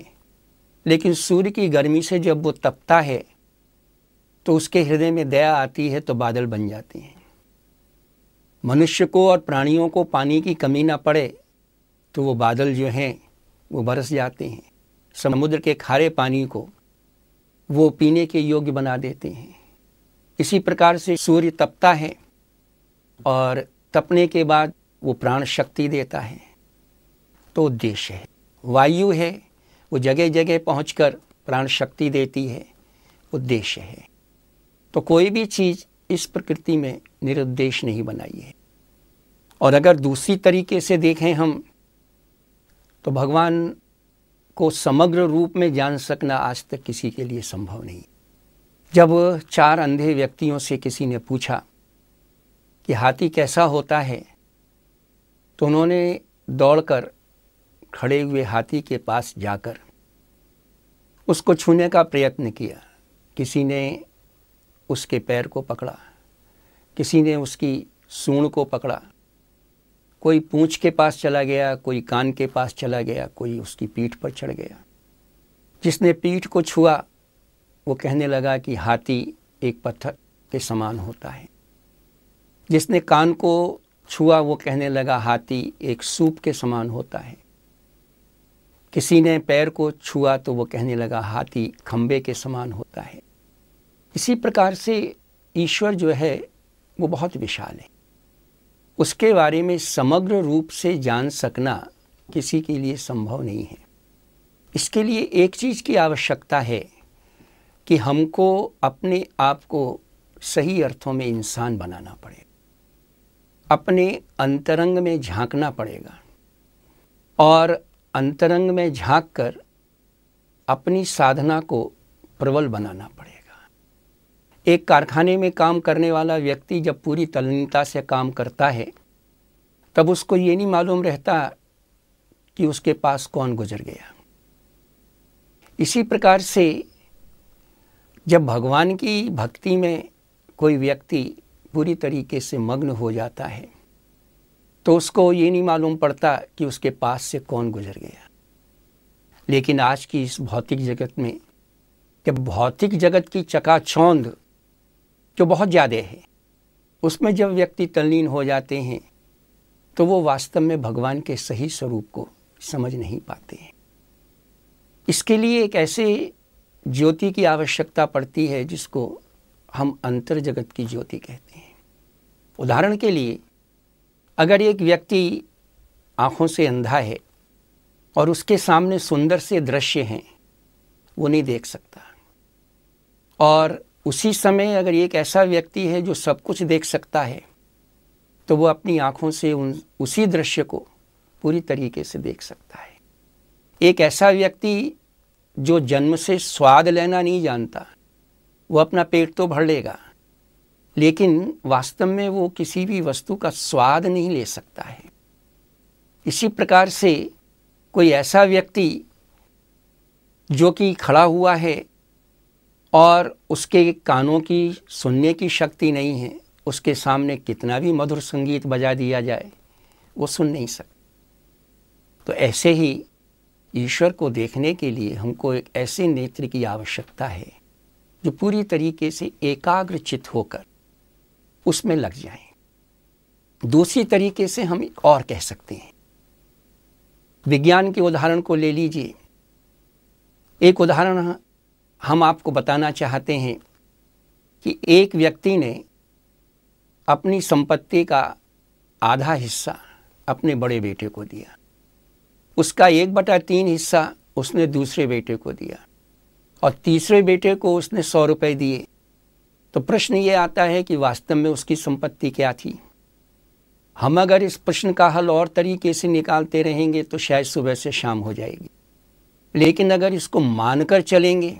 S3: लेकिन सूर्य की गर्मी से जब वो तपता है तो उसके हृदय में दया आती है तो बादल बन जाते हैं। मनुष्य को और प्राणियों को पानी की कमी ना पड़े तो वो बादल जो हैं वो बरस जाते हैं। समुद्र के खारे पानी को वो पीने के योग्य बना देते हैं। इसी प्रकार से सूर्य तपता है और तपने के बाद वो प्राण शक्ति देता है, तो उद्देश्य है। वायु है, वो जगह जगह पहुंचकर प्राण शक्ति देती है, उद्देश्य है। तो कोई भी चीज़ इस प्रकृति में निरुद्देश्य नहीं बनाई है। और अगर दूसरी तरीके से देखें हम तो भगवान को समग्र रूप में जान सकना आज तक किसी के लिए संभव नहीं। जब 4 अंधे व्यक्तियों से किसी ने पूछा कि हाथी कैसा होता है, तो उन्होंने दौड़कर खड़े हुए हाथी के पास जाकर उसको छूने का प्रयत्न किया। किसी ने उसके पैर को पकड़ा, किसी ने उसकी सूंड को पकड़ा, कोई पूंछ के पास चला गया, कोई कान के पास चला गया, कोई उसकी पीठ पर चढ़ गया। जिसने पीठ को छुआ वो कहने लगा कि हाथी एक पत्थर के समान होता है। जिसने कान को छुआ वो कहने लगा हाथी एक सूप के समान होता है। किसी ने पैर को छुआ तो वो कहने लगा हाथी खंबे के समान होता है। इसी प्रकार से ईश्वर जो है वो बहुत विशाल है। उसके बारे में समग्र रूप से जान सकना किसी के लिए संभव नहीं है। इसके लिए एक चीज़ की आवश्यकता है कि हमको अपने आप को सही अर्थों में इंसान बनाना पड़ेगा, अपने अंतरंग में झांकना पड़ेगा और अंतरंग में झांककर अपनी साधना को प्रबल बनाना पड़ेगा। एक कारखाने में काम करने वाला व्यक्ति जब पूरी तल्लीनता से काम करता है तब उसको ये नहीं मालूम रहता कि उसके पास कौन गुजर गया। इसी प्रकार से जब भगवान की भक्ति में कोई व्यक्ति पूरी तरीके से मग्न हो जाता है तो उसको ये नहीं मालूम पड़ता कि उसके पास से कौन गुजर गया। लेकिन आज की इस भौतिक जगत में, जब भौतिक जगत की चकाचौंध जो बहुत ज़्यादा है, उसमें जब व्यक्ति तल्लीन हो जाते हैं तो वो वास्तव में भगवान के सही स्वरूप को समझ नहीं पाते हैं। इसके लिए एक ऐसे ज्योति की आवश्यकता पड़ती है जिसको हम अंतर जगत की ज्योति कहते हैं। उदाहरण के लिए, अगर एक व्यक्ति आँखों से अंधा है और उसके सामने सुंदर से दृश्य हैं, वो नहीं देख सकता। और उसी समय अगर एक ऐसा व्यक्ति है जो सब कुछ देख सकता है तो वो अपनी आँखों से उसी दृश्य को पूरी तरीके से देख सकता है। एक ऐसा व्यक्ति जो जन्म से स्वाद लेना नहीं जानता, वो अपना पेट तो भर लेगा लेकिन वास्तव में वो किसी भी वस्तु का स्वाद नहीं ले सकता है। इसी प्रकार से कोई ऐसा व्यक्ति जो कि खड़ा हुआ है और उसके कानों की सुनने की शक्ति नहीं है, उसके सामने कितना भी मधुर संगीत बजा दिया जाए वो सुन नहीं सकता। तो ऐसे ही ईश्वर को देखने के लिए हमको एक ऐसे नेत्र की आवश्यकता है जो पूरी तरीके से एकाग्रचित होकर उसमें लग जाएं। दूसरी तरीके से हम और कह सकते हैं, विज्ञान के उदाहरण को ले लीजिए। एक उदाहरण हम आपको बताना चाहते हैं कि एक व्यक्ति ने अपनी संपत्ति का आधा हिस्सा अपने बड़े बेटे को दिया, उसका 1/3 हिस्सा उसने दूसरे बेटे को दिया और तीसरे बेटे को उसने 100 रुपये दिए। तो प्रश्न ये आता है कि वास्तव में उसकी संपत्ति क्या थी। हम अगर इस प्रश्न का हल और तरीके से निकालते रहेंगे तो शायद सुबह से शाम हो जाएगी। लेकिन अगर इसको मानकर चलेंगे,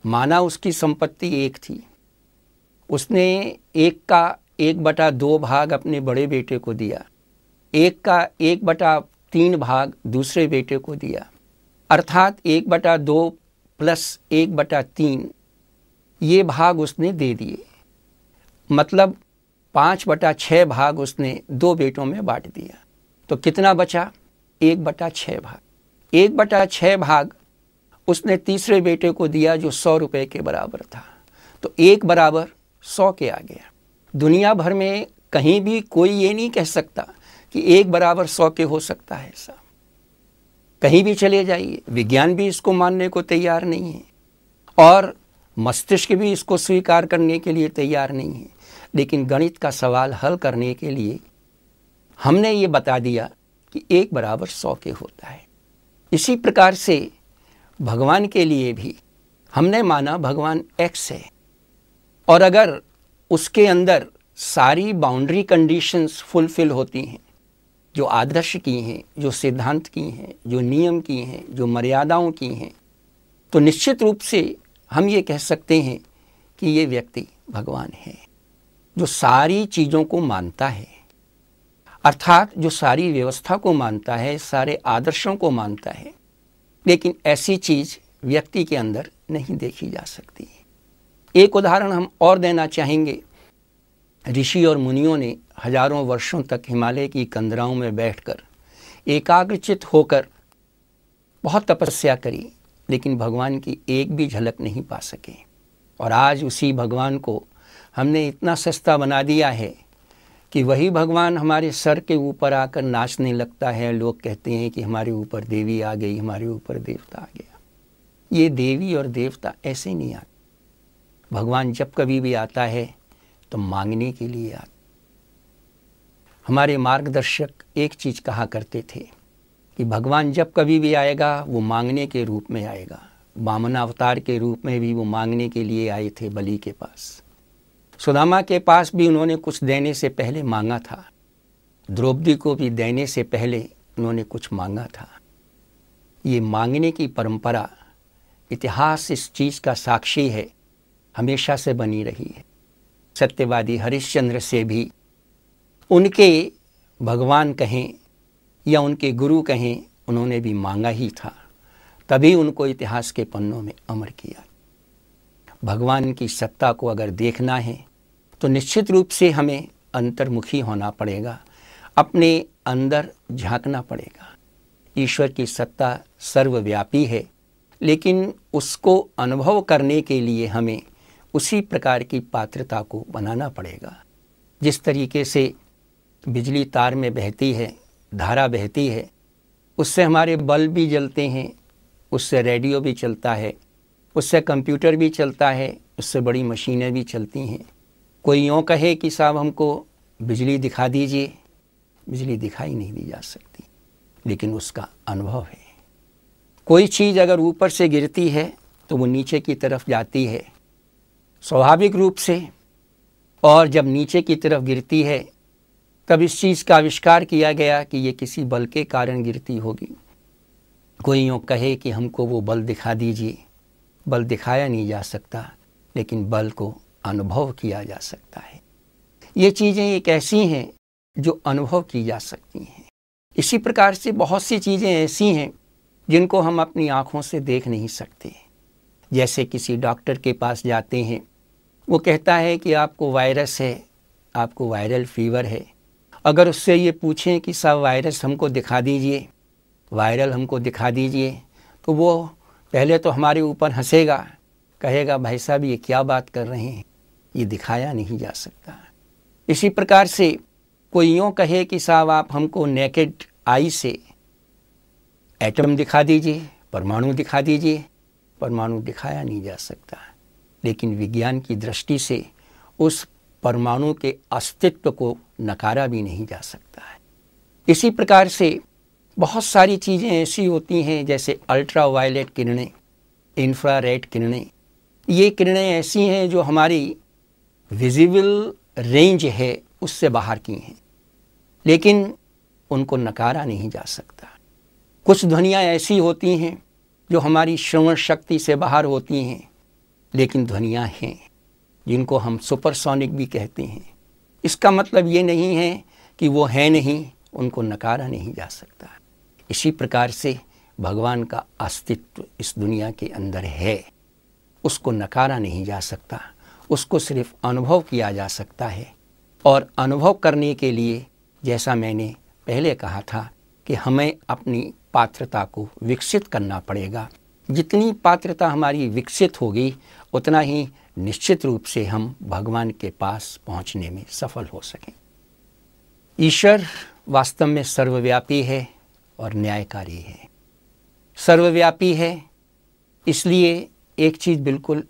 S3: माना उसकी संपत्ति 1 थी, उसने 1 का 1/2 भाग अपने बड़े बेटे को दिया, 1 का 1/3 भाग दूसरे बेटे को दिया, अर्थात 1/2 प्लस 1/3 ये भाग उसने दे दिए। मतलब 5/6 भाग उसने 2 बेटों में बांट दिया। तो कितना बचा? 1/6 भाग। 1/6 भाग उसने तीसरे बेटे को दिया जो 100 रुपये के बराबर था। तो 1 बराबर 100 के आ गया। दुनिया भर में कहीं भी कोई ये नहीं कह सकता कि 1 बराबर 100 के हो सकता है। ऐसा कहीं भी चले जाइए, विज्ञान भी इसको मानने को तैयार नहीं है और मस्तिष्क भी इसको स्वीकार करने के लिए तैयार नहीं है। लेकिन गणित का सवाल हल करने के लिए हमने ये बता दिया कि 1 बराबर 100 के होता है। इसी प्रकार से भगवान के लिए भी हमने माना भगवान X है और अगर उसके अंदर सारी बाउंड्री कंडीशंस फुलफिल होती हैं, जो आदर्श की हैं, जो सिद्धांत की हैं, जो नियम की हैं, जो मर्यादाओं की हैं, तो निश्चित रूप से हम ये कह सकते हैं कि ये व्यक्ति भगवान है जो सारी चीज़ों को मानता है, अर्थात जो सारी व्यवस्था को मानता है, सारे आदर्शों को मानता है। लेकिन ऐसी चीज़ व्यक्ति के अंदर नहीं देखी जा सकती। एक उदाहरण हम और देना चाहेंगे। ऋषि और मुनियों ने हजारों वर्षों तक हिमालय की कंदराओं में बैठकर एकाग्रचित होकर बहुत तपस्या करी, लेकिन भगवान की एक भी झलक नहीं पा सके। और आज उसी भगवान को हमने इतना सस्ता बना दिया है कि वही भगवान हमारे सर के ऊपर आकर नाचने लगता है। लोग कहते हैं कि हमारे ऊपर देवी आ गई, हमारे ऊपर देवता आ गया। ये देवी और देवता ऐसे नहीं आते। भगवान जब कभी भी आता है तो मांगने के लिए आता। हमारे मार्गदर्शक एक चीज़ कहा करते थे कि भगवान जब कभी भी आएगा वो मांगने के रूप में आएगा। वामन अवतार के रूप में भी वो मांगने के लिए आए थे बलि के पास। सुदामा के पास भी उन्होंने कुछ देने से पहले मांगा था। द्रौपदी को भी देने से पहले उन्होंने कुछ मांगा था। ये मांगने की परंपरा, इतिहास इस चीज़ का साक्षी है, हमेशा से बनी रही है। सत्यवादी हरिश्चंद्र से भी उनके भगवान कहें या उनके गुरु कहें, उन्होंने भी मांगा ही था, तभी उनको इतिहास के पन्नों में अमर किया। भगवान की सत्ता को अगर देखना है तो निश्चित रूप से हमें अंतर्मुखी होना पड़ेगा, अपने अंदर झांकना पड़ेगा। ईश्वर की सत्ता सर्वव्यापी है, लेकिन उसको अनुभव करने के लिए हमें उसी प्रकार की पात्रता को बनाना पड़ेगा। जिस तरीके से बिजली तार में बहती है, धारा बहती है, उससे हमारे बल्ब भी जलते हैं, उससे रेडियो भी चलता है, उससे कंप्यूटर भी चलता है, उससे बड़ी मशीनें भी चलती हैं। कोई यूँ कहे कि साहब हमको बिजली दिखा दीजिए, बिजली दिखाई नहीं दी जा सकती, लेकिन उसका अनुभव है। कोई चीज़ अगर ऊपर से गिरती है तो वो नीचे की तरफ जाती है स्वाभाविक रूप से, और जब नीचे की तरफ गिरती है तब इस चीज़ का आविष्कार किया गया कि ये किसी बल के कारण गिरती होगी। कोई यूँ कहे कि हमको वो बल दिखा दीजिए, बल दिखाया नहीं जा सकता, लेकिन बल को अनुभव किया जा सकता है। ये चीज़ें एक ऐसी हैं जो अनुभव की जा सकती हैं। इसी प्रकार से बहुत सी चीज़ें ऐसी हैं जिनको हम अपनी आँखों से देख नहीं सकते। जैसे किसी डॉक्टर के पास जाते हैं, वो कहता है कि आपको वायरस है, आपको वायरल फीवर है। अगर उससे ये पूछें कि साहब वायरस हमको दिखा दीजिए, वायरल हमको दिखा दीजिए, तो वो पहले तो हमारे ऊपर हंसेगा, कहेगा भाई साहब ये क्या बात कर रहे हैं, ये दिखाया नहीं जा सकता। इसी प्रकार से कोई यूँ कहे कि साहब आप हमको नेकेड आई से एटम दिखा दीजिए, परमाणु दिखा दीजिए, परमाणु दिखाया नहीं जा सकता, लेकिन विज्ञान की दृष्टि से उस परमाणु के अस्तित्व को नकारा भी नहीं जा सकता है। इसी प्रकार से बहुत सारी चीज़ें ऐसी होती हैं, जैसे अल्ट्रा वायलेट किरणें, इंफ्रारेड किरणें। ये किरणें ऐसी हैं जो हमारी विजिबल रेंज है उससे बाहर की हैं, लेकिन उनको नकारा नहीं जा सकता। कुछ ध्वनियाँ ऐसी होती हैं जो हमारी श्रवण शक्ति से बाहर होती हैं, लेकिन ध्वनियाँ हैं जिनको हम सुपरसोनिक भी कहते हैं। इसका मतलब ये नहीं है कि वो है नहीं, उनको नकारा नहीं जा सकता। इसी प्रकार से भगवान का अस्तित्व इस दुनिया के अंदर है, उसको नकारा नहीं जा सकता, उसको सिर्फ अनुभव किया जा सकता है। और अनुभव करने के लिए, जैसा मैंने पहले कहा था, कि हमें अपनी पात्रता को विकसित करना पड़ेगा। जितनी पात्रता हमारी विकसित होगी, उतना ही निश्चित रूप से हम भगवान के पास पहुंचने में सफल हो सकें। ईश्वर वास्तव में सर्वव्यापी है और न्यायकारी है। सर्वव्यापी है, इसलिए एक चीज़ बिल्कुल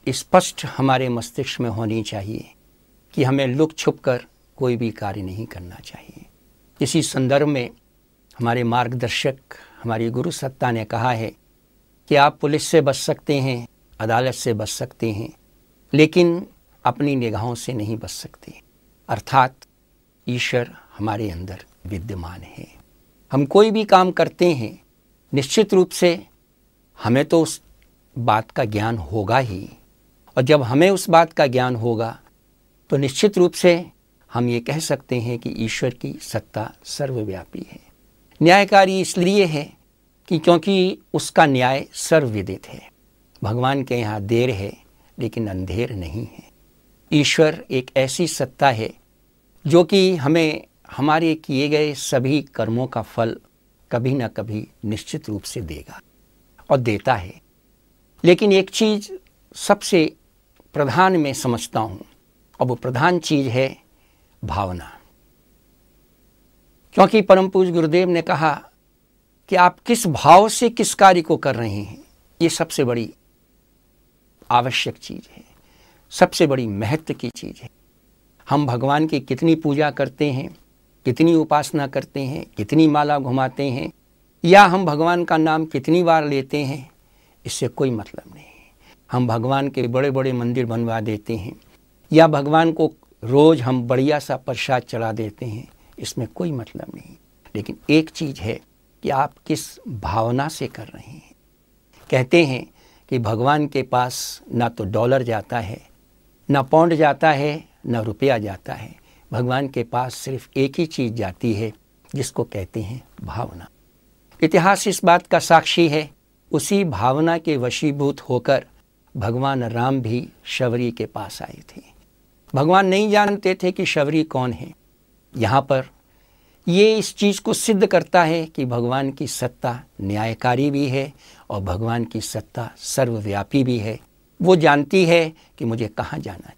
S3: स्पष्ट हमारे मस्तिष्क में होनी चाहिए कि हमें लुक छुप कर कोई भी कार्य नहीं करना चाहिए। इसी संदर्भ में हमारे मार्गदर्शक, हमारी गुरु सत्ता ने कहा है कि आप पुलिस से बच सकते हैं, अदालत से बच सकते हैं, लेकिन अपनी निगाहों से नहीं बच सकते। अर्थात ईश्वर हमारे अंदर विद्यमान है। हम कोई भी काम करते हैं, निश्चित रूप से हमें तो उस बात का ज्ञान होगा ही, और जब हमें उस बात का ज्ञान होगा तो निश्चित रूप से हम ये कह सकते हैं कि ईश्वर की सत्ता सर्वव्यापी है। न्यायकारी इसलिए है कि क्योंकि उसका न्याय सर्वविदित है। भगवान के यहाँ देर है लेकिन अंधेर नहीं है। ईश्वर एक ऐसी सत्ता है जो कि हमें हमारे किए गए सभी कर्मों का फल कभी न कभी निश्चित रूप से देगा और देता है। लेकिन एक चीज़ सबसे प्रधान मैं समझता हूँ, और वो प्रधान चीज़ है भावना। क्योंकि परम पूज्य गुरुदेव ने कहा कि आप किस भाव से किस कार्य को कर रहे हैं, ये सबसे बड़ी आवश्यक चीज़ है। सबसे बड़ी महत्व की चीज़ है। हम भगवान की कितनी पूजा करते हैं, कितनी उपासना करते हैं, कितनी माला घुमाते हैं, या हम भगवान का नाम कितनी बार लेते हैं, इससे कोई मतलब नहीं है। हम भगवान के बड़े बड़े मंदिर बनवा देते हैं या भगवान को रोज़ हम बढ़िया सा प्रसाद चढ़ा देते हैं, इसमें कोई मतलब नहीं। लेकिन एक चीज़ है कि आप किस भावना से कर रहे हैं। कहते हैं कि भगवान के पास ना तो डॉलर जाता है, ना पाउंड जाता है, ना रुपया जाता है। भगवान के पास सिर्फ एक ही चीज़ जाती है, जिसको कहते हैं भावना। इतिहास इस बात का साक्षी है। उसी भावना के वशीभूत होकर भगवान राम भी शबरी के पास आए थे। भगवान नहीं जानते थे कि शबरी कौन है। यहाँ पर ये इस चीज़ को सिद्ध करता है कि भगवान की सत्ता न्यायकारी भी है और भगवान की सत्ता सर्वव्यापी भी है। वो जानती है कि मुझे कहाँ जाना है।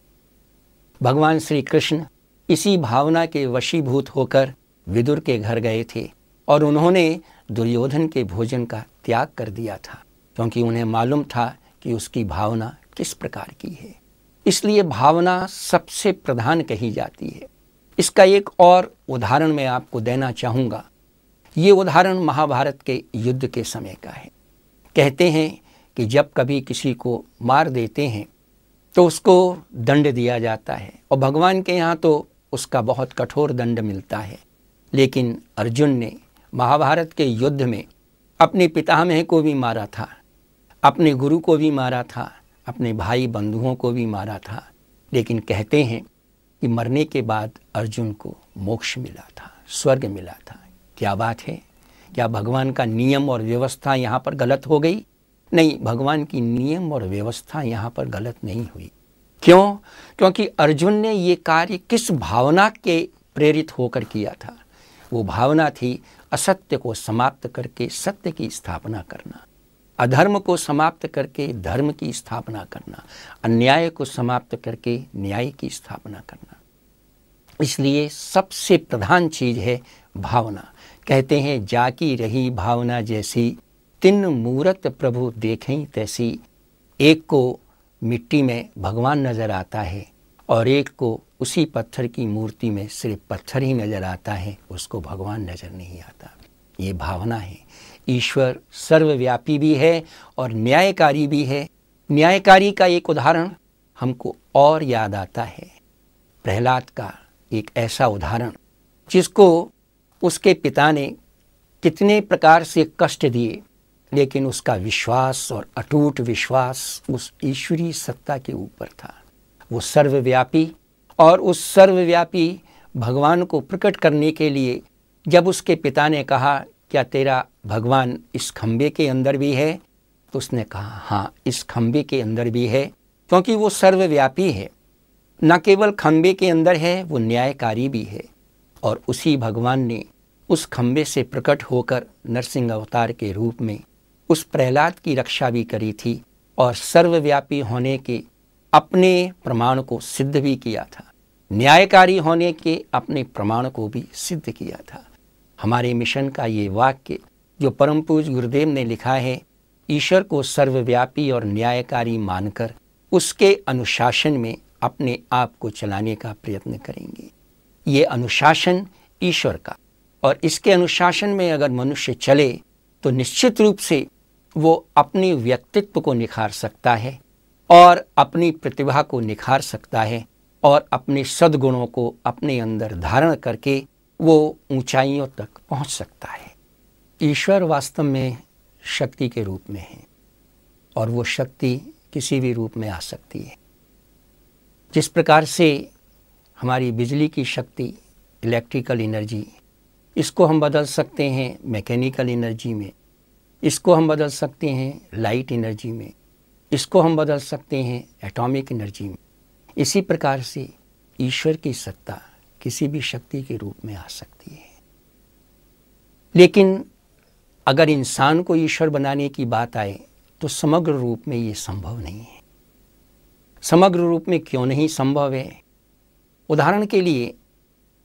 S3: भगवान श्री कृष्ण इसी भावना के वशीभूत होकर विदुर के घर गए थे और उन्होंने दुर्योधन के भोजन का त्याग कर दिया था, क्योंकि उन्हें मालूम था कि उसकी भावना किस प्रकार की है। इसलिए भावना सबसे प्रधान कही जाती है। इसका एक और उदाहरण मैं आपको देना चाहूँगा। ये उदाहरण महाभारत के युद्ध के समय का है। कहते हैं कि जब कभी किसी को मार देते हैं तो उसको दंड दिया जाता है, और भगवान के यहाँ तो उसका बहुत कठोर दंड मिलता है। लेकिन अर्जुन ने महाभारत के युद्ध में अपने पितामह को भी मारा था, अपने गुरु को भी मारा था, अपने भाई बंधुओं को भी मारा था। लेकिन कहते हैं कि मरने के बाद अर्जुन को मोक्ष मिला था, स्वर्ग मिला था। क्या बात है! क्या भगवान का नियम और व्यवस्था यहाँ पर गलत हो गई? नहीं, भगवान की नियम और व्यवस्था यहाँ पर गलत नहीं हुई। क्यों? क्योंकि अर्जुन ने ये कार्य किस भावना के प्रेरित होकर किया था। वो भावना थी असत्य को समाप्त करके सत्य की स्थापना करना, अधर्म को समाप्त करके धर्म की स्थापना करना, अन्याय को समाप्त करके न्याय की स्थापना करना। इसलिए सबसे प्रधान चीज़ है भावना। कहते हैं जाकी रही भावना जैसी, तिन मूरत प्रभु देखें तैसी। एक को मिट्टी में भगवान नज़र आता है और एक को उसी पत्थर की मूर्ति में सिर्फ पत्थर ही नज़र आता है, उसको भगवान नज़र नहीं आता। ये भावना है। ईश्वर सर्वव्यापी भी है और न्यायकारी भी है। न्यायकारी का एक उदाहरण हमको और याद आता है, प्रहलाद का एक ऐसा उदाहरण जिसको उसके पिता ने कितने प्रकार से कष्ट दिए, लेकिन उसका विश्वास और अटूट विश्वास उस ईश्वरीय सत्ता के ऊपर था। वो सर्वव्यापी, और उस सर्वव्यापी भगवान को प्रकट करने के लिए जब उसके पिता ने कहा क्या तेरा भगवान इस खंबे के अंदर भी है, तो उसने कहा हाँ, इस खंबे के अंदर भी है, क्योंकि वो सर्वव्यापी है। न केवल खंबे के अंदर है, वो न्यायकारी भी है। और उसी भगवान ने उस खंबे से प्रकट होकर नरसिंह अवतार के रूप में उस प्रहलाद की रक्षा भी करी थी और सर्वव्यापी होने के अपने प्रमाण को सिद्ध भी किया था, न्यायकारी होने के अपने प्रमाण को भी सिद्ध किया था। हमारे मिशन का ये वाक्य जो परम पूज्य गुरुदेव ने लिखा है, ईश्वर को सर्वव्यापी और न्यायकारी मानकर उसके अनुशासन में अपने आप को चलाने का प्रयत्न करेंगे। ये अनुशासन ईश्वर का, और इसके अनुशासन में अगर मनुष्य चले तो निश्चित रूप से वो अपने व्यक्तित्व को निखार सकता है और अपनी प्रतिभा को निखार सकता है और अपने सद्गुणों को अपने अंदर धारण करके वो ऊंचाइयों तक पहुंच सकता है। ईश्वर वास्तव में शक्ति के रूप में है और वो शक्ति किसी भी रूप में आ सकती है। जिस प्रकार से हमारी बिजली की शक्ति इलेक्ट्रिकल एनर्जी, इसको हम बदल सकते हैं मैकेनिकल एनर्जी में, इसको हम बदल सकते हैं लाइट एनर्जी में, इसको हम बदल सकते हैं एटॉमिक एनर्जी में। इसी प्रकार से ईश्वर की सत्ता किसी भी शक्ति के रूप में आ सकती है। लेकिन अगर इंसान को ईश्वर बनाने की बात आए तो समग्र रूप में ये संभव नहीं है। समग्र रूप में क्यों नहीं संभव है? उदाहरण के लिए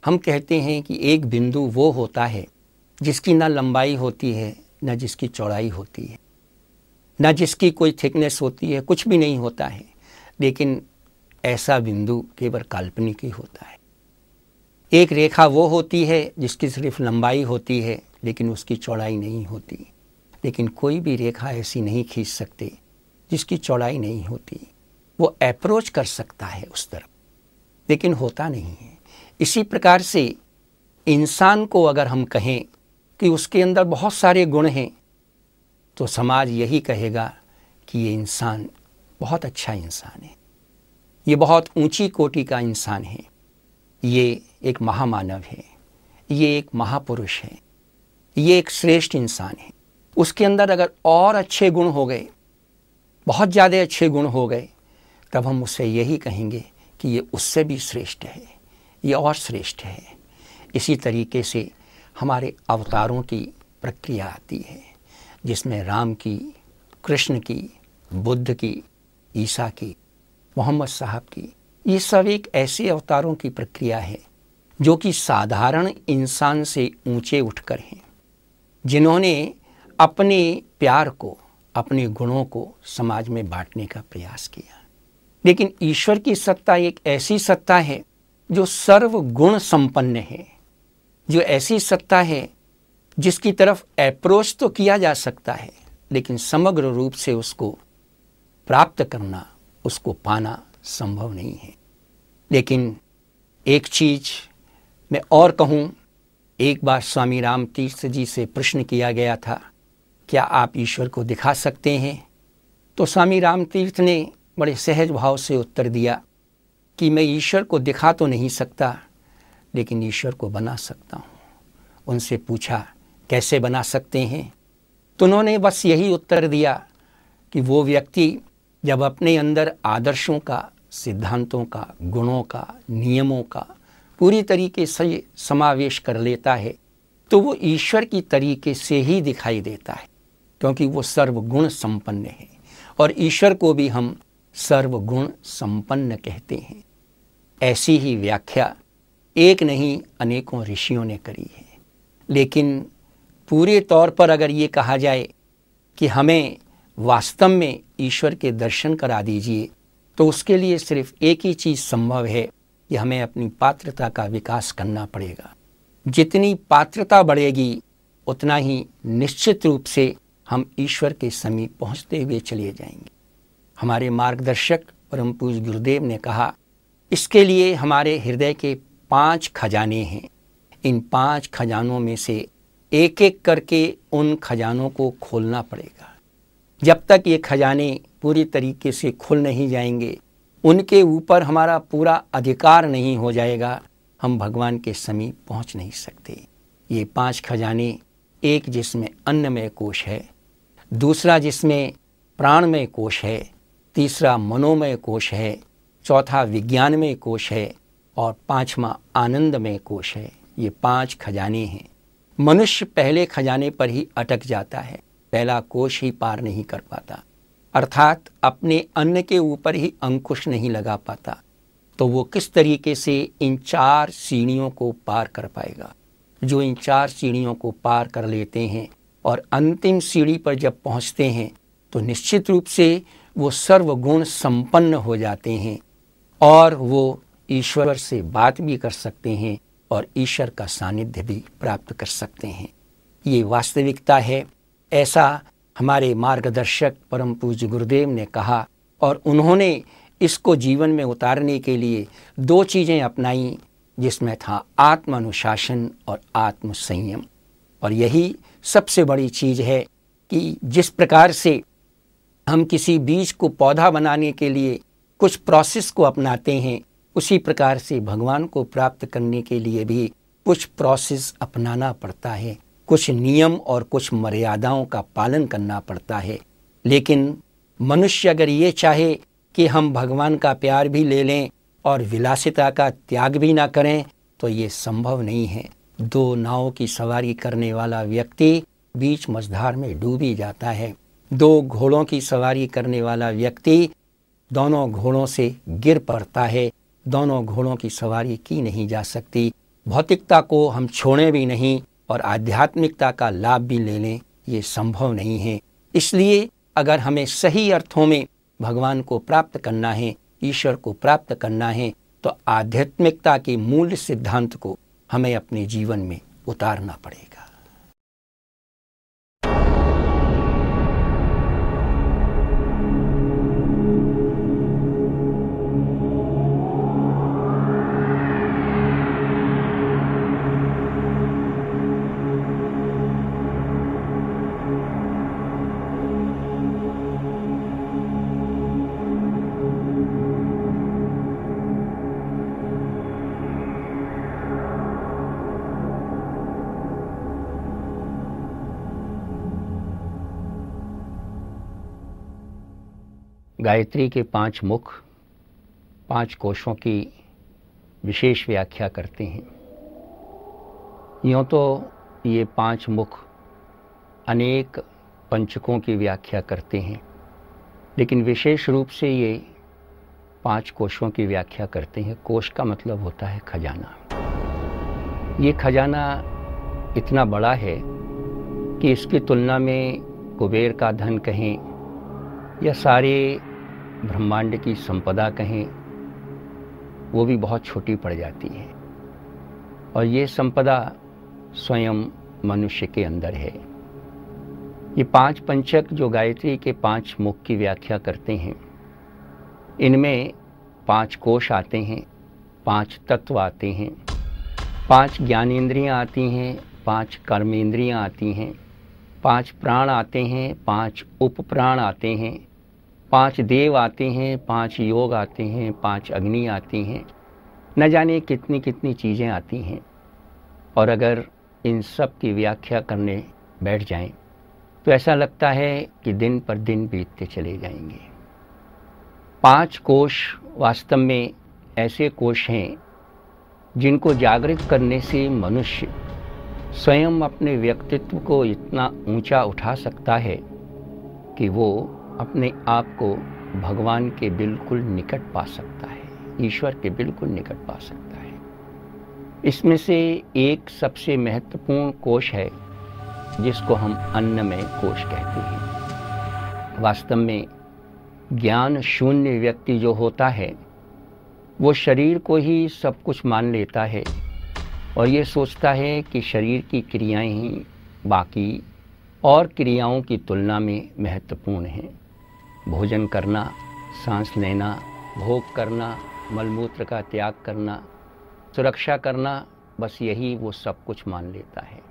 S3: हम कहते हैं कि एक बिंदु वो होता है जिसकी ना लंबाई होती है, ना जिसकी चौड़ाई होती है, ना जिसकी कोई थिकनेस होती है, कुछ भी नहीं होता है, लेकिन ऐसा बिंदु केवल काल्पनिक ही होता है। एक रेखा वो होती है जिसकी सिर्फ लंबाई होती है लेकिन उसकी चौड़ाई नहीं होती। लेकिन कोई भी रेखा ऐसी नहीं खींच सकते जिसकी चौड़ाई नहीं होती। वो अप्रोच कर सकता है उस तरफ, लेकिन होता नहीं है। इसी प्रकार से इंसान को अगर हम कहें कि उसके अंदर बहुत सारे गुण हैं, तो समाज यही कहेगा कि ये इंसान बहुत अच्छा इंसान है, ये बहुत ऊंची कोटि का इंसान है, ये एक महामानव है, ये एक महापुरुष है, ये एक श्रेष्ठ इंसान है। उसके अंदर अगर और अच्छे गुण हो गए, बहुत ज़्यादा अच्छे गुण हो गए, तब हम उससे यही कहेंगे कि ये उससे भी श्रेष्ठ है, ये और श्रेष्ठ है। इसी तरीके से हमारे अवतारों की प्रक्रिया आती है, जिसमें राम की, कृष्ण की, बुद्ध की, ईसा की, मोहम्मद साहब की, ये सब एक ऐसे अवतारों की प्रक्रिया है जो कि साधारण इंसान से ऊंचे उठकर हैं, जिन्होंने अपने प्यार को, अपने गुणों को समाज में बांटने का प्रयास किया। लेकिन ईश्वर की सत्ता एक ऐसी सत्ता है जो सर्वगुण संपन्न है, जो ऐसी सत्ता है जिसकी तरफ अप्रोच तो किया जा सकता है, लेकिन समग्र रूप से उसको प्राप्त करना, उसको पाना संभव नहीं है। लेकिन एक चीज मैं और कहूँ, एक बार स्वामी राम तीर्थ जी से प्रश्न किया गया था, क्या आप ईश्वर को दिखा सकते हैं? तो स्वामी राम तीर्थ ने बड़े सहज भाव से उत्तर दिया कि मैं ईश्वर को दिखा तो नहीं सकता, लेकिन ईश्वर को बना सकता हूँ। उनसे पूछा कैसे बना सकते हैं? तो उन्होंने बस यही उत्तर दिया कि वो व्यक्ति जब अपने अंदर आदर्शों का, सिद्धांतों का, गुणों का, नियमों का पूरी तरीके से समावेश कर लेता है, तो वो ईश्वर की तरीके से ही दिखाई देता है, क्योंकि वो सर्वगुण संपन्न है। और ईश्वर को भी हम सर्वगुण संपन्न कहते हैं। ऐसी ही व्याख्या एक नहीं अनेकों ऋषियों ने करी है। लेकिन पूरे तौर पर अगर ये कहा जाए कि हमें वास्तव में ईश्वर के दर्शन करा दीजिए, तो उसके लिए सिर्फ एक ही चीज़ संभव है कि हमें अपनी पात्रता का विकास करना पड़ेगा। जितनी पात्रता बढ़ेगी उतना ही निश्चित रूप से हम ईश्वर के समीप पहुंचते हुए चले जाएंगे। हमारे मार्गदर्शक परम पूज्य गुरुदेव ने कहा, इसके लिए हमारे हृदय के 5 खजाने हैं। इन 5 खजानों में से एक एक करके उन खजानों को खोलना पड़ेगा। जब तक ये खजाने पूरी तरीके से खुल नहीं जाएंगे, उनके ऊपर हमारा पूरा अधिकार नहीं हो जाएगा, हम भगवान के समीप पहुंच नहीं सकते। ये 5 खजाने, एक जिसमें अन्नमय कोश है, दूसरा जिसमें प्राणमय कोश है, तीसरा मनोमय कोश है, चौथा विज्ञानमय कोश है और 5वां आनंदमय कोश है। ये 5 खजाने हैं। मनुष्य पहले खजाने पर ही अटक जाता है, पहला कोश ही पार नहीं कर पाता, अर्थात अपने अन्न के ऊपर ही अंकुश नहीं लगा पाता। तो वो किस तरीके से इन 4 सीढ़ियों को पार कर पाएगा? जो इन 4 सीढ़ियों को पार कर लेते हैं और अंतिम सीढ़ी पर जब पहुंचते हैं, तो निश्चित रूप से वो सर्वगुण संपन्न हो जाते हैं और वो ईश्वर से बात भी कर सकते हैं और ईश्वर का सानिध्य भी प्राप्त कर सकते हैं। ये वास्तविकता है, ऐसा हमारे मार्गदर्शक परम पूज्य गुरुदेव ने कहा। और उन्होंने इसको जीवन में उतारने के लिए 2 चीज़ें अपनाई, जिसमें था आत्मानुशासन और आत्म संयम। और यही सबसे बड़ी चीज़ है कि जिस प्रकार से हम किसी बीज को पौधा बनाने के लिए कुछ प्रोसेस को अपनाते हैं, उसी प्रकार से भगवान को प्राप्त करने के लिए भी कुछ प्रोसेस अपनाना पड़ता है, कुछ नियम और कुछ मर्यादाओं का पालन करना पड़ता है। लेकिन मनुष्य अगर ये चाहे कि हम भगवान का प्यार भी ले लें और विलासिता का त्याग भी ना करें, तो ये संभव नहीं है। 2 नावों की सवारी करने वाला व्यक्ति बीच मझधार में डूब ही जाता है। 2 घोड़ों की सवारी करने वाला व्यक्ति दोनों घोड़ों से गिर पड़ता है। दोनों घोड़ों की सवारी की नहीं जा सकती। भौतिकता को हम छोड़ें भी नहीं और आध्यात्मिकता का लाभ भी ले लें, ये संभव नहीं है। इसलिए अगर हमें सही अर्थों में भगवान को प्राप्त करना है, ईश्वर को प्राप्त करना है तो आध्यात्मिकता के मूल सिद्धांत को हमें अपने जीवन में उतारना पड़ेगा। गायत्री के 5 मुख 5 कोशों की विशेष व्याख्या करते हैं। यूँ तो ये 5 मुख अनेक पंचकों की व्याख्या करते हैं, लेकिन विशेष रूप से ये 5 कोशों की व्याख्या करते हैं। कोश का मतलब होता है खजाना। ये खजाना इतना बड़ा है कि इसकी तुलना में कुबेर का धन कहें या सारे ब्रह्मांड की संपदा कहें, वो भी बहुत छोटी पड़ जाती है। और ये संपदा स्वयं मनुष्य के अंदर है। ये 5 पंचक जो गायत्री के 5 मुख की व्याख्या करते हैं, इनमें 5 कोश आते हैं, 5 तत्व आते हैं, 5 ज्ञानेंद्रियाँ आती हैं, 5 कर्मेंद्रियाँ आती हैं, 5 प्राण आते हैं, 5 उपप्राण आते हैं, 5 देव आते हैं, 5 योग आते हैं, 5 अग्नि आती हैं, न जाने कितनी कितनी चीज़ें आती हैं। और अगर इन सब की व्याख्या करने बैठ जाएं तो ऐसा लगता है कि दिन पर दिन बीतते चले जाएंगे। 5 कोश वास्तव में ऐसे कोश हैं जिनको जागृत करने से मनुष्य स्वयं अपने व्यक्तित्व को इतना ऊंचा उठा सकता है कि वो अपने आप को भगवान के बिल्कुल निकट पा सकता है, ईश्वर के बिल्कुल निकट पा सकता है। इसमें से एक सबसे महत्वपूर्ण कोश है जिसको हम अन्नमय कोश कहते हैं। वास्तव में ज्ञान शून्य व्यक्ति जो होता है वो शरीर को ही सब कुछ मान लेता है और ये सोचता है कि शरीर की क्रियाएं ही बाकी और क्रियाओं की तुलना में महत्वपूर्ण हैं। भोजन करना, सांस लेना, भोग करना, मलमूत्र का त्याग करना, सुरक्षा करना, बस यही वो सब कुछ मान लेता है।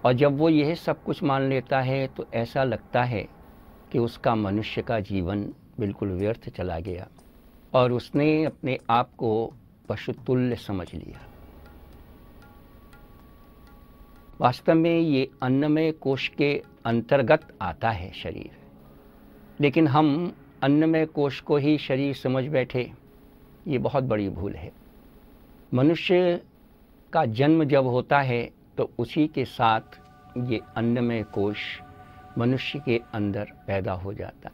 S3: और जब वो यह सब कुछ मान लेता है तो ऐसा लगता है कि उसका मनुष्य का जीवन बिल्कुल व्यर्थ चला गया और उसने अपने आप को पशुतुल्य समझ लिया। वास्तव में ये अन्नमय कोश के अंतर्गत आता है शरीर, लेकिन हम अन्नमय कोश को ही शरीर समझ बैठे, ये बहुत बड़ी भूल है। मनुष्य का जन्म जब होता है तो उसी के साथ ये अन्नमय कोश मनुष्य के अंदर पैदा हो जाता।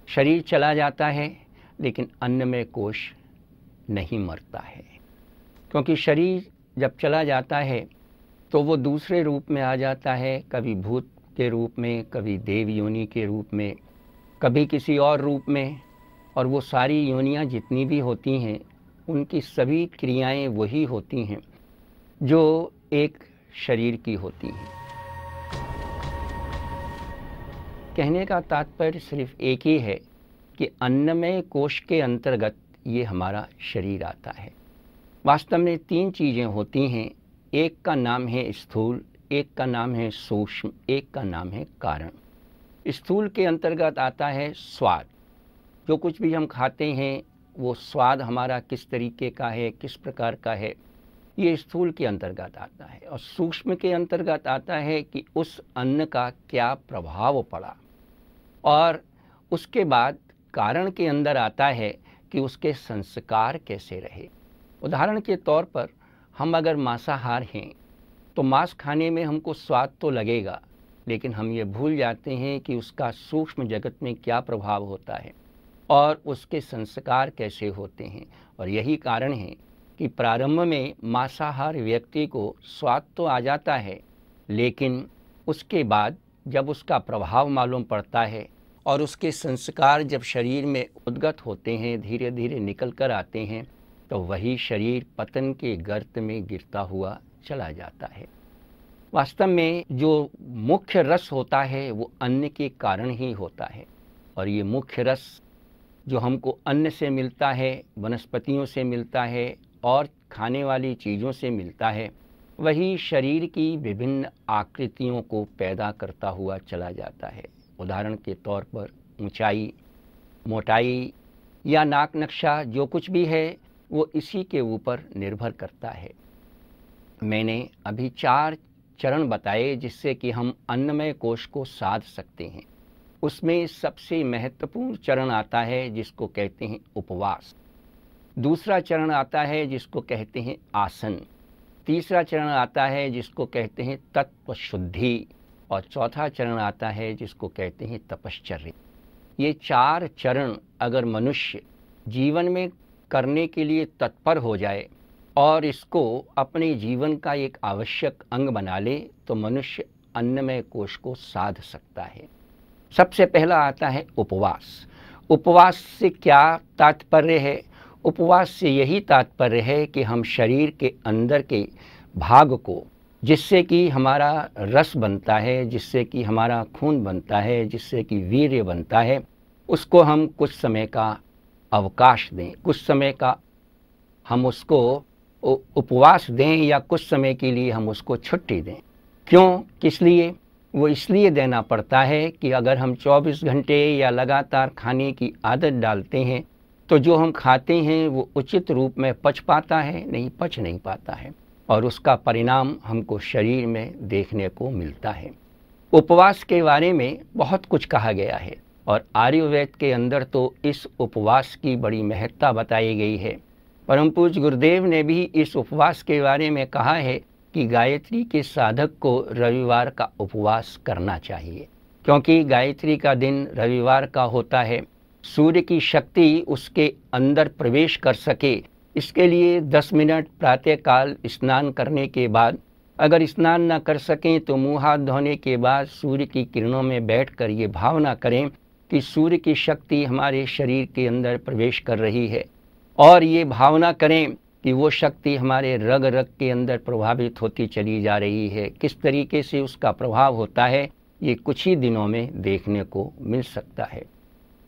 S3: शरीर चला जाता है लेकिन अन्नमय कोश नहीं मरता है, क्योंकि शरीर जब चला जाता है तो वो दूसरे रूप में आ जाता है, कभी भूत के रूप में, कभी देव योनि के रूप में, कभी किसी और रूप में। और वो सारी योनियाँ जितनी भी होती हैं उनकी सभी क्रियाएं वही होती हैं जो एक शरीर की होती हैं। कहने का तात्पर्य सिर्फ एक ही है कि अन्नमय कोश के अंतर्गत ये हमारा शरीर आता है। वास्तव में 3 चीज़ें होती हैं, एक का नाम है स्थूल, एक का नाम है सूक्ष्म, एक का नाम है कारण। स्थूल के अंतर्गत आता है स्वाद। जो कुछ भी हम खाते हैं वो स्वाद हमारा किस तरीके का है, किस प्रकार का है, ये स्थूल के अंतर्गत आता है। और सूक्ष्म के अंतर्गत आता है कि उस अन्न का क्या प्रभाव पड़ा। और उसके बाद कारण के अंदर आता है कि उसके संस्कार कैसे रहे। उदाहरण के तौर पर हम अगर मांसाहार हैं तो मांस खाने में हमको स्वाद तो लगेगा, लेकिन हम ये भूल जाते हैं कि उसका सूक्ष्म जगत में क्या प्रभाव होता है और उसके संस्कार कैसे होते हैं। और यही कारण है कि प्रारंभ में मांसाहार व्यक्ति को स्वाद तो आ जाता है, लेकिन उसके बाद जब उसका प्रभाव मालूम पड़ता है और उसके संस्कार जब शरीर में उद्गत होते हैं, धीरे धीरे निकल कर आते हैं, तो वही शरीर पतन के गर्त में गिरता हुआ चला जाता है। वास्तव में जो मुख्य रस होता है वो अन्न के कारण ही होता है, और ये मुख्य रस जो हमको अन्न से मिलता है, वनस्पतियों से मिलता है और खाने वाली चीज़ों से मिलता है, वही शरीर की विभिन्न आकृतियों को पैदा करता हुआ चला जाता है। उदाहरण के तौर पर ऊंचाई, मोटाई या नाक नक्शा जो कुछ भी है वो इसी के ऊपर निर्भर करता है। मैंने अभी 4 चरण बताए जिससे कि हम अन्नमय कोश को साध सकते हैं। उसमें सबसे महत्वपूर्ण चरण आता है जिसको कहते हैं उपवास। दूसरा चरण आता है जिसको कहते हैं आसन। तीसरा चरण आता है जिसको कहते हैं तत्व शुद्धि, और चौथा चरण आता है जिसको कहते हैं तपश्चर्या। ये 4 चरण अगर मनुष्य जीवन में करने के लिए तत्पर हो जाए और इसको अपने जीवन का एक आवश्यक अंग बना ले, तो मनुष्य अन्नमय कोश को साध सकता है। सबसे पहला आता है उपवास। उपवास से क्या तात्पर्य है? उपवास से यही तात्पर्य है कि हम शरीर के अंदर के भाग को, जिससे कि हमारा रस बनता है, जिससे कि हमारा खून बनता है, जिससे कि वीर्य बनता है, उसको हम कुछ समय का अवकाश दें, कुछ समय का हम उसको उपवास दें, या कुछ समय के लिए हम उसको छुट्टी दें। क्यों, किस लिए? वो इसलिए देना पड़ता है कि अगर हम 24 घंटे या लगातार खाने की आदत डालते हैं तो जो हम खाते हैं वो उचित रूप में पच पाता है? नहीं, पच नहीं पाता है, और उसका परिणाम हमको शरीर में देखने को मिलता है। उपवास के बारे में बहुत कुछ कहा गया है, और आयुर्वेद के अंदर तो इस उपवास की बड़ी महत्ता बताई गई है। परम पूज्य गुरुदेव ने भी इस उपवास के बारे में कहा है कि गायत्री के साधक को रविवार का उपवास करना चाहिए, क्योंकि गायत्री का दिन रविवार का होता है। सूर्य की शक्ति उसके अंदर प्रवेश कर सके, इसके लिए 10 मिनट प्रातःकाल स्नान करने के बाद, अगर स्नान न कर सकें तो मुँह हाथ धोने के बाद सूर्य की किरणों में बैठकर ये भावना करें कि सूर्य की शक्ति हमारे शरीर के अंदर प्रवेश कर रही है, और ये भावना करें कि वो शक्ति हमारे रग रग के अंदर प्रभावित होती चली जा रही है। किस तरीके से उसका प्रभाव होता है ये कुछ ही दिनों में देखने को मिल सकता है।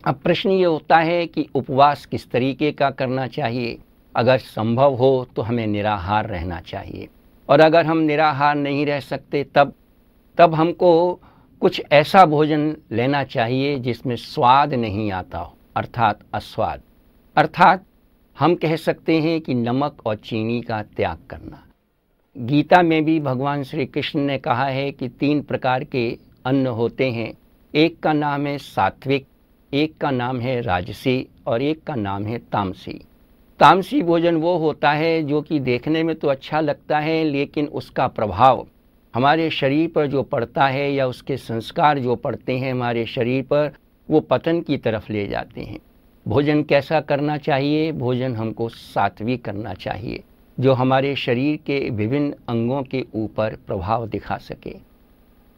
S3: अब प्रश्न ये होता है कि उपवास किस तरीके का करना चाहिए। अगर संभव हो तो हमें निराहार रहना चाहिए, और अगर हम निराहार नहीं रह सकते तब हमको कुछ ऐसा भोजन लेना चाहिए जिसमें स्वाद नहीं आता हो, अर्थात अस्वाद। अर्थात हम कह सकते हैं कि नमक और चीनी का त्याग करना। गीता में भी भगवान श्री कृष्ण ने कहा है कि 3 प्रकार के अन्न होते हैं। एक का नाम है सात्विक, एक का नाम है राजसी, और एक का नाम है तामसी। तामसी भोजन वो होता है जो कि देखने में तो अच्छा लगता है, लेकिन उसका प्रभाव हमारे शरीर पर जो पड़ता है, या उसके संस्कार जो पड़ते हैं हमारे शरीर पर, वो पतन की तरफ ले जाते हैं। भोजन कैसा करना चाहिए? भोजन हमको सात्विक करना चाहिए, जो हमारे शरीर के विभिन्न अंगों के ऊपर प्रभाव दिखा सके।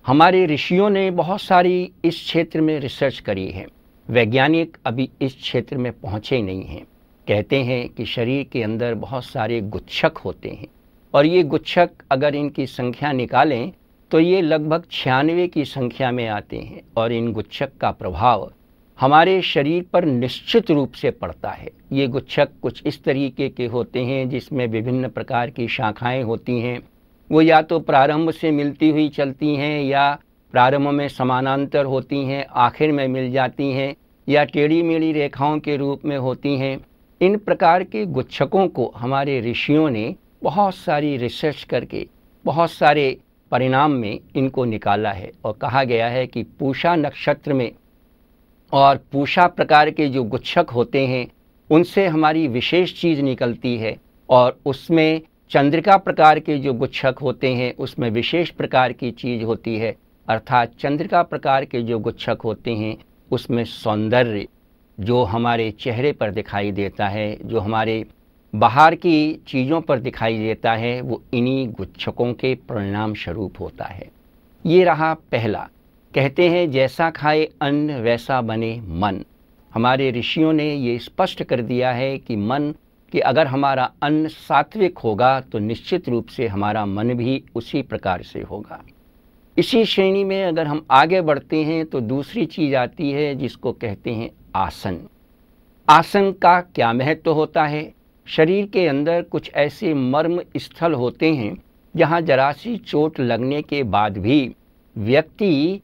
S3: हमारे ऋषियों ने बहुत सारी इस क्षेत्र में रिसर्च करी है। वैज्ञानिक अभी इस क्षेत्र में पहुँचे नहीं हैं। कहते हैं कि शरीर के अंदर बहुत सारे गुच्छक होते हैं, और ये गुच्छक अगर इनकी संख्या निकालें तो ये लगभग 96 की संख्या में आते हैं, और इन गुच्छक का प्रभाव हमारे शरीर पर निश्चित रूप से पड़ता है। ये गुच्छक कुछ इस तरीके के होते हैं जिसमें विभिन्न प्रकार की शाखाएं होती हैं। वो या तो प्रारंभ से मिलती हुई चलती हैं, या प्रारंभ में समानांतर होती हैं, आखिर में मिल जाती हैं, या टेढ़ी मेढ़ी रेखाओं के रूप में होती हैं। इन प्रकार के गुच्छकों को हमारे ऋषियों ने बहुत सारी रिसर्च करके बहुत सारे परिणाम में इनको निकाला है, और कहा गया है कि पूषा नक्षत्र में और पूषा प्रकार के जो गुच्छक होते हैं उनसे हमारी विशेष चीज़ निकलती है, और उसमें चंद्रिका प्रकार के जो गुच्छक होते हैं उसमें विशेष प्रकार की चीज़ होती है। अर्थात चंद्रिका प्रकार के जो गुच्छक होते हैं उसमें सौंदर्य जो हमारे चेहरे पर दिखाई देता है, जो हमारे बाहर की चीज़ों पर दिखाई देता है, वो इन्हीं गुच्छकों के परिणाम स्वरूप होता है। ये रहा पहला। कहते हैं जैसा खाए अन्न वैसा बने मन। हमारे ऋषियों ने ये स्पष्ट कर दिया है कि मन कि अगर हमारा अन्न सात्विक होगा तो निश्चित रूप से हमारा मन भी उसी प्रकार से होगा। इसी श्रेणी में अगर हम आगे बढ़ते हैं तो दूसरी चीज़ आती है जिसको कहते हैं आसन। आसन का क्या महत्व होता है? शरीर के अंदर कुछ ऐसे मर्म स्थल होते हैं जहाँ जरा सी चोट लगने के बाद भी व्यक्ति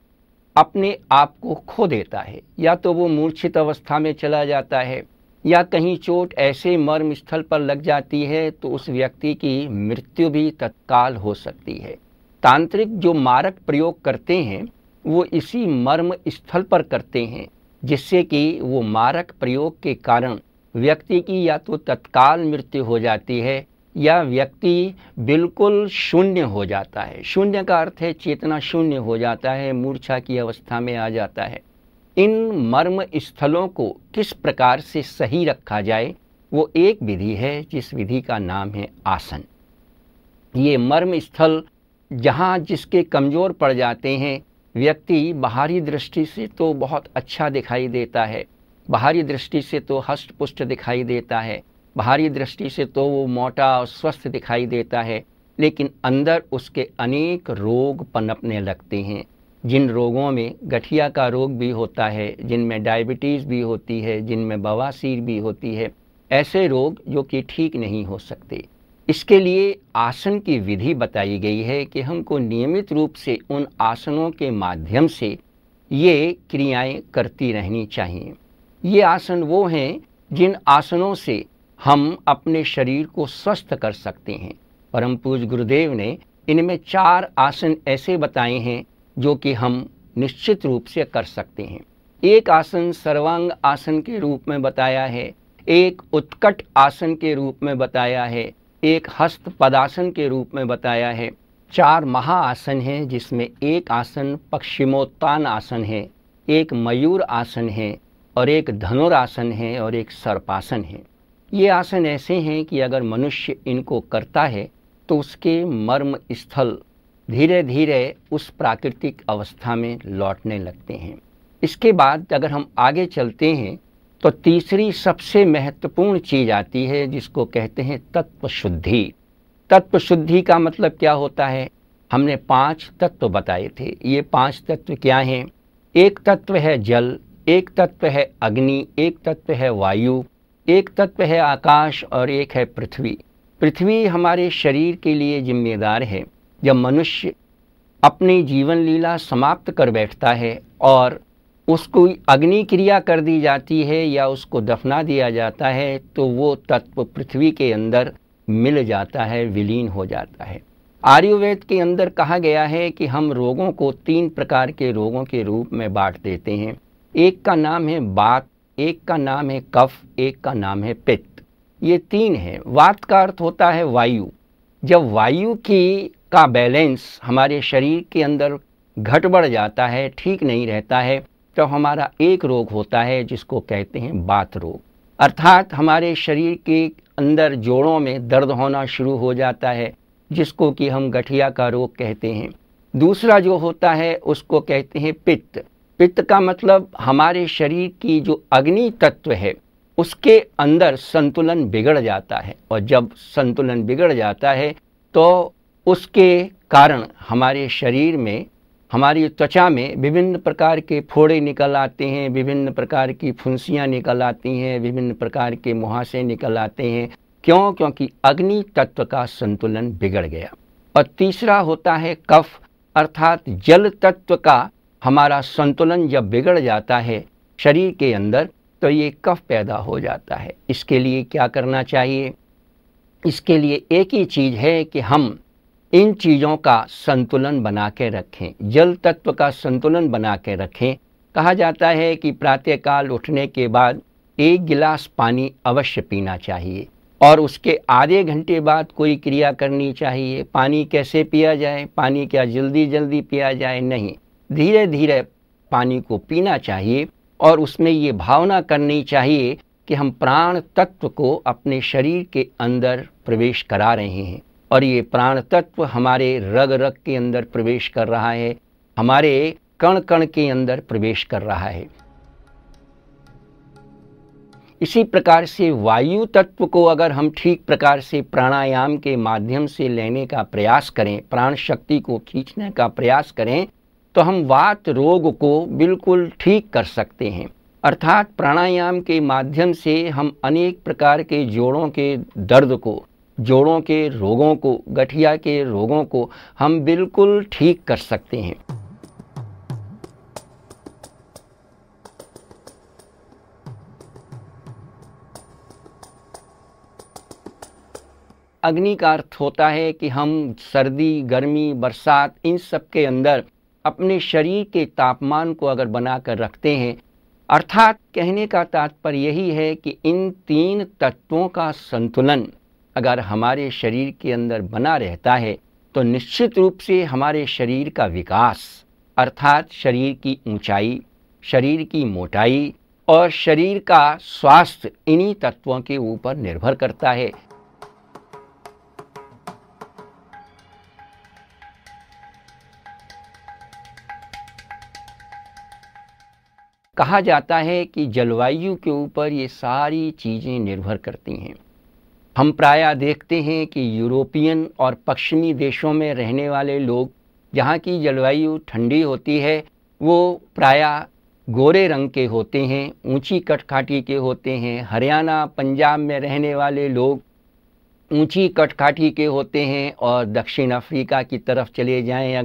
S3: अपने आप को खो देता है, या तो वो मूर्छित अवस्था में चला जाता है, या कहीं चोट ऐसे मर्म स्थल पर लग जाती है तो उस व्यक्ति की मृत्यु भी तत्काल हो सकती है। तांत्रिक जो मारक प्रयोग करते हैं वो इसी मर्म स्थल पर करते हैं, जिससे कि वो मारक प्रयोग के कारण व्यक्ति की या तो तत्काल मृत्यु हो जाती है या व्यक्ति बिल्कुल शून्य हो जाता है। शून्य का अर्थ है चेतना शून्य हो जाता है, मूर्छा की अवस्था में आ जाता है। इन मर्म स्थलों को किस प्रकार से सही रखा जाए वो एक विधि है, जिस विधि का नाम है आसन। ये मर्म स्थल जहाँ जिसके कमज़ोर पड़ जाते हैं, व्यक्ति बाहरी दृष्टि से तो बहुत अच्छा दिखाई देता है, बाहरी दृष्टि से तो हष्ट पुष्ट दिखाई देता है, बाहरी दृष्टि से तो वो मोटा और स्वस्थ दिखाई देता है, लेकिन अंदर उसके अनेक रोग पनपने लगते हैं। जिन रोगों में गठिया का रोग भी होता है, जिनमें डायबिटीज़ भी होती है, जिनमें बवासीर भी होती है, ऐसे रोग जो कि ठीक नहीं हो सकते। इसके लिए आसन की विधि बताई गई है कि हमको नियमित रूप से उन आसनों के माध्यम से ये क्रियाएं करती रहनी चाहिए। ये आसन वो हैं जिन आसनों से हम अपने शरीर को स्वस्थ कर सकते हैं। परम पूज्य गुरुदेव ने इनमें 4 आसन ऐसे बताए हैं जो कि हम निश्चित रूप से कर सकते हैं। एक आसन सर्वांग आसन के रूप में बताया है, एक उत्कट आसन के रूप में बताया है, एक हस्त पदासन के रूप में बताया है। 4 महाआसन हैं, जिसमें एक आसन पश्चिमोत्तान आसन है, एक मयूर आसन है, और एक धनुरासन है, और एक सर्पासन है। ये आसन ऐसे हैं कि अगर मनुष्य इनको करता है तो उसके मर्म स्थल धीरे धीरे उस प्राकृतिक अवस्था में लौटने लगते हैं। इसके बाद अगर हम आगे चलते हैं तो तीसरी सबसे महत्वपूर्ण चीज़ आती है जिसको कहते हैं तत्व शुद्धि। तत्व शुद्धि का मतलब क्या होता है? हमने 5 तत्व बताए थे। ये 5 तत्व क्या हैं? एक तत्व है जल, एक तत्व है अग्नि, एक तत्व है वायु, एक तत्व है आकाश, और एक है पृथ्वी। पृथ्वी हमारे शरीर के लिए जिम्मेदार है। जब मनुष्य अपनी जीवन लीला समाप्त कर बैठता है और उसको अग्नि क्रिया कर दी जाती है या उसको दफना दिया जाता है तो वो तत्व पृथ्वी के अंदर मिल जाता है, विलीन हो जाता है। आयुर्वेद के अंदर कहा गया है कि हम रोगों को 3 प्रकार के रोगों के रूप में बांट देते हैं। एक का नाम है वात, एक का नाम है कफ, एक का नाम है पित्त। ये 3 है। वात का अर्थ होता है वायु। जब वायु की का बैलेंस हमारे शरीर के अंदर घट बढ़ जाता है, ठीक नहीं रहता है, तो हमारा एक रोग होता है जिसको कहते हैं वात रोग। अर्थात हमारे शरीर के अंदर जोड़ों में दर्द होना शुरू हो जाता है, जिसको कि हम गठिया का रोग कहते हैं। दूसरा जो होता है उसको कहते हैं पित्त। पित्त का मतलब हमारे शरीर की जो अग्नि तत्व है उसके अंदर संतुलन बिगड़ जाता है, और जब संतुलन बिगड़ जाता है तो उसके कारण हमारे शरीर में, हमारी त्वचा में विभिन्न प्रकार के फोड़े निकल आते हैं, विभिन्न प्रकार की फुंसियाँ निकल आती हैं, विभिन्न प्रकार के मुहासे निकल आते हैं। क्यों? क्योंकि अग्नि तत्व का संतुलन बिगड़ गया। और तीसरा होता है कफ, अर्थात जल तत्व का हमारा संतुलन जब बिगड़ जाता है शरीर के अंदर तो ये कफ पैदा हो जाता है। इसके लिए क्या करना चाहिए? इसके लिए एक ही चीज़ है कि हम इन चीज़ों का संतुलन बना के रखें, जल तत्व का संतुलन बना के रखें। कहा जाता है कि प्रातःकाल उठने के बाद 1 गिलास पानी अवश्य पीना चाहिए, और उसके आधे घंटे बाद कोई क्रिया करनी चाहिए। पानी कैसे पिया जाए? पानी क्या जल्दी जल्दी पिया जाए? नहीं, धीरे धीरे पानी को पीना चाहिए, और उसमें ये भावना करनी चाहिए कि हम प्राण तत्व को अपने शरीर के अंदर प्रवेश करा रहे हैं, और ये प्राण तत्व हमारे रग रग के अंदर प्रवेश कर रहा है, हमारे कण कण के अंदर प्रवेश कर रहा है। इसी प्रकार से वायु तत्व को अगर हम ठीक प्रकार से प्राणायाम के माध्यम से लेने का प्रयास करें, प्राण शक्ति को खींचने का प्रयास करें, तो हम वात रोग को बिल्कुल ठीक कर सकते हैं। अर्थात प्राणायाम के माध्यम से हम अनेक प्रकार के जोड़ों के दर्द को, जोड़ों के रोगों को, गठिया के रोगों को हम बिल्कुल ठीक कर सकते हैं। अग्नि का अर्थ होता है कि हम सर्दी, गर्मी, बरसात इन सब के अंदर अपने शरीर के तापमान को अगर बनाकर रखते हैं, अर्थात कहने का तात्पर्य यही है कि इन तीन तत्वों का संतुलन अगर हमारे शरीर के अंदर बना रहता है तो निश्चित रूप से हमारे शरीर का विकास, अर्थात शरीर की ऊंचाई, शरीर की मोटाई और शरीर का स्वास्थ्य इन्हीं तत्वों के ऊपर निर्भर करता है। कहा जाता है कि जलवायु के ऊपर ये सारी चीज़ें निर्भर करती हैं। हम प्रायः देखते हैं कि यूरोपियन और पश्चिमी देशों में रहने वाले लोग, जहाँ की जलवायु ठंडी होती है, वो प्रायः गोरे रंग के होते हैं, ऊंची कटकाठी के होते हैं। हरियाणा, पंजाब में रहने वाले लोग ऊंची कटकाठी के होते हैं। और दक्षिण अफ्रीका की तरफ चले जाएं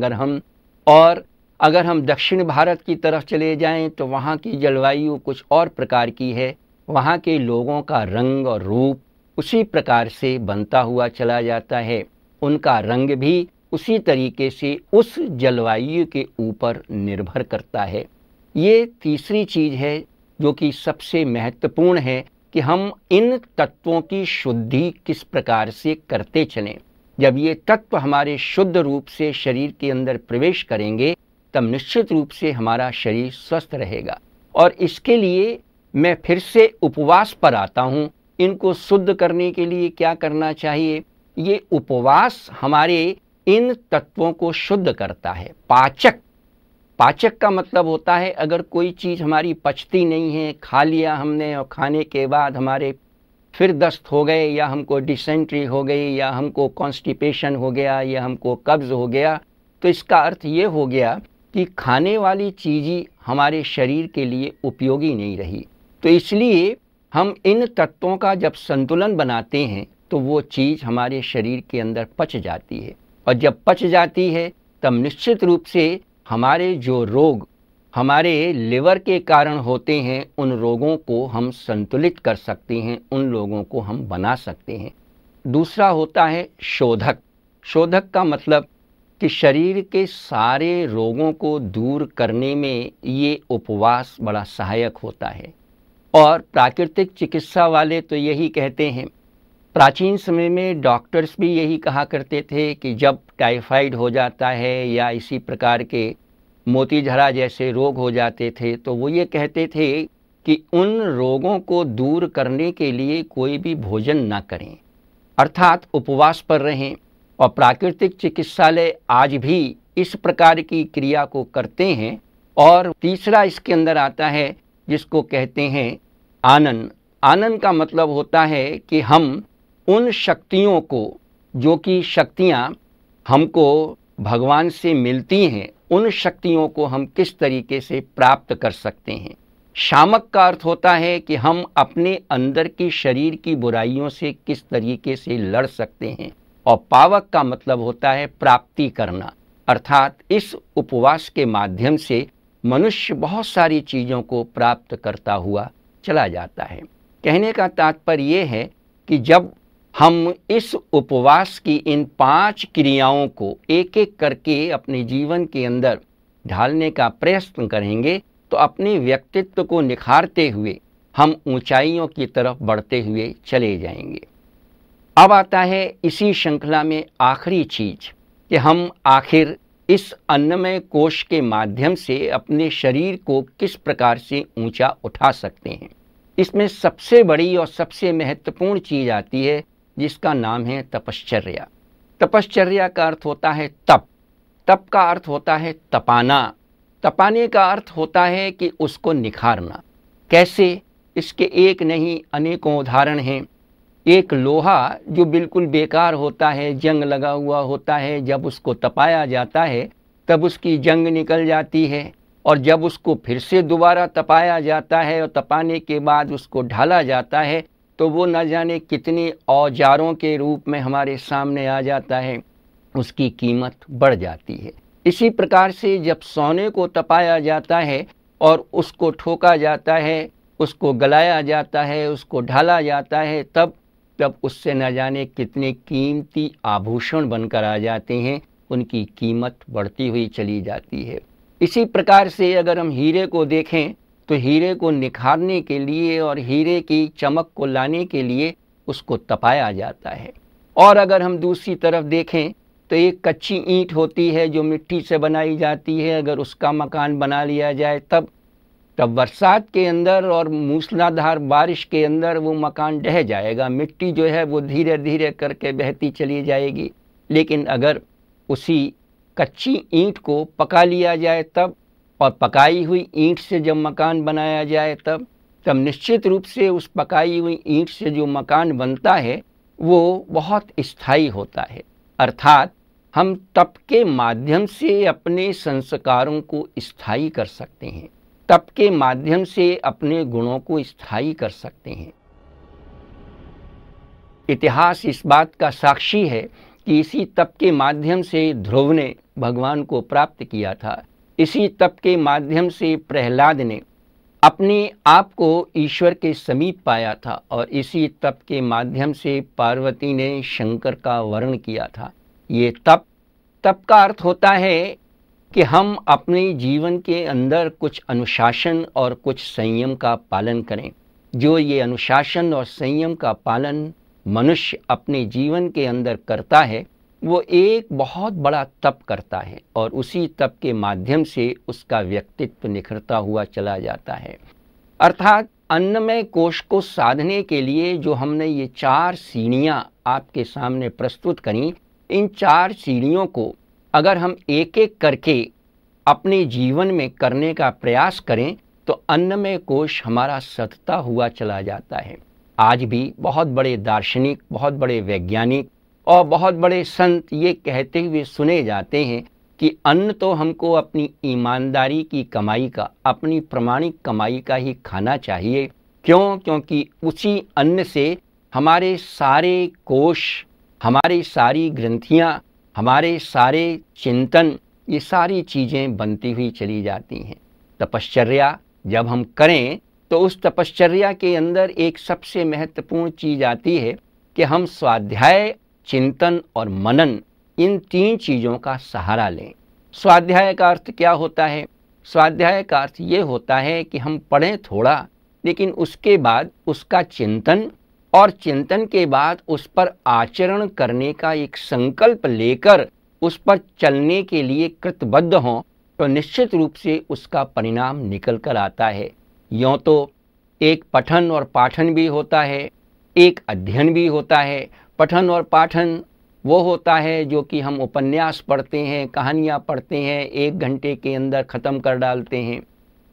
S3: अगर हम दक्षिण भारत की तरफ चले जाएं तो वहाँ की जलवायु कुछ और प्रकार की है। वहाँ के लोगों का रंग और रूप उसी प्रकार से बनता हुआ चला जाता है। उनका रंग भी उसी तरीके से उस जलवायु के ऊपर निर्भर करता है। ये तीसरी चीज़ है जो कि सबसे महत्वपूर्ण है कि हम इन तत्वों की शुद्धि किस प्रकार से करते चलें। जब ये तत्व हमारे शुद्ध रूप से शरीर के अंदर प्रवेश करेंगे तब निश्चित रूप से हमारा शरीर स्वस्थ रहेगा। और इसके लिए मैं फिर से उपवास पर आता हूँ। इनको शुद्ध करने के लिए क्या करना चाहिए? ये उपवास हमारे इन तत्वों को शुद्ध करता है। पाचक का मतलब होता है अगर कोई चीज़ हमारी पचती नहीं है, खा लिया हमने और खाने के बाद हमारे फिर दस्त हो गए, या हमको डिसेंट्री हो गई, या हमको कॉन्स्टिपेशन हो गया, या हमको कब्ज़ हो गया, तो इसका अर्थ ये हो गया कि खाने वाली चीज़ हमारे शरीर के लिए उपयोगी नहीं रही। तो इसलिए हम इन तत्वों का जब संतुलन बनाते हैं तो वो चीज़ हमारे शरीर के अंदर पच जाती है। और जब पच जाती है तब निश्चित रूप से हमारे जो रोग हमारे लिवर के कारण होते हैं, उन रोगों को हम संतुलित कर सकते हैं, उन लोगों को हम बना सकते हैं। दूसरा होता है शोधक। शोधक का मतलब कि शरीर के सारे रोगों को दूर करने में ये उपवास बड़ा सहायक होता है। और प्राकृतिक चिकित्सा वाले तो यही कहते हैं, प्राचीन समय में डॉक्टर्स भी यही कहा करते थे कि जब टाइफाइड हो जाता है या इसी प्रकार के मोतीझरा जैसे रोग हो जाते थे तो वो ये कहते थे कि उन रोगों को दूर करने के लिए कोई भी भोजन ना करें, अर्थात उपवास पर रहें। और प्राकृतिक चिकित्सालय आज भी इस प्रकार की क्रिया को करते हैं। और तीसरा इसके अंदर आता है जिसको कहते हैं आनन। आनन का मतलब होता है कि हम उन शक्तियों को, जो कि शक्तियाँ हमको भगवान से मिलती हैं, उन शक्तियों को हम किस तरीके से प्राप्त कर सकते हैं। शामक का अर्थ होता है कि हम अपने अंदर की शरीर की बुराइयों से किस तरीके से लड़ सकते हैं। और पावक का मतलब होता है प्राप्ति करना, अर्थात इस उपवास के माध्यम से मनुष्य बहुत सारी चीज़ों को प्राप्त करता हुआ चला जाता है। कहने का तात्पर्य ये है कि जब हम इस उपवास की इन 5 क्रियाओं को एक एक करके अपने जीवन के अंदर ढालने का प्रयत्न करेंगे तो अपने व्यक्तित्व को निखारते हुए हम ऊंचाइयों की तरफ बढ़ते हुए चले जाएंगे। अब आता है इसी श्रृंखला में आखिरी चीज कि हम आखिर इस अन्नमय कोश के माध्यम से अपने शरीर को किस प्रकार से ऊंचा उठा सकते हैं। इसमें सबसे बड़ी और सबसे महत्वपूर्ण चीज आती है जिसका नाम है तपश्चर्या। तपश्चर्या का अर्थ होता है तप। तप का अर्थ होता है तपाना। तपाने का अर्थ होता है कि उसको निखारना। कैसे? इसके एक नहीं अनेकों उदाहरण हैं। एक लोहा जो बिल्कुल बेकार होता है, जंग लगा हुआ होता है, जब उसको तपाया जाता है तब उसकी जंग निकल जाती है, और जब उसको फिर से दोबारा तपाया जाता है और तपाने के बाद उसको ढाला जाता है तो वो न जाने कितने औजारों के रूप में हमारे सामने आ जाता है, उसकी कीमत बढ़ जाती है। इसी प्रकार से जब सोने को तपाया जाता है और उसको ठोका जाता है, उसको गलाया जाता है, उसको ढाला जाता है, तब उससे न जाने कितने कीमती आभूषण बनकर आ जाते हैं, उनकी कीमत बढ़ती हुई चली जाती है। इसी प्रकार से अगर हम हीरे को देखें तो हीरे को निखारने के लिए और हीरे की चमक को लाने के लिए उसको तपाया जाता है। और अगर हम दूसरी तरफ देखें तो एक कच्ची ईंट होती है जो मिट्टी से बनाई जाती है, अगर उसका मकान बना लिया जाए तब बरसात के अंदर और मूसलाधार बारिश के अंदर वो मकान ढह जाएगा, मिट्टी जो है वो धीरे धीरे करके बहती चली जाएगी। लेकिन अगर उसी कच्ची ईंट को पका लिया जाए तब, और पकाई हुई ईंट से जब मकान बनाया जाए तब निश्चित रूप से उस पकाई हुई ईंट से जो मकान बनता है वो बहुत स्थायी होता है। अर्थात हम तप के माध्यम से अपने संस्कारों को स्थायी कर सकते हैं, तप के माध्यम से अपने गुणों को स्थायी कर सकते हैं। इतिहास इस बात का साक्षी है कि इसी तप के माध्यम से ध्रुव ने भगवान को प्राप्त किया था, इसी तप के माध्यम से प्रहलाद ने अपने आप को ईश्वर के समीप पाया था, और इसी तप के माध्यम से पार्वती ने शंकर का वर्ण किया था। ये तप का अर्थ होता है कि हम अपने जीवन के अंदर कुछ अनुशासन और कुछ संयम का पालन करें। जो ये अनुशासन और संयम का पालन मनुष्य अपने जीवन के अंदर करता है वो एक बहुत बड़ा तप करता है, और उसी तप के माध्यम से उसका व्यक्तित्व निखरता हुआ चला जाता है। अर्थात अन्नमय कोश को साधने के लिए जो हमने ये 4 सीढ़ियाँ आपके सामने प्रस्तुत करी, इन 4 सीढ़ियों को अगर हम एक एक करके अपने जीवन में करने का प्रयास करें तो अन्नमय कोश हमारा सधता हुआ चला जाता है। आज भी बहुत बड़े दार्शनिक, बहुत बड़े वैज्ञानिक और बहुत बड़े संत ये कहते हुए सुने जाते हैं कि अन्न तो हमको अपनी ईमानदारी की कमाई का, अपनी प्रामाणिक कमाई का ही खाना चाहिए। क्यों? क्योंकि उसी अन्न से हमारे सारे कोश, हमारी सारी ग्रंथियाँ, हमारे सारे चिंतन, ये सारी चीज़ें बनती हुई चली जाती हैं। तपश्चर्या जब हम करें तो उस तपश्चर्या के अंदर एक सबसे महत्वपूर्ण चीज़ आती है कि हम स्वाध्याय, चिंतन और मनन, इन 3 चीज़ों का सहारा लें। स्वाध्याय का अर्थ क्या होता है? स्वाध्याय का अर्थ ये होता है कि हम पढ़ें थोड़ा, लेकिन उसके बाद उसका चिंतन, और चिंतन के बाद उस पर आचरण करने का एक संकल्प लेकर उस पर चलने के लिए कृतबद्ध हों, तो निश्चित रूप से उसका परिणाम निकल कर आता है। यों तो एक पठन और पाठन भी होता है, एक अध्ययन भी होता है। पठन और पाठन वो होता है जो कि हम उपन्यास पढ़ते हैं, कहानियाँ पढ़ते हैं, 1 घंटे के अंदर ख़त्म कर डालते हैं।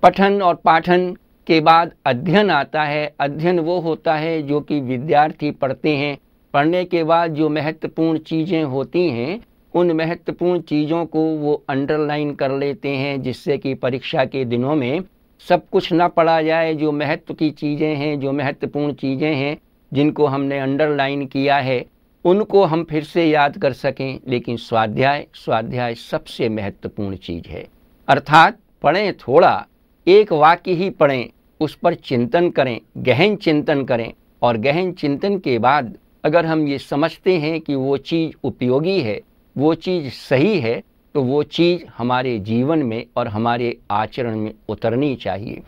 S3: पठन और पाठन के बाद अध्ययन आता है। अध्ययन वो होता है जो कि विद्यार्थी पढ़ते हैं। पढ़ने के बाद जो महत्वपूर्ण चीज़ें होती हैं, उन महत्वपूर्ण चीज़ों को वो अंडरलाइन कर लेते हैं, जिससे कि परीक्षा के दिनों में सब कुछ ना पढ़ा जाए। जो महत्व की चीज़ें हैं, जो महत्वपूर्ण चीज़ें हैं जिनको हमने अंडरलाइन किया है, उनको हम फिर से याद कर सकें। लेकिन स्वाध्याय सबसे महत्वपूर्ण चीज़ है। अर्थात पढ़ें थोड़ा, एक वाक्य ही पढ़ें, उस पर चिंतन करें, गहन चिंतन करें, और गहन चिंतन के बाद अगर हम ये समझते हैं कि वो चीज़ उपयोगी है, वो चीज़ सही है, तो वो चीज़ हमारे जीवन में और हमारे आचरण में उतरनी चाहिए।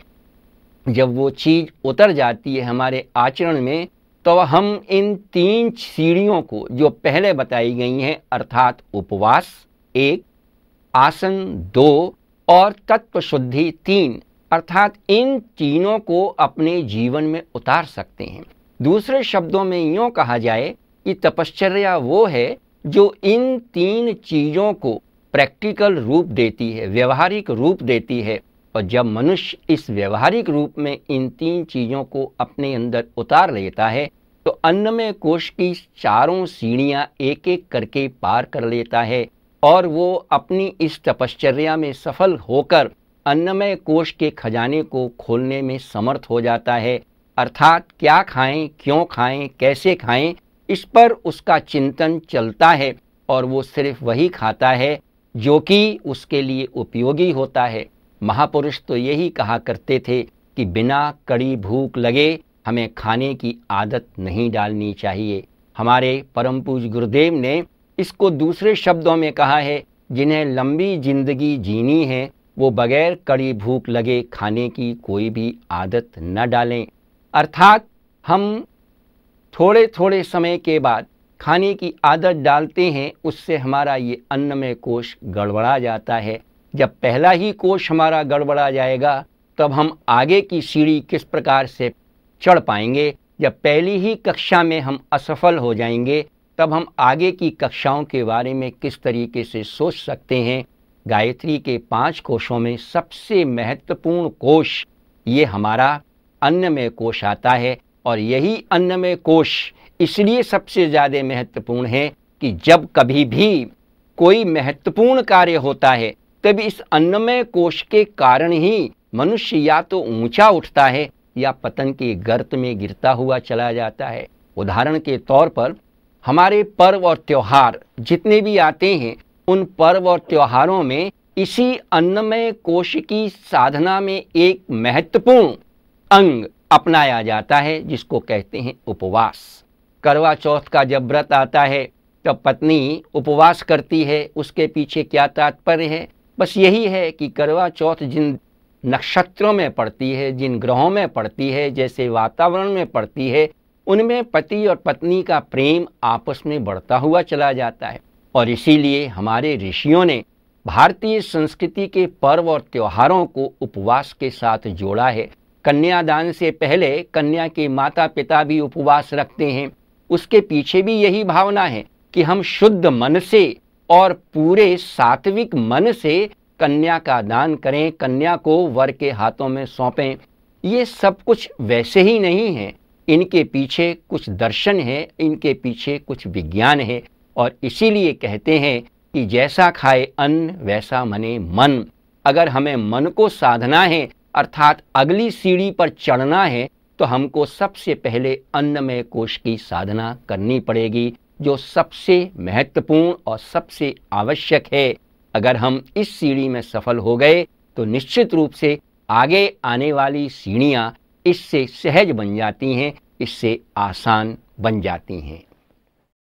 S3: जब वो चीज़ उतर जाती है हमारे आचरण में, तो हम इन 3 सीढ़ियों को जो पहले बताई गई हैं, अर्थात उपवास 1, आसन 2 और तत्व शुद्धि 3, अर्थात इन तीनों को अपने जीवन में उतार सकते हैं। दूसरे शब्दों में यूँ कहा जाए कि तपश्चर्या वो है जो इन 3 चीज़ों को प्रैक्टिकल रूप देती है, व्यवहारिक रूप देती है। और जब मनुष्य इस व्यवहारिक रूप में इन 3 चीज़ों को अपने अंदर उतार लेता है तो अन्नमय कोश की चारों सीढ़ियाँ एक एक करके पार कर लेता है और वो अपनी इस तपश्चर्या में सफल होकर अन्नमय कोश के खजाने को खोलने में समर्थ हो जाता है। अर्थात क्या खाएं, क्यों खाएं, कैसे खाएं, इस पर उसका चिंतन चलता है और वो सिर्फ वही खाता है जो कि उसके लिए उपयोगी होता है। महापुरुष तो यही कहा करते थे कि बिना कड़ी भूख लगे हमें खाने की आदत नहीं डालनी चाहिए। हमारे परम पूज्य गुरुदेव ने इसको दूसरे शब्दों में कहा है, जिन्हें लंबी जिंदगी जीनी है वो बगैर कड़ी भूख लगे खाने की कोई भी आदत न डालें। अर्थात हम थोड़े थोड़े समय के बाद खाने की आदत डालते हैं, उससे हमारा ये अन्नमय कोश गड़बड़ा जाता है। जब पहला ही कोश हमारा गड़बड़ा जाएगा तब हम आगे की सीढ़ी किस प्रकार से चढ़ पाएंगे। जब पहली ही कक्षा में हम असफल हो जाएंगे तब हम आगे की कक्षाओं के बारे में किस तरीके से सोच सकते हैं। गायत्री के 5 कोशों में सबसे महत्वपूर्ण कोश ये हमारा अन्नमय कोश आता है और यही अन्नमय कोश इसलिए सबसे ज़्यादा महत्वपूर्ण है कि जब कभी भी कोई महत्वपूर्ण कार्य होता है तब इस अन्नमय कोश के कारण ही मनुष्य या तो ऊंचा उठता है या पतन के गर्त में गिरता हुआ चला जाता है। उदाहरण के तौर पर हमारे पर्व और त्योहार जितने भी आते हैं उन पर्व और त्योहारों में इसी अन्नमय कोश की साधना में एक महत्वपूर्ण अंग अपनाया जाता है जिसको कहते हैं उपवास। करवा चौथ का जब व्रत आता है तब पत्नी उपवास करती है। उसके पीछे क्या तात्पर्य है? बस यही है कि करवा चौथ जिन नक्षत्रों में पड़ती है, जिन ग्रहों में पड़ती है, जैसे वातावरण में पड़ती है, उनमें पति और पत्नी का प्रेम आपस में बढ़ता हुआ चला जाता है। और इसीलिए हमारे ऋषियों ने भारतीय संस्कृति के पर्व और त्योहारों को उपवास के साथ जोड़ा है। कन्यादान से पहले कन्या के माता पिता भी उपवास रखते हैं। उसके पीछे भी यही भावना है कि हम शुद्ध मन से और पूरे सात्विक मन से कन्या का दान करें, कन्या को वर के हाथों में सौंपें। ये सब कुछ वैसे ही नहीं है, इनके पीछे कुछ दर्शन है, इनके पीछे कुछ विज्ञान है। और इसीलिए कहते हैं कि जैसा खाए अन्न वैसा मने मन। अगर हमें मन को साधना है अर्थात अगली सीढ़ी पर चढ़ना है तो हमको सबसे पहले अन्नमय कोश की साधना करनी पड़ेगी, जो सबसे महत्वपूर्ण और सबसे आवश्यक है। अगर हम इस सीढ़ी में सफल हो गए तो निश्चित रूप से आगे आने वाली सीढ़ियाँ इससे सहज बन जाती हैं, इससे आसान बन जाती हैं।